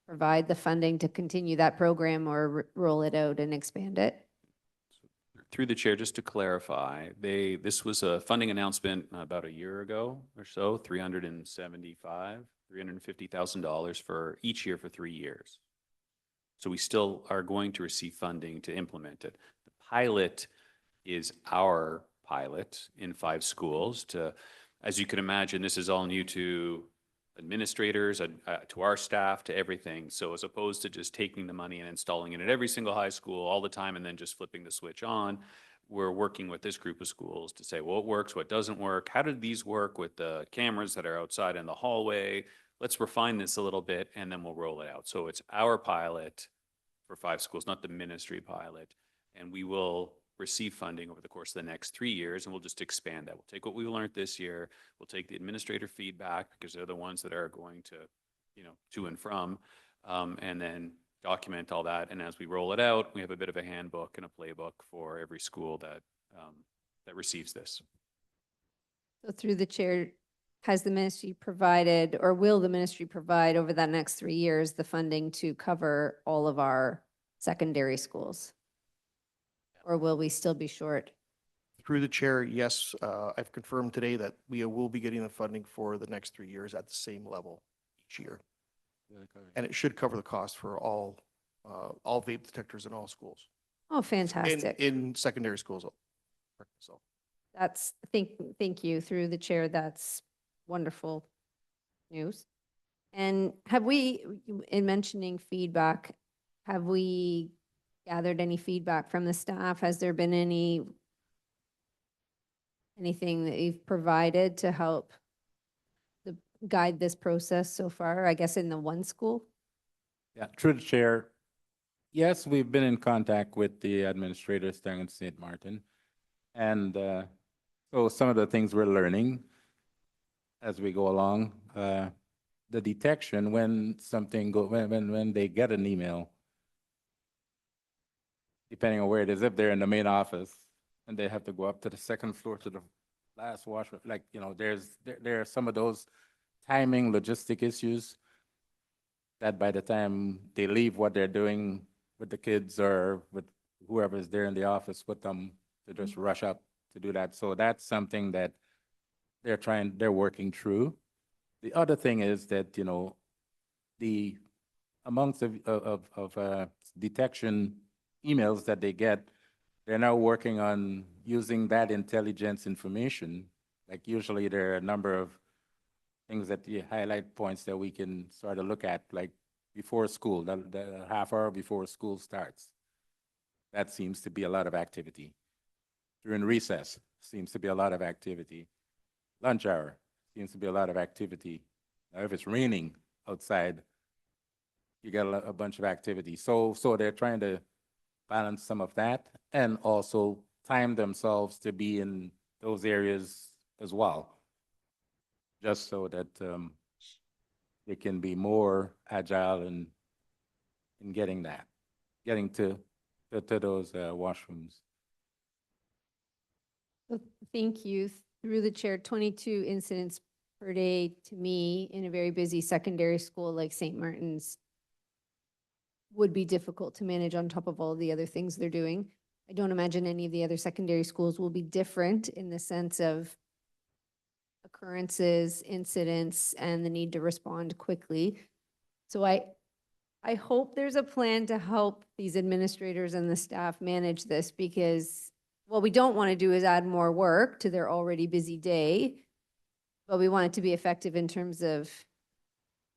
C: provide the funding to continue that program or roll it out and expand it?
D: Through the chair, just to clarify, this was a funding announcement about a year ago or so, $350,000 for each year for 3 years. So we still are going to receive funding to implement it. The pilot is our pilot in 5 schools to, as you can imagine, this is all new to administrators, to our staff, to everything. So as opposed to just taking the money and installing it at every single high school all the time and then just flipping the switch on, we're working with this group of schools to say, what works, what doesn't work, how did these work with the cameras that are outside in the hallway? Let's refine this a little bit and then we'll roll it out. So it's our pilot for 5 schools, not the ministry pilot. And we will receive funding over the course of the next 3 years, and we'll just expand that. We'll take what we learned this year, we'll take the administrator feedback, because they're the ones that are going to, to and from, and then document all that. And as we roll it out, we have a bit of a handbook and a playbook for every school that receives this.
C: So through the chair, has the ministry provided, or will the ministry provide over that next 3 years, the funding to cover all of our secondary schools? Or will we still be short?
S: Through the chair, yes, I've confirmed today that we will be getting the funding for the next 3 years at the same level each year. And it should cover the cost for all vape detectors in all schools.
C: Oh, fantastic.
S: In secondary schools. So
C: That's, thank you. Through the chair, that's wonderful news. And have we, in mentioning feedback, have we gathered any feedback from the staff? Has there been anything that you've provided to help guide this process so far, I guess in the 1 school?
R: Yeah, through the chair. Yes, we've been in contact with the administrators there in St. Martin. And So some of the things we're learning as we go along, the detection when something when they get an email, depending on where it is, if they're in the main office and they have to go up to the second floor to the last washroom, like, you know, there are some of those timing logistic issues that by the time they leave what they're doing with the kids or with whoever's there in the office with them, to just rush up to do that. So that's something that they're working through. The other thing is that, you know, the amounts of detection emails that they get, they're now working on using that intelligence information. Like usually there are a number of things that you highlight points that we can sort of look at, like before school, the half hour before school starts. That seems to be a lot of activity. During recess, seems to be a lot of activity. Lunch hour, seems to be a lot of activity. Now, if it's raining outside, you get a bunch of activity. So they're trying to balance some of that and also time themselves to be in those areas as well, just so that they can be more agile in getting to those washrooms.
C: So thank you. Through the chair, 22 incidents per day to me in a very busy secondary school like St. Martin's would be difficult to manage on top of all the other things they're doing. I don't imagine any of the other secondary schools will be different in the sense of occurrences, incidents, and the need to respond quickly. So I hope there's a plan to help these administrators and the staff manage this, because what we don't want to do is add more work to their already busy day, but we want it to be effective in terms of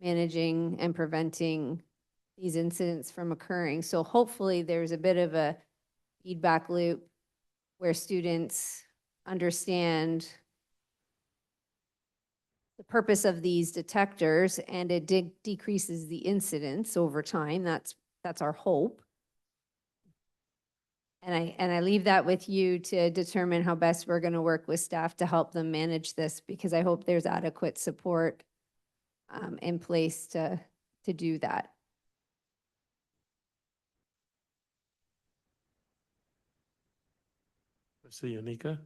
C: managing and preventing these incidents from occurring. So hopefully there's a bit of a feedback loop where students understand the purpose of these detectors, and it decreases the incidents over time. That's our hope. And I leave that with you to determine how best we're going to work with staff to help them manage this, because I hope there's adequate support in place to do that.
A: Mr. Unica?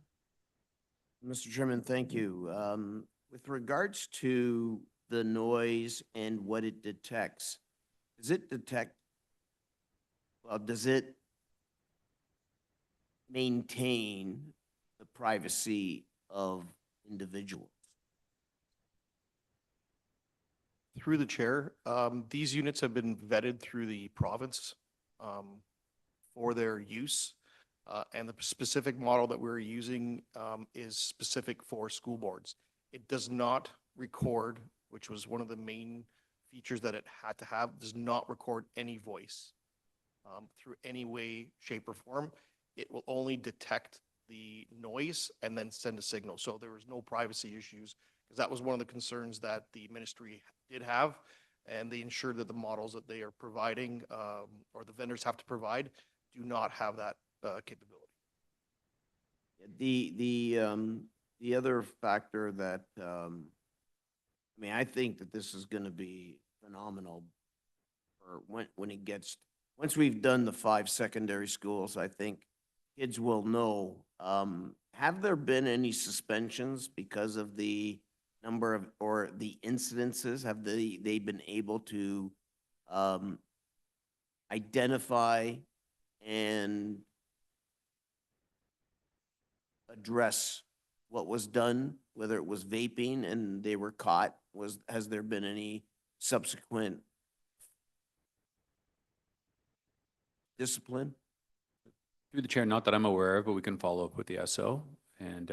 I: Mr. Chairman, thank you. With regards to the noise and what it detects, does it maintain the privacy of individuals?
S: Through the chair, these units have been vetted through the province for their use. And the specific model that we're using is specific for school boards. It does not record, which was one of the main features that it had to have, does not record any voice through any way, shape, or form. It will only detect the noise and then send a signal. So there was no privacy issues, because that was one of the concerns that the ministry did have, and they ensured that the models that they are providing or the vendors have to provide do not have that capability.
I: The other factor that, I mean, I think that this is going to be phenomenal for when it gets, once we've done the 5 secondary schools, I think kids will know. Have there been any suspensions because of the number of, or the incidences? Have they been able to identify and address what was done, whether it was vaping and they were caught? Has there been any subsequent discipline?
D: Through the chair, not that I'm aware of, but we can follow up with the SO and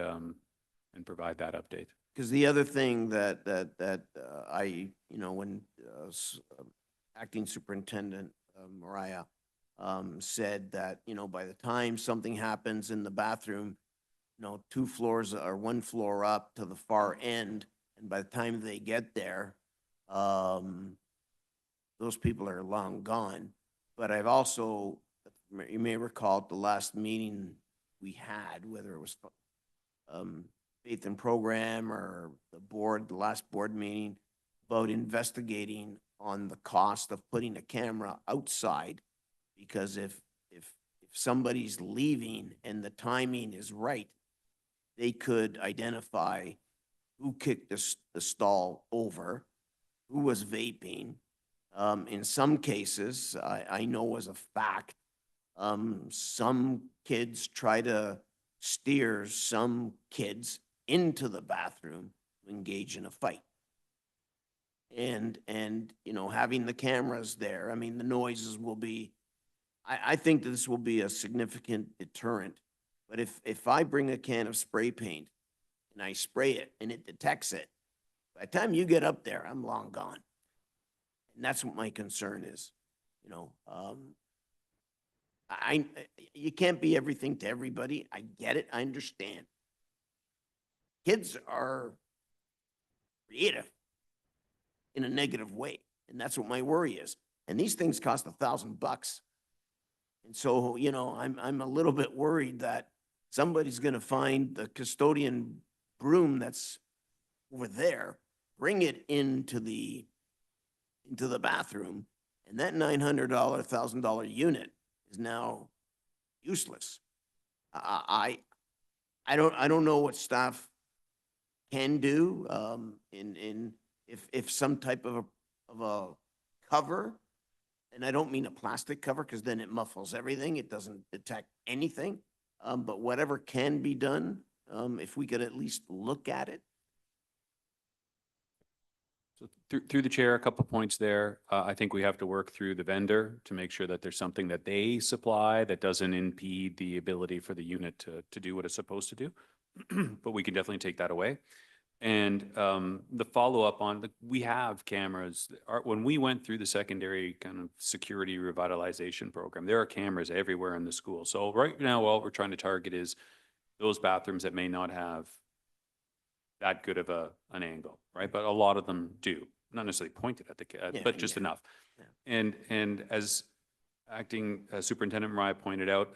D: provide that update.
I: Because the other thing that I, when acting superintendent Mariah said that, by the time something happens in the bathroom, 2 floors or 1 floor up to the far end, and by the time they get there, those people are long gone. But I've also, you may recall at the last meeting we had, whether it was faith and program or the last board meeting about investigating on the cost of putting a camera outside. Because if somebody's leaving and the timing is right, they could identify who kicked the stall over, who was vaping. In some cases, I know as a fact, some kids try to steer some kids into the bathroom to engage in a fight. And, you know, having the cameras there, I mean, the noises will be, I think that this will be a significant deterrent. But if I bring a can of spray paint and I spray it and it detects it, by the time you get up there, I'm long gone. And that's what my concern is, you know. You can't be everything to everybody. I get it. I understand. Kids are creative in a negative way. And that's what my worry is. And these things cost $1,000. And so, you know, I'm a little bit worried that somebody's going to find the custodian broom that's over there, bring it into the bathroom, and that $900, $1,000 unit is now useless. I don't know what staff can do if some type of a cover, and I don't mean a plastic cover because then it muffles everything. It doesn't detect anything. But whatever can be done, if we could at least look at it.
D: So through the chair, a couple of points there. I think we have to work through the vendor to make sure that there's something that they supply that doesn't impede the ability for the unit to do what it's supposed to do. But we can definitely take that away. And the follow-up on, we have cameras. When we went through the secondary kind of security revitalization program, there are cameras everywhere in the school. So right now, what we're trying to target is those bathrooms that may not have that good of an angle, right? But a lot of them do, not necessarily pointed at the kid, but just enough. Yeah. And as acting Superintendent Mariah pointed out,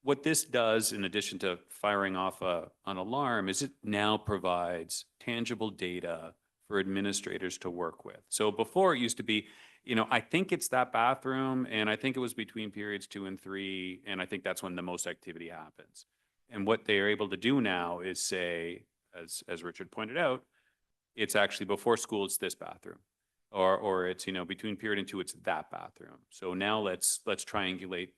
D: what this does, in addition to firing off an alarm, is it now provides tangible data for administrators to work with. So before it used to be, you know, I think it's that bathroom, and I think it was between periods 2 and 3, and I think that's when the most activity happens. And what they are able to do now is say, as Richard pointed out, it's actually before school, it's this bathroom. Or it's, you know, between period and 2, it's that bathroom. So now let's triangulate,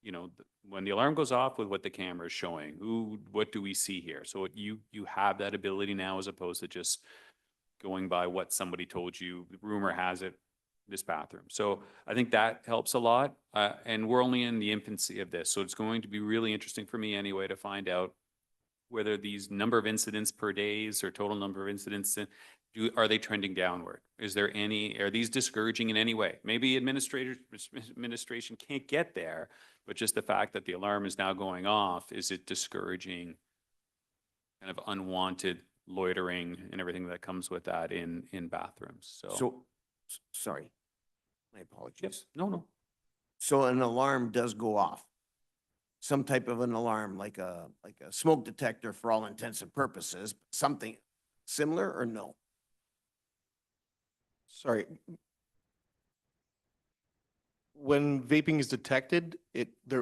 D: you know, when the alarm goes off with what the camera is showing, what do we see here? So you have that ability now, as opposed to just going by what somebody told you, rumor has it, this bathroom. So I think that helps a lot. And we're only in the infancy of this. So it's going to be really interesting for me anyway to find out whether these number of incidents per days or total number of incidents, are they trending downward? Are these discouraging in any way? Maybe administration can't get there, but just the fact that the alarm is now going off, is it discouraging kind of unwanted loitering and everything that comes with that in bathrooms?
I: So, sorry, my apologies.
D: Yes, no.
I: So an alarm does go off. Some type of an alarm, like a smoke detector for all intents and purposes, something similar or no?
S: Sorry. When vaping is detected,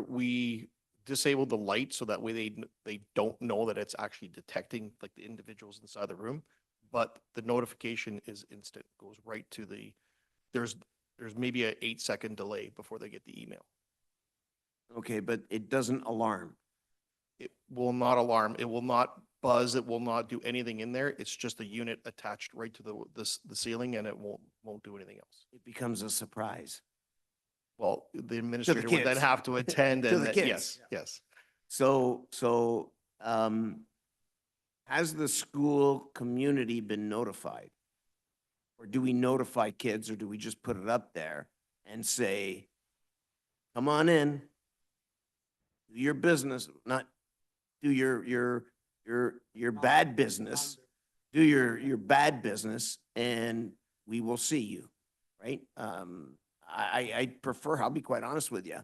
S: we disable the light so that way they don't know that it's actually detecting like the individuals inside the room, but the notification is instant, goes right to there's maybe a 8-second delay before they get the email.
I: Okay, but it doesn't alarm.
S: It will not alarm. It will not buzz. It will not do anything in there. It's just a unit attached right to the ceiling, and it won't do anything else.
I: It becomes a surprise.
S: Well, the administrator would then have to attend
I: to
S: and
I: the kids.
S: Yes.
I: So has the school community been notified? Or do we notify kids, or do we just put it up there and say, come on in, do your business, not do your bad business, do your bad business, and we will see you, right? I'd prefer, I'll be quite honest with you,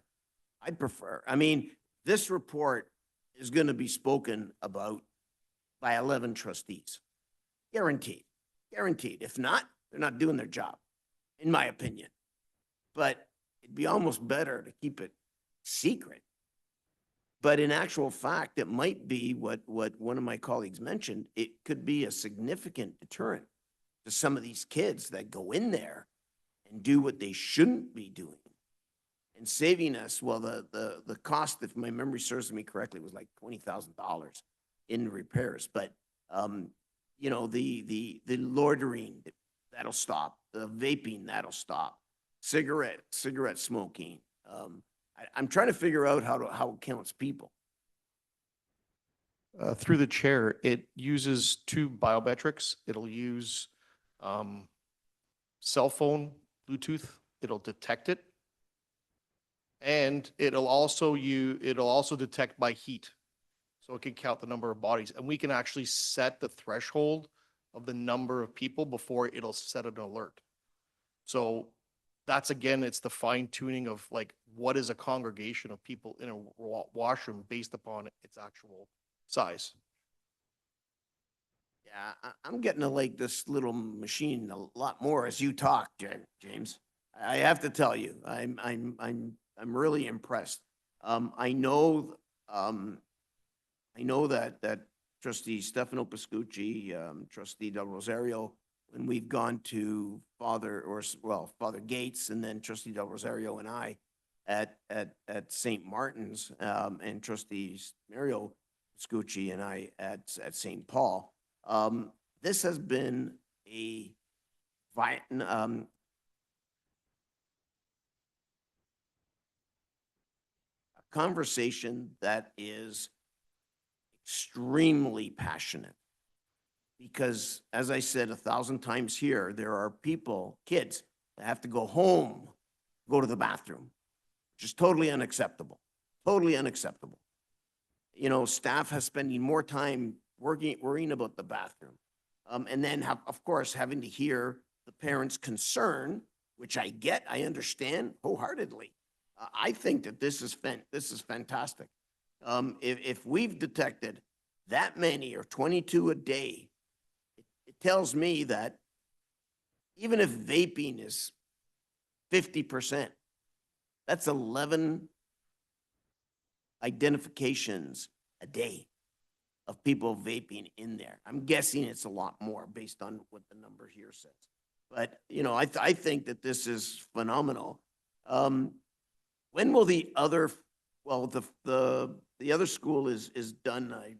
I: I mean, this report is going to be spoken about by 11 trustees. Guaranteed, guaranteed. If not, they're not doing their job, in my opinion. But it'd be almost better to keep it secret. But in actual fact, it might be what one of my colleagues mentioned. It could be a significant deterrent to some of these kids that go in there and do what they shouldn't be doing and saving us. Well, the cost, if my memory serves me correctly, was like $20,000 in repairs. But, you know, the loitering, that'll stop. The vaping, that'll stop. Cigarette smoking. I'm trying to figure out how it counts people.
S: Through the chair, it uses two biometrics. It'll use cell phone, Bluetooth. It'll detect it. And it'll also detect by heat. So it can count the number of bodies. And we can actually set the threshold of the number of people before it'll set an alert. So that's, again, it's the fine tuning of like, what is a congregation of people in a washroom based upon its actual size.
I: Yeah, I'm getting to like this little machine a lot more as you talk, James. I have to tell you, I'm really impressed. I know that Trustee Stefano Pascucci, Trustee Del Rosario, when we've gone to Father Gates, and then Trustee Del Rosario and I at St. Martin's, and Trustees Mario Pascucci and I at St. Paul. This has been a conversation that is extremely passionate. Because, as I said 1,000 times here, there are people, kids, that have to go home, go to the bathroom, which is totally unacceptable. Totally unacceptable. You know, staff has spending more time worrying about the bathroom. And then, of course, having to hear the parents' concern, which I get, I understand wholeheartedly. I think that this is fantastic. If we've detected that many, or 22 a day, it tells me that even if vaping is 50%, that's 11 identifications a day of people vaping in there. I'm guessing it's a lot more based on what the number here says. But, you know, I think that this is phenomenal. When will the other, well, the other school is done. I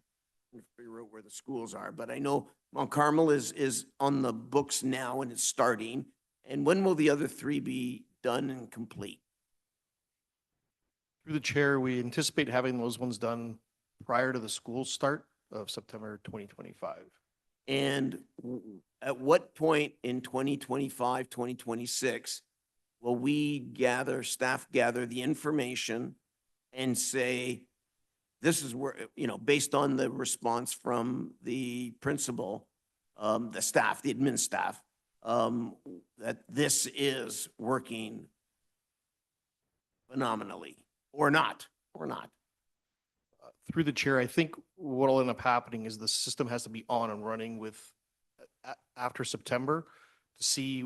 I: can't figure out where the schools are, but I know Mount Carmel is on the books now and it's starting. And when will the other three be done and complete?
S: Through the chair, we anticipate having those ones done prior to the school start of September 2025.
I: And at what point in 2025, 2026, will staff gather the information and say, this is where, you know, based on the response from the principal, the staff, the admin staff, that this is working phenomenally, or not?
S: Through the chair, I think what will end up happening is the system has to be on and running with after September to see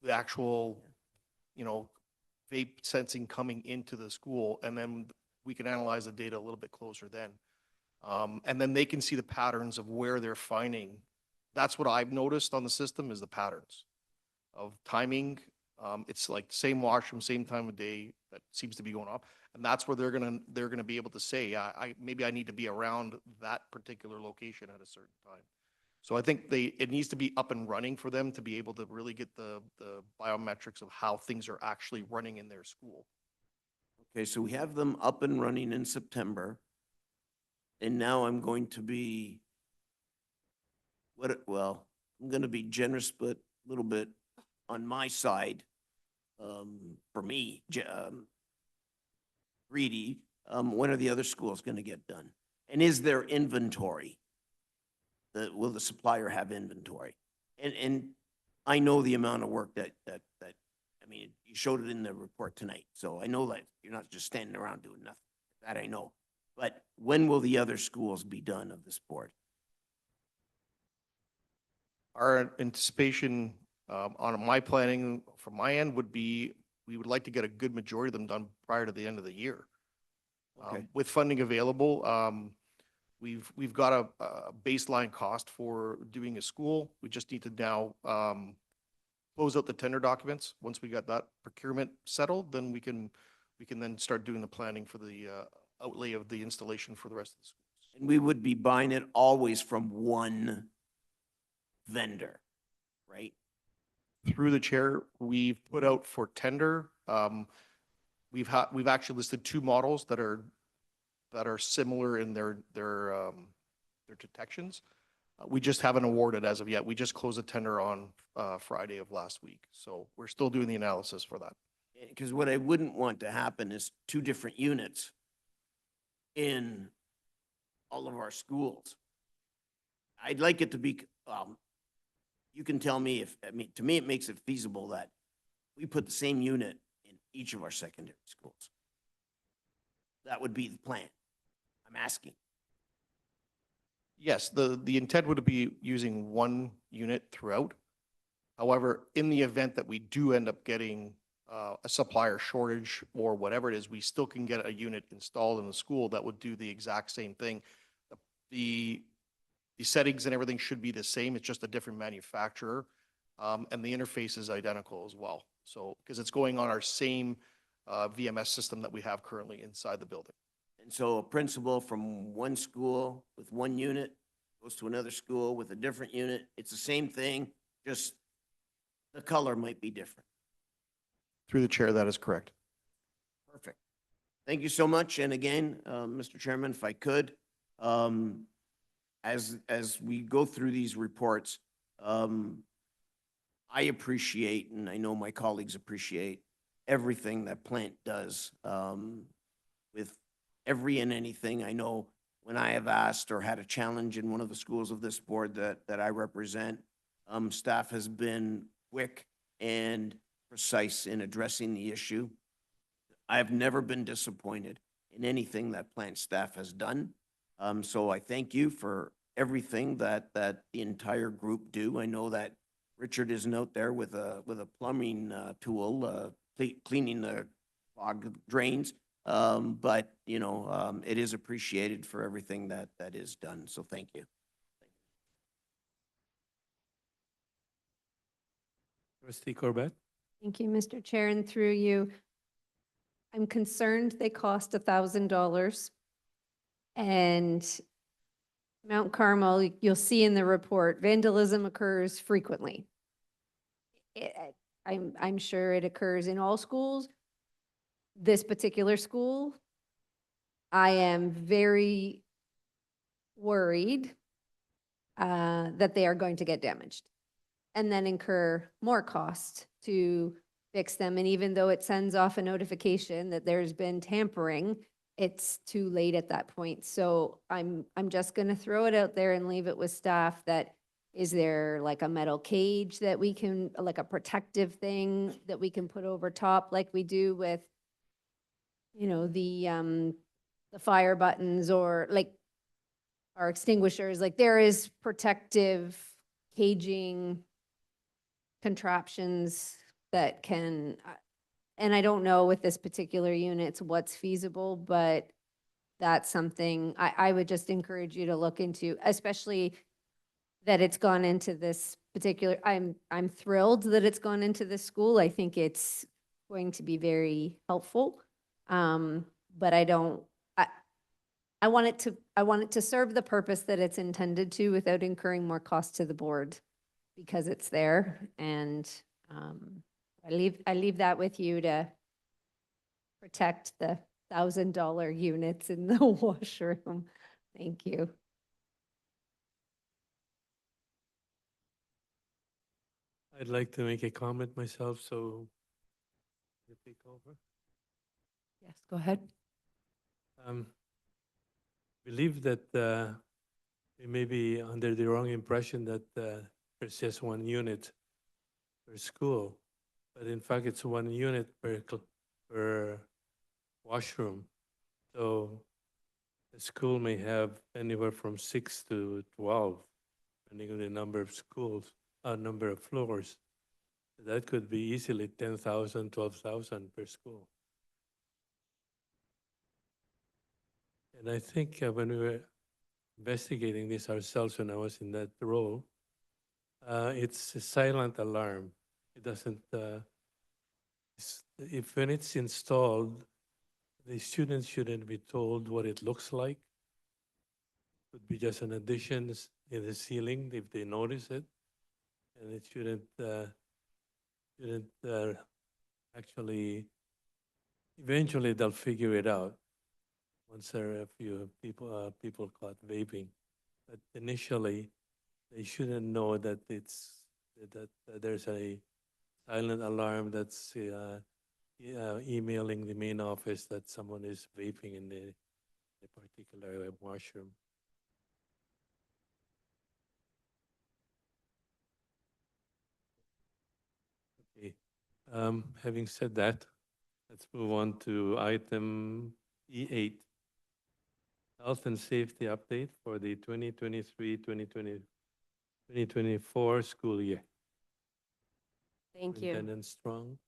S: the actual, you know, vape sensing coming into the school, and then we can analyze the data a little bit closer then. And then they can see the patterns of where they're finding. That's what I've noticed on the system, is the patterns of timing. It's like same washroom, same time of day that seems to be going off. And that's where they're gonna be able to say, maybe I need to be around that particular location at a certain time. So I think it needs to be up and running for them to be able to really get the biometrics of how things are actually running in their school.
I: Okay, so we have them up and running in September. And now I'm going to be, I'm going to be generous, but a little bit on my side, for me, greedy. When are the other schools going to get done? And is there inventory? Will the supplier have inventory? And I know the amount of work that I mean, you showed it in the report tonight. So I know that you're not just standing around doing nothing. That I know. But when will the other schools be done of this board?
S: Our anticipation on my planning from my end would be, we would like to get a good majority of them done prior to the end of the year.
I: Okay.
S: With funding available, we've got a baseline cost for doing a school. We just need to now close out the tender documents. Once we got that procurement settled, then we can then start doing the planning for the outlay of the installation for the rest of the schools.
I: And we would be buying it always from one vendor, right?
S: Through the chair, we've put out for tender. We've actually listed two models that are similar in their detections. We just haven't awarded as of yet. We just closed a tender on Friday of last week. So we're still doing the analysis for that.
I: Because what I wouldn't want to happen is two different units in all of our schools. I'd like it to be, you can tell me if, I mean, to me, it makes it feasible that we put the same unit in each of our secondary schools. That would be the plan. I'm asking.
S: Yes, the intent would be using one unit throughout. However, in the event that we do end up getting a supplier shortage or whatever it is, we still can get a unit installed in the school that would do the exact same thing. The settings and everything should be the same. It's just a different manufacturer. And the interface is identical as well. So, because it's going on our same VMS system that we have currently inside the building.
I: And so a principal from one school with one unit goes to another school with a different unit. It's the same thing, just the color might be different.
S: Through the chair, that is correct.
I: Perfect. Thank you so much. And again, Mr. Chairman, if I could, as we go through these reports, I appreciate, and I know my colleagues appreciate, everything that Plant does with every and anything. I know when I have asked or had a challenge in one of the schools of this board that I represent, staff has been quick and precise in addressing the issue. I have never been disappointed in anything that Plant staff has done. So I thank you for everything that the entire group do. I know that Richard isn't out there with a plumbing tool, cleaning the clogged drains. But you know, it is appreciated for everything that is done. So thank you.
A: Trustee Corbett?
C: Thank you, Mr. Chair, and through you. I'm concerned they cost $1,000. And Mount Carmel, you'll see in the report, vandalism occurs frequently. I'm sure it occurs in all schools. This particular school, I am very worried that they are going to get damaged and then incur more cost to fix them. And even though it sends off a notification that there's been tampering, it's too late at that point. So I'm just going to throw it out there and leave it with staff that, is there like a metal cage that we can, like a protective thing that we can put over top like we do with, you know, the fire buttons or like our extinguishers? Like there is protective caging contraptions that can, and I don't know with this particular units what's feasible, but that's something I would just encourage you to look into, especially that it's gone into this particular, I'm thrilled that it's gone into this school. I think it's going to be very helpful. But I want it to serve the purpose that it's intended to without incurring more cost to the board because it's there. And I leave that with you to protect the $1,000 units in the washroom. Thank you.
A: I'd like to make a comment myself, so you take over.
B: Yes, go ahead.
A: Believe that we may be under the wrong impression that there's just one unit per school, but in fact it's one unit per washroom. So a school may have anywhere from 6 to 12, depending on the number of schools, number of floors. That could be easily 10,000, 12,000 per school. And I think when we were investigating this ourselves when I was in that role, it's a silent alarm. It doesn't, if when it's installed, the students shouldn't be told what it looks like. Could be just an addition in the ceiling if they notice it, and it shouldn't actually. Eventually, they'll figure it out once there are a few people caught vaping. But initially, they shouldn't know that that there's a silent alarm that's emailing the main office that someone is vaping in the particular washroom. Okay. Having said that, let's move on to item E8, health and safety update for the 2023-2024 school year.
B: Thank you.
A: Superintendent Strong.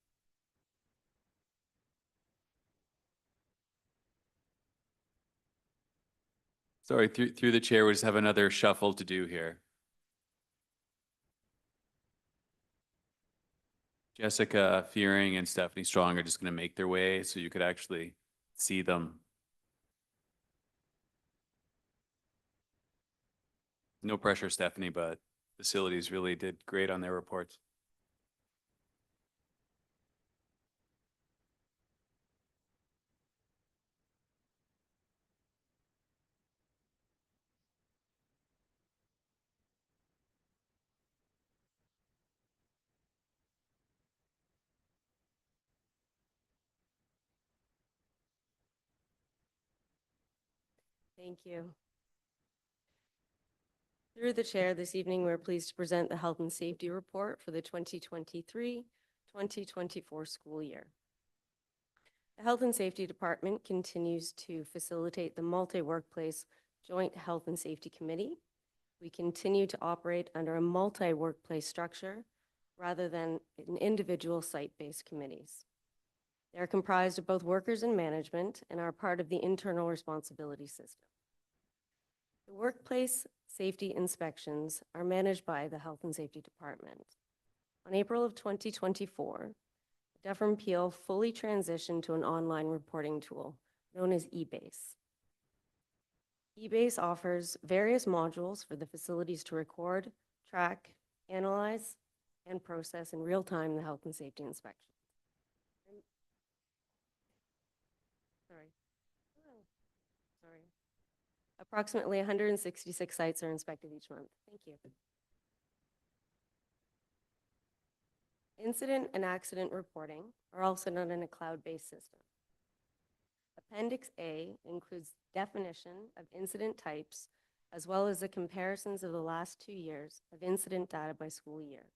D: Sorry, through the chair, we just have another shuffle to do here. Jessica Fearing and Stephanie Strong are just going to make their way so you could actually see them. No pressure, Stephanie, but facilities really did great on their reports.
B: Thank you. Through the chair, this evening, we're pleased to present the Health and Safety Report for the 2023-2024 school year. The Health and Safety Department continues to facilitate the multi-workplace Joint Health and Safety Committee. We continue to operate under a multi-workplace structure rather than in individual site-based committees. They are comprised of both workers and management and are part of the internal responsibility system. The workplace safety inspections are managed by the Health and Safety Department. On April of 2024, Dufferin Peel fully transitioned to an online reporting tool known as eBase. eBase offers various modules for the facilities to record, track, analyze, and process in real time the health and safety inspection. Sorry. Approximately 166 sites are inspected each month. Thank you. Incident and accident reporting are also done in a cloud-based system. Appendix A includes definition of incident types, as well as the comparisons of the last 2 years of incident data by school year.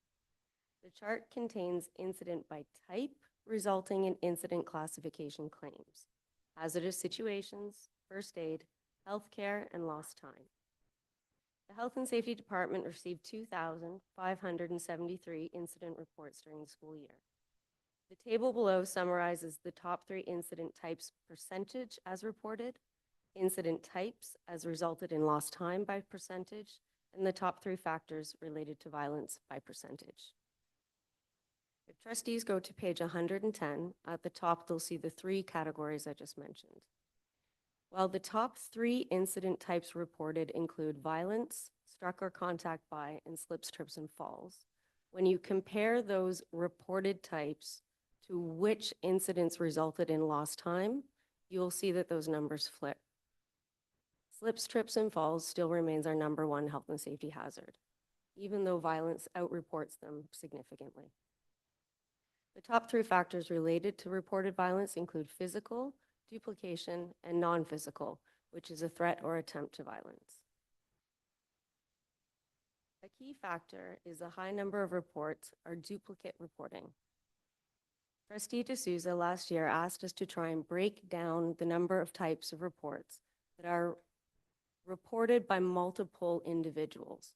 B: The chart contains incident by type, resulting in incident classification claims, hazardous situations, first aid, healthcare, and lost time. The Health and Safety Department received 2,573 incident reports during the school year. The table below summarizes the top 3 incident types percentage as reported, incident types as resulted in lost time by percentage, and the top 3 factors related to violence by percentage. If trustees go to page 110, at the top they'll see the 3 categories I just mentioned. While the top 3 incident types reported include violence, struck or contact by, and slips, trips, and falls, when you compare those reported types to which incidents resulted in lost time, you will see that those numbers flip. Slips, trips, and falls still remains our #1 health and safety hazard, even though violence outreports them significantly. The top 3 factors related to reported violence include physical, duplication, and non-physical, which is a threat or attempt to violence. A key factor is a high number of reports or duplicate reporting. Trustee D'Souza last year asked us to try and break down the number of types of reports
U: that are reported by multiple individuals.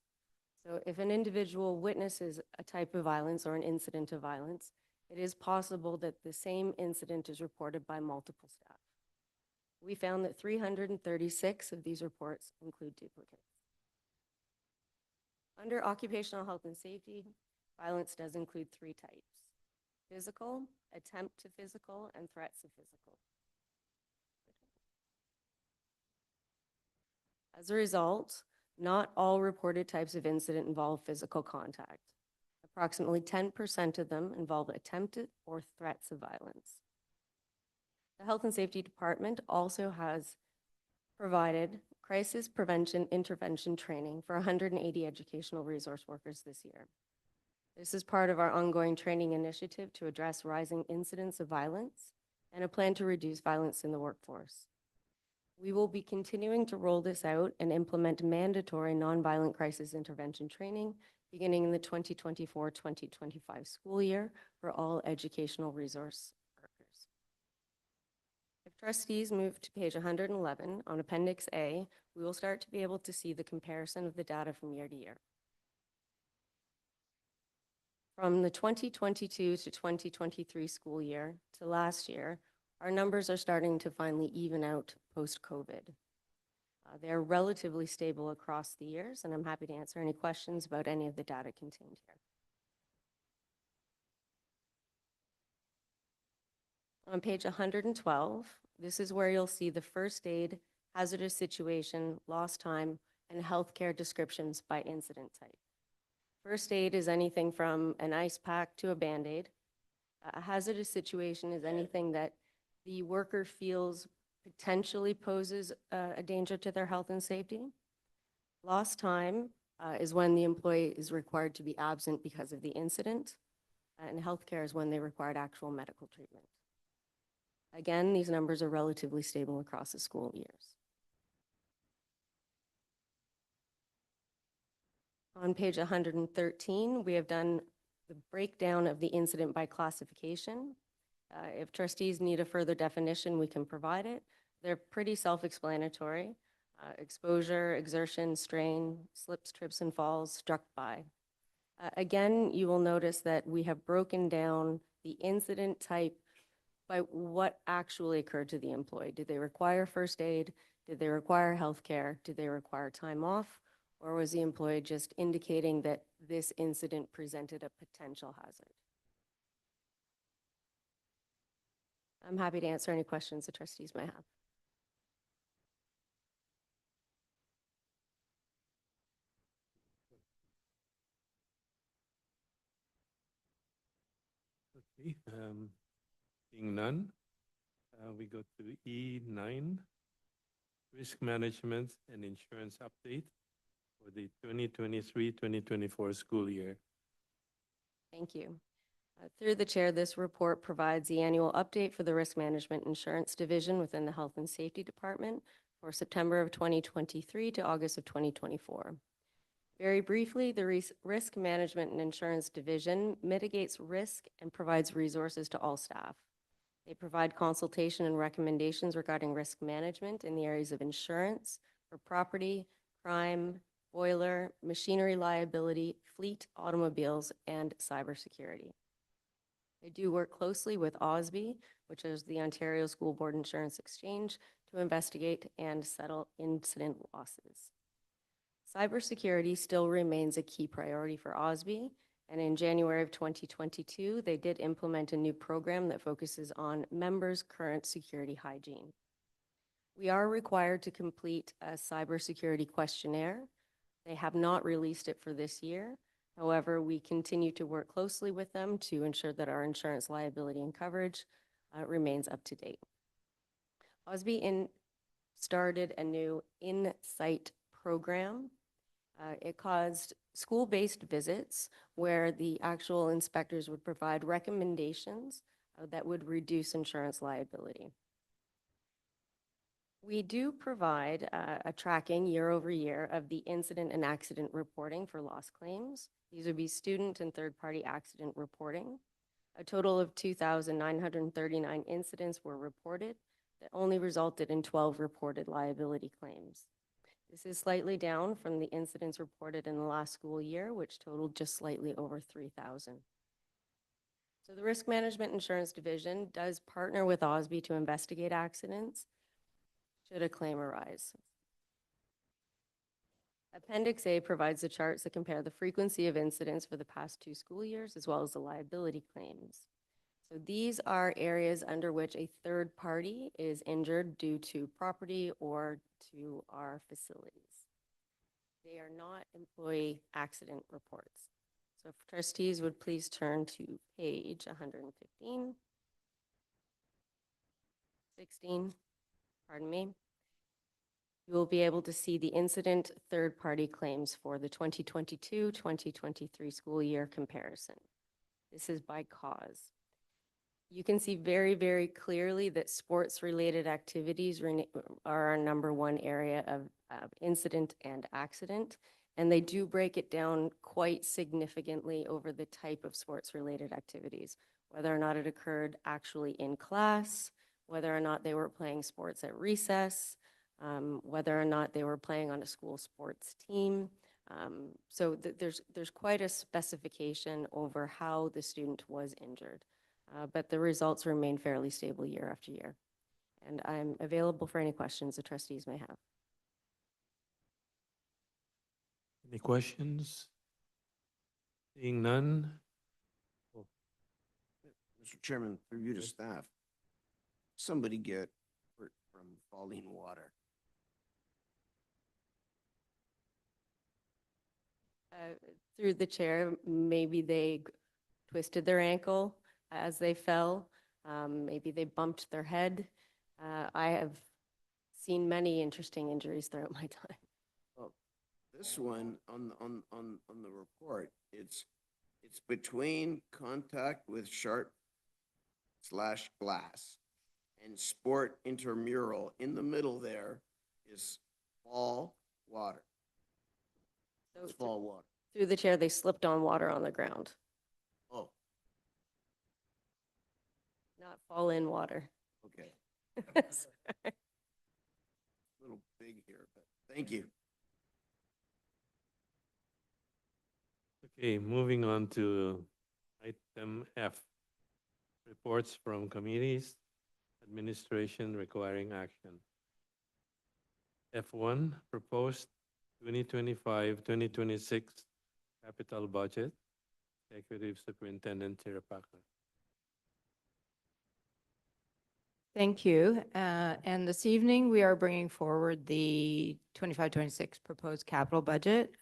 U: So if an individual witnesses a type of violence or an incident of violence, it is possible that the same incident is reported by multiple staff. We found that 336 of these reports include duplicates. Under occupational health and safety, violence does include 3 types: physical, attempt to physical, and threats of physical. As a result, not all reported types of incident involve physical contact. Approximately 10% of them involve attempted or threats of violence. The Health and Safety Department also has provided crisis prevention intervention training for 180 educational resource workers this year. This is part of our ongoing training initiative to address rising incidents of violence and a plan to reduce violence in the workforce. We will be continuing to roll this out and implement mandatory nonviolent crisis intervention training beginning in the 2024-2025 school year for all educational resource workers. If trustees move to page 111 on Appendix A, we will start to be able to see the comparison of the data from year to year. From the 2022 to 2023 school year to last year, our numbers are starting to finally even out post-COVID. They're relatively stable across the years, and I'm happy to answer any questions about any of the data contained here. On page 112, this is where you'll see the first aid, hazardous situation, lost time, and healthcare descriptions by incident type. First aid is anything from an ice pack to a Band-Aid. A hazardous situation is anything that the worker feels potentially poses a danger to their health and safety. Lost time is when the employee is required to be absent because of the incident, and healthcare is when they required actual medical treatment. Again, these numbers are relatively stable across the school years. On page 113, we have done the breakdown of the incident by classification. If trustees need a further definition, we can provide it. They're pretty self-explanatory. Exposure, exertion, strain, slips, trips, and falls, struck by. Again, you will notice that we have broken down the incident type by what actually occurred to the employee. Did they require first aid? Did they require health care? Did they require time off? Or was the employee just indicating that this incident presented a potential hazard? I'm happy to answer any questions the trustees may have.
A: Okay, seeing none, we go to E9, risk management and insurance update for the 2023-2024 school year.
U: Thank you. Through the chair, this report provides the annual update for the Risk Management Insurance Division within the Health and Safety Department for September of 2023 to August of 2024. Very briefly, the Risk Management and Insurance Division mitigates risk and provides resources to all staff. They provide consultation and recommendations regarding risk management in the areas of insurance for property, crime, boiler, machinery liability, fleet, automobiles, and cybersecurity. They do work closely with OSB, which is the Ontario School Board Insurance Exchange, to investigate and settle incident losses. Cybersecurity still remains a key priority for OSB, and in January of 2022, they did implement a new program that focuses on members' current security hygiene. We are required to complete a cybersecurity questionnaire. They have not released it for this year. However, we continue to work closely with them to ensure that our insurance liability and coverage remains up to date. OSB started a new InSight program. It caused school-based visits where the actual inspectors would provide recommendations that would reduce insurance liability. We do provide a tracking year over year of the incident and accident reporting for loss claims. These would be student and third-party accident reporting. A total of 2,939 incidents were reported, that only resulted in 12 reported liability claims. This is slightly down from the incidents reported in the last school year, which totaled just slightly over 3,000. So the Risk Management Insurance Division does partner with OSB to investigate accidents should a claim arise. Appendix A provides the charts that compare the frequency of incidents for the past 2 school years, as well as the liability claims. So these are areas under which a third party is injured due to property or to our facilities. They are not employee accident reports. So if trustees would please turn to page 115, 16, pardon me. You will be able to see the incident third-party claims for the 2022-2023 school year comparison. This is by cause. You can see very, very clearly that sports-related activities are our #1 area of incident and accident, and they do break it down quite significantly over the type of sports-related activities, whether or not it occurred actually in class, whether or not they were playing sports at recess, whether or not they were playing on a school sports team. So there's quite a specification over how the student was injured, but the results remain fairly stable year after year. And I'm available for any questions the trustees may have.
A: Any questions? Seeing none?
I: Mr. Chairman, through you to staff, somebody get hurt from falling water.
U: Through the chair, maybe they twisted their ankle as they fell. Maybe they bumped their head. I have seen many interesting injuries throughout my time.
I: Well, this one on the report, it's between contact with sharp/glass and sport intramural. In the middle there is fall water.
U: So
I: It's fall water.
U: through the chair, they slipped on water on the ground,
I: Oh,
U: not fall in water.
I: okay.
U: Sorry.
I: Little big here, but thank you.
A: Okay, moving on to item F, reports from committees, administration requiring action. F1, proposed 2025-2026 capital budget, Executive Superintendent Tirapaka.
N: Thank you. And this evening, we are bringing forward the 25-26 proposed capital budget.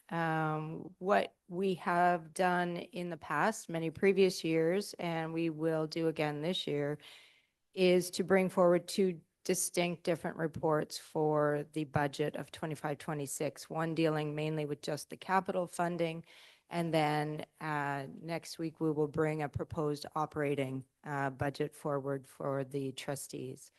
N: What we have done in the past, many previous years, and we will do again this year, is to bring forward 2 distinct different reports for the budget of 25-26. One dealing mainly with just the capital funding, and then next week we will bring a proposed operating budget forward for the trustees.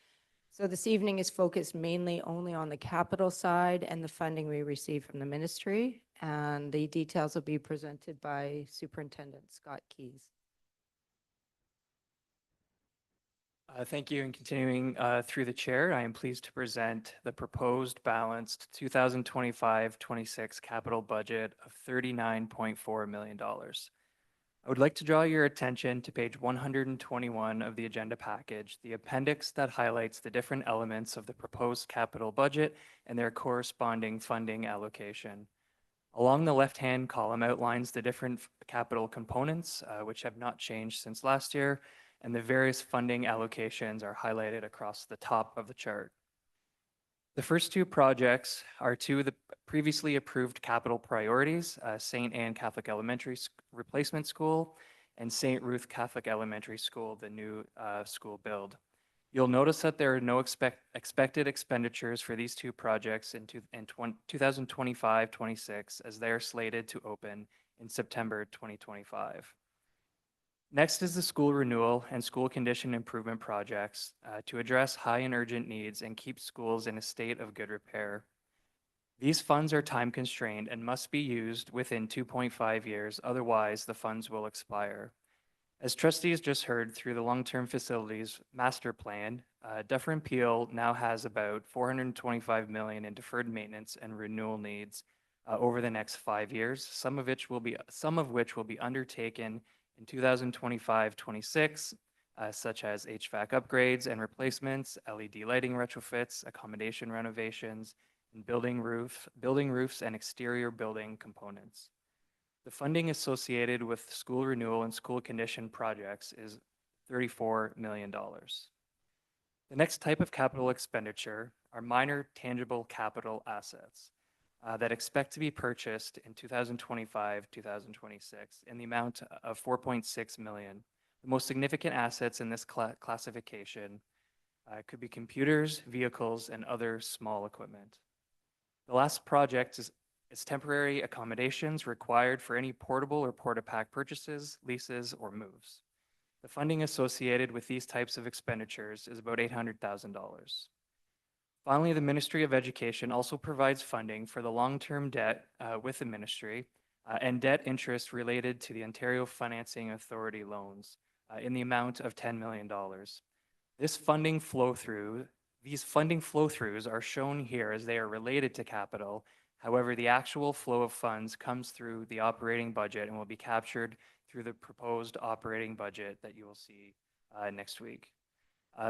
N: So this evening is focused mainly only on the capital side and the funding we receive from the ministry, and the details will be presented by Superintendent Scott Keys.
O: Thank you. And continuing through the chair, I am pleased to present the proposed balanced 2025-26 capital budget of $39.4 million. I would like to draw your attention to page 121 of the agenda package, the appendix that highlights the different elements of the proposed capital budget and their corresponding funding allocation. Along the left-hand column outlines the different capital components, which have not changed since last year, and the various funding allocations are highlighted across the top of the chart. The first 2 projects are 2 of the previously approved capital priorities, St. Anne Catholic Elementary Replacement School and St. Ruth Catholic Elementary School, the new school build. You'll notice that there are no expected expenditures for these 2 projects in 2025-26 as they are slated to open in September 2025. Next is the school renewal and school condition improvement projects to address high and urgent needs and keep schools in a state of good repair. These funds are time constrained and must be used within 2.5 years, otherwise the funds will expire. As trustees just heard through the long-term facilities master plan, Dufferin Peel now has about 425 million in deferred maintenance and renewal needs over the next 5 years, some of which will be undertaken in 2025-26, such as HVAC upgrades and replacements, LED lighting retrofits, accommodation renovations, and building roofs and exterior building components. The funding associated with school renewal and school condition projects is $34 million. The next type of capital expenditure are minor tangible capital assets that expect to be purchased in 2025, 2026 in the amount of 4.6 million. The most significant assets in this classification could be computers, vehicles, and other small equipment. The last project is temporary accommodations required for any portable or porta-pack purchases, leases, or moves. The funding associated with these types of expenditures is about $800,000. Finally, the Ministry of Education also provides funding for the long-term debt with the ministry and debt interest related to the Ontario Financing Authority loans in the amount of $10 million. These funding flow-throughs are shown here as they are related to capital. However, the actual flow of funds comes through the operating budget and will be captured through the proposed operating budget that you will see next week.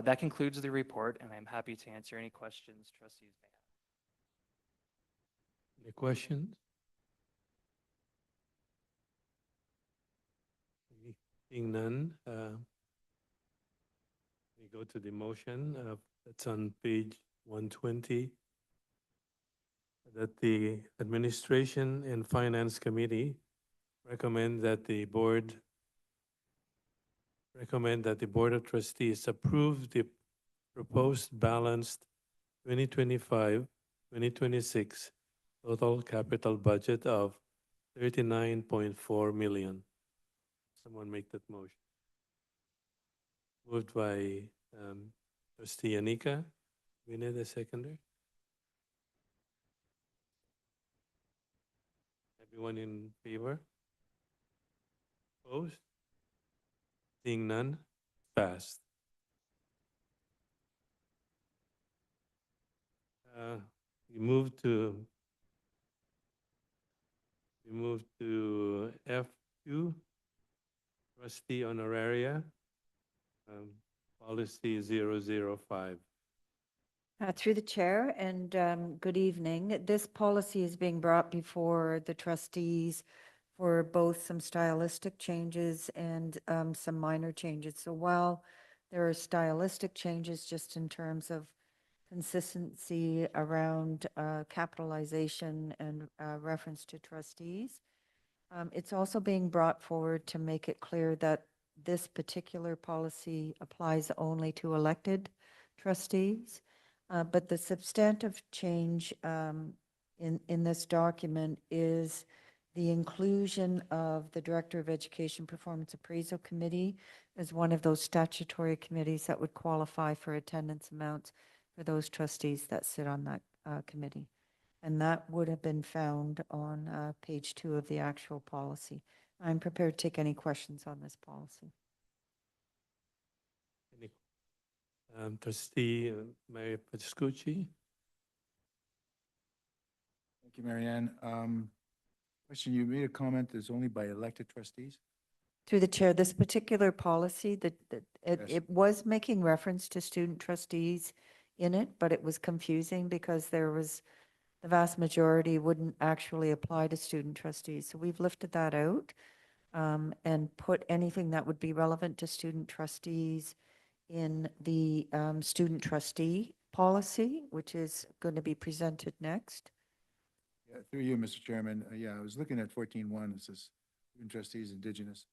O: That concludes the report, and I'm happy to answer any questions trustees may have.
A: Any questions? Seeing none, we go to the motion that's on page 120, that the Administration and Finance Committee recommend that the Board of Trustees approve the proposed balanced 2025-2026 total capital budget of 39.4 million. Someone make that motion. Moved by Trustee Anika. We need a seconder. Everyone in favor? Opposed? Seeing none, passed. We move to F2, Trustee Honoraria, Policy 005.
M: Through the chair, and good evening. This policy is being brought before the trustees for both some stylistic changes and some minor changes. So while there are stylistic changes just in terms of consistency around capitalization and reference to trustees, it's also being brought forward to make it clear that this particular policy applies only to elected trustees. But the substantive change in this document is the inclusion of the Director of Education Performance Appraisal Committee as one of those statutory committees that would qualify for attendance amounts for those trustees that sit on that committee. And that would have been found on page 2 of the actual policy. I'm prepared to take any questions on this policy.
A: Trustee Mayor Pascucci.
H: Thank you, Marianne. Question, you made a comment that's only by elected trustees?
M: Through the chair, this particular policy,
H: Yes.
M: it was making reference to student trustees in it, but it was confusing because there was, the vast majority wouldn't actually apply to student trustees. So we've lifted that out and put anything that would be relevant to student trustees in the student trustee policy, which is going to be presented next.
H: Yeah, through you, Mr. Chairman. Yeah, I was looking at 14.1. It says student trustees, Indigenous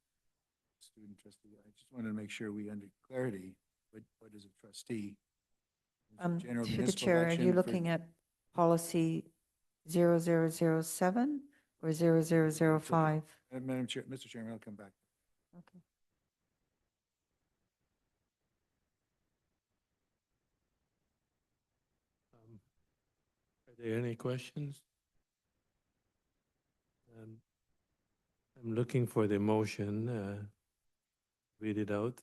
H: student trustee. I just wanted to make sure we under clarity, what is a trustee? General
M: Through the
H: municipal
M: chair, are
H: election
M: you
H: for-
M: looking at policy 0007 or 0005?
H: Madam Chair, Mr. Chairman, I'll come back.
M: Okay.
A: Are there any questions? I'm looking for the motion. Read it out.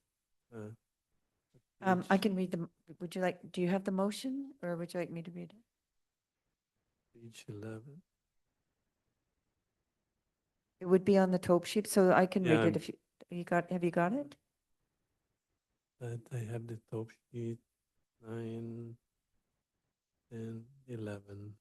M: I can read them. Would you like, do you have the motion or would you like me to read it?
A: Page 11.
M: It would be on the taupe sheet, so I can read
A: Yeah,
M: it if have you got it?
A: but I have the top sheet, 9, 10, 11.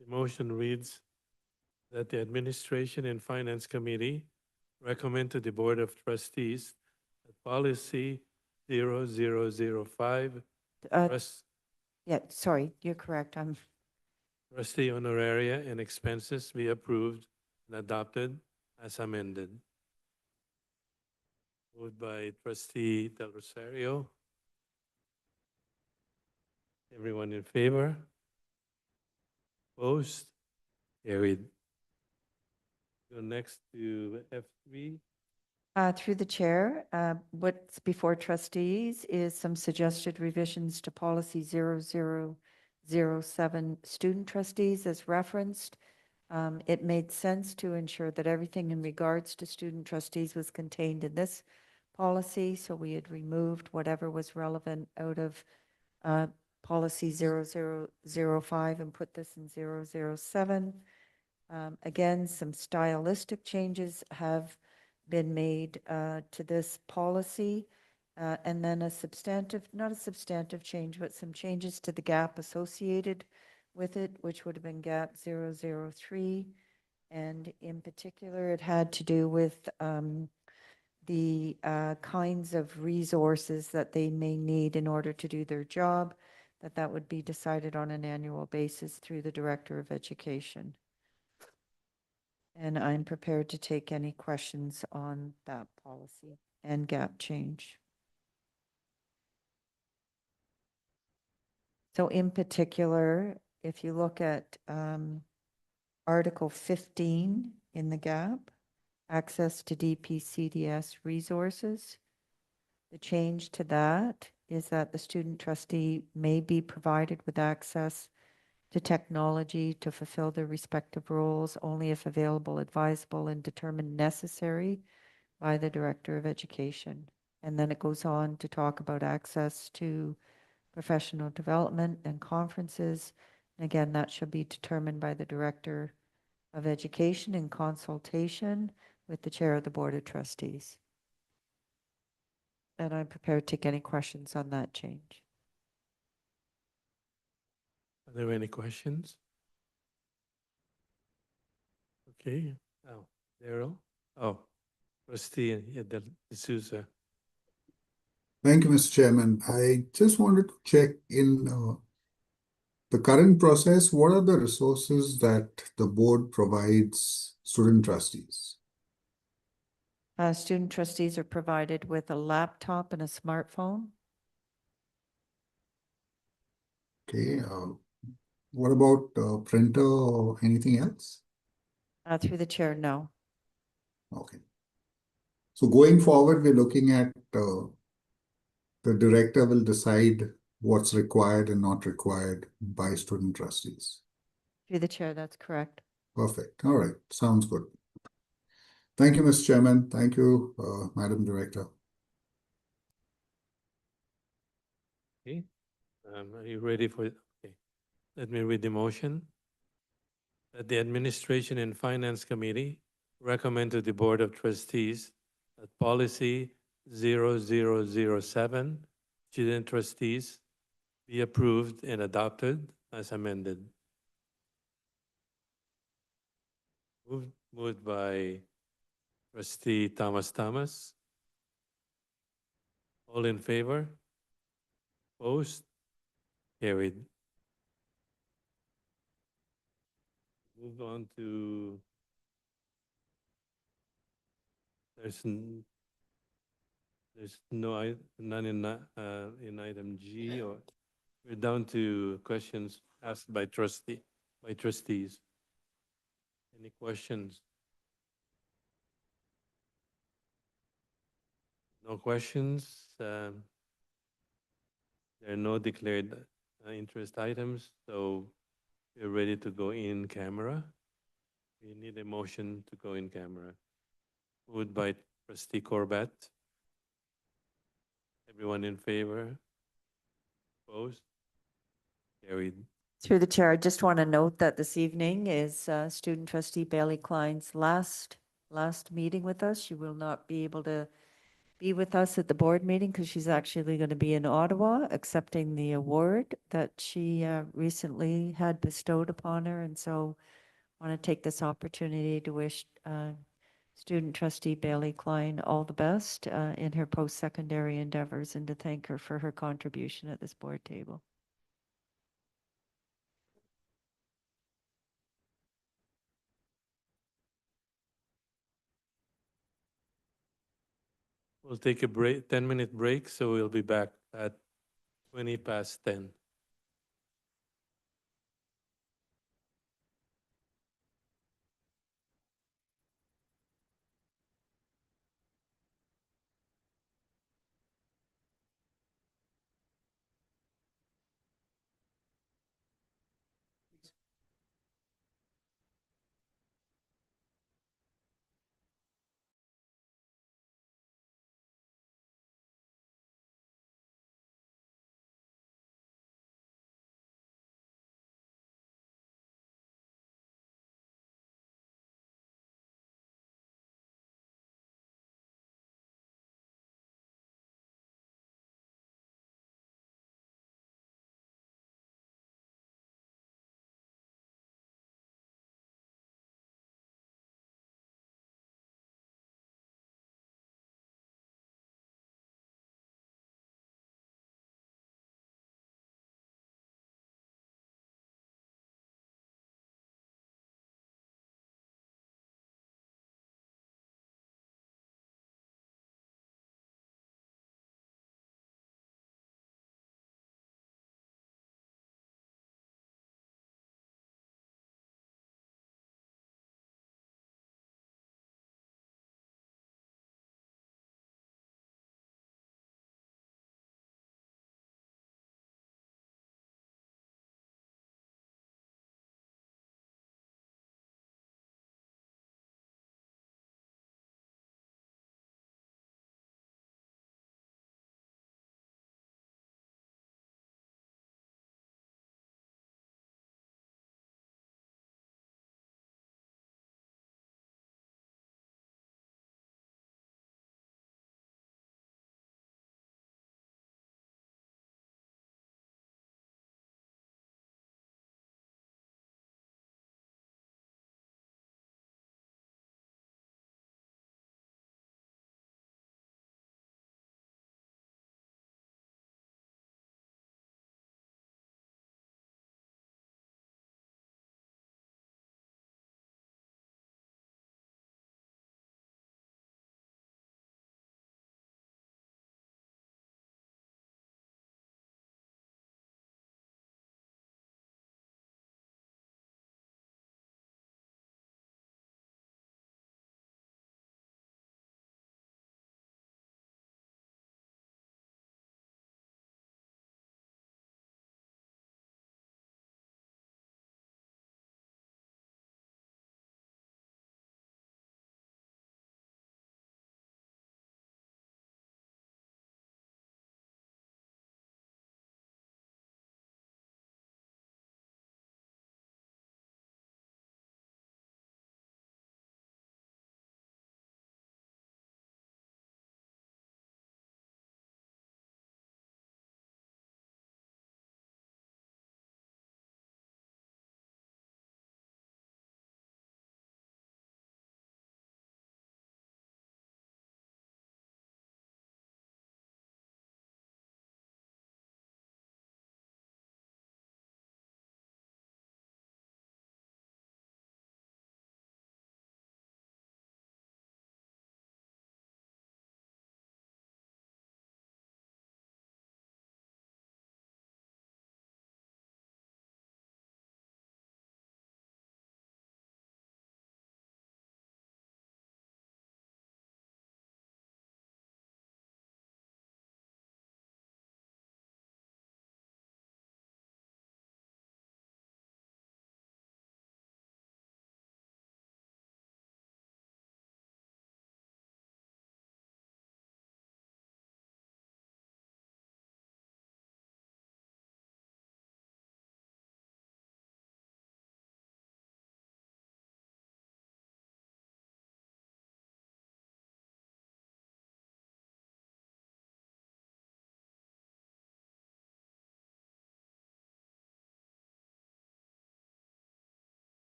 A: The motion reads that the Administration and Finance Committee recommend to the Board of Trustees that policy 0005,
M: Uh,
A: trust-
M: Yeah, sorry, you're correct.
A: trustee honoraria and expenses be approved and adopted as amended. Moved by trustee Del Rosario. Everyone in favor? Opposed? Carried. Go next to F3.
M: Through the chair, what's before trustees is some suggested revisions to policy 0007 student trustees as referenced. It made sense to ensure that everything in regards to student trustees was contained in this policy, so we had removed whatever was relevant out of policy 0005 and put this in 007. Again, some stylistic changes have been made to this policy. And then a substantive, not a substantive change, but some changes to the gap associated with it, which would have been gap 003. And in particular, it had to do with the kinds of resources that they may need in order to do their job, that would be decided on an annual basis through the Director of Education. And I'm prepared to take any questions on that policy and gap change. So in particular, if you look at Article 15 in the gap, access to DPCDS resources, the change to that is that the student trustee may be provided with access to technology to fulfill their respective roles only if available, advisable, and determined necessary by the Director of Education. And then it goes on to talk about access to professional development and conferences. And again, that shall be determined by the Director of Education in consultation with the Chair of the Board of Trustees. And I'm prepared to take any questions on that change.
A: Are there any questions? Okay. Oh, Daryl? Oh, trustee D'Souza.
J: Thank you, Mr. Chairman. I just wanted to check in the current process. What are the resources that the board provides student trustees?
M: Student trustees are provided with a laptop and a smartphone.
J: Okay. What about printer or anything else?
M: Through the chair, no.
J: Okay. So going forward, we're looking at the director will decide what's required and not required by student trustees.
M: Through the chair, that's correct.
J: Perfect. All right. Sounds good. Thank you, Mr. Chairman. Thank you, Madam Director.
A: Okay. Are you ready for it? Okay. Let me read the motion. That the Administration and Finance Committee recommend to the Board of Trustees that policy 0007, student trustees, be approved and adopted as amended. Moved by trustee Thomas. All in favor? Opposed? Carried. Move on to, there's none in item G, or we're down to questions asked by trustees. Any questions? No questions. There are no declared interest items, so we're ready to go in camera. We need a motion to go in camera. Moved by Trustee Corbat. Everyone in favor? Opposed? Carried.
M: Through the chair, I just want to note that this evening is student trustee Bailey Klein's last meeting with us. She will not be able to be with us at the board meeting because she's actually going to be in Ottawa accepting the award that she recently had bestowed upon her. And so I want to take this opportunity to wish student trustee Bailey Klein all the best in her post-secondary endeavors and to thank her for her contribution at this board table.
A: We'll take a break, 10-minute break, so we'll be back at 20 past 10.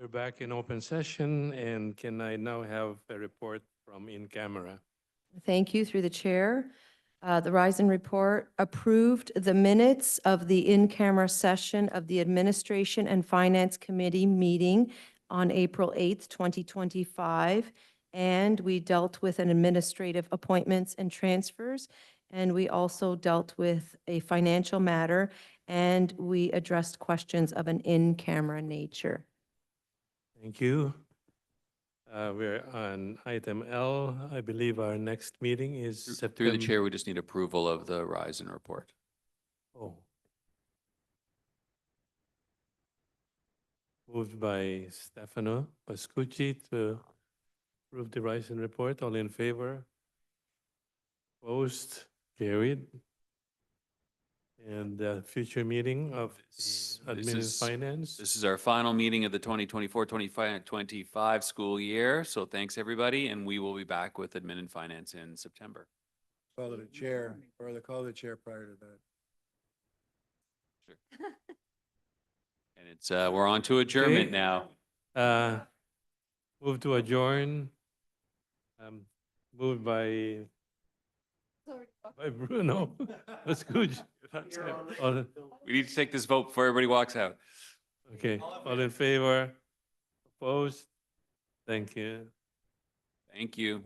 A: We're back in open session, and can I now have a report from in camera?
B: Thank you, through the chair. The Rise and Report approved the minutes of the in-camera session of the Administration and Finance Committee meeting on April 8th, 2025. And we dealt with an administrative appointments and transfers. And we also dealt with a financial matter, and we addressed questions of an in-camera nature.
A: Thank you. We're on item L. I believe our next meeting is
D: Through
A: September.
D: the chair, we just need approval of the Rise and Report.
A: Oh. Moved by Stefano Pascucci to approve the Rise and Report. All in favor? Opposed? Carried. And the future meeting of the Admin and Finance.
D: This is our final meeting of the 2024-25 school year. So thanks, everybody, and we will be back with Admin and Finance in September.
H: Call it a chair, or the call the chair prior to that.
D: Sure. And it's, we're on to adjournment
A: Okay.
D: now.
A: Move to adjourn. Moved by Bruno. That's good.
D: We need to take this vote before everybody walks out.
A: Okay, all in favor? Opposed? Thank you.
D: Thank you.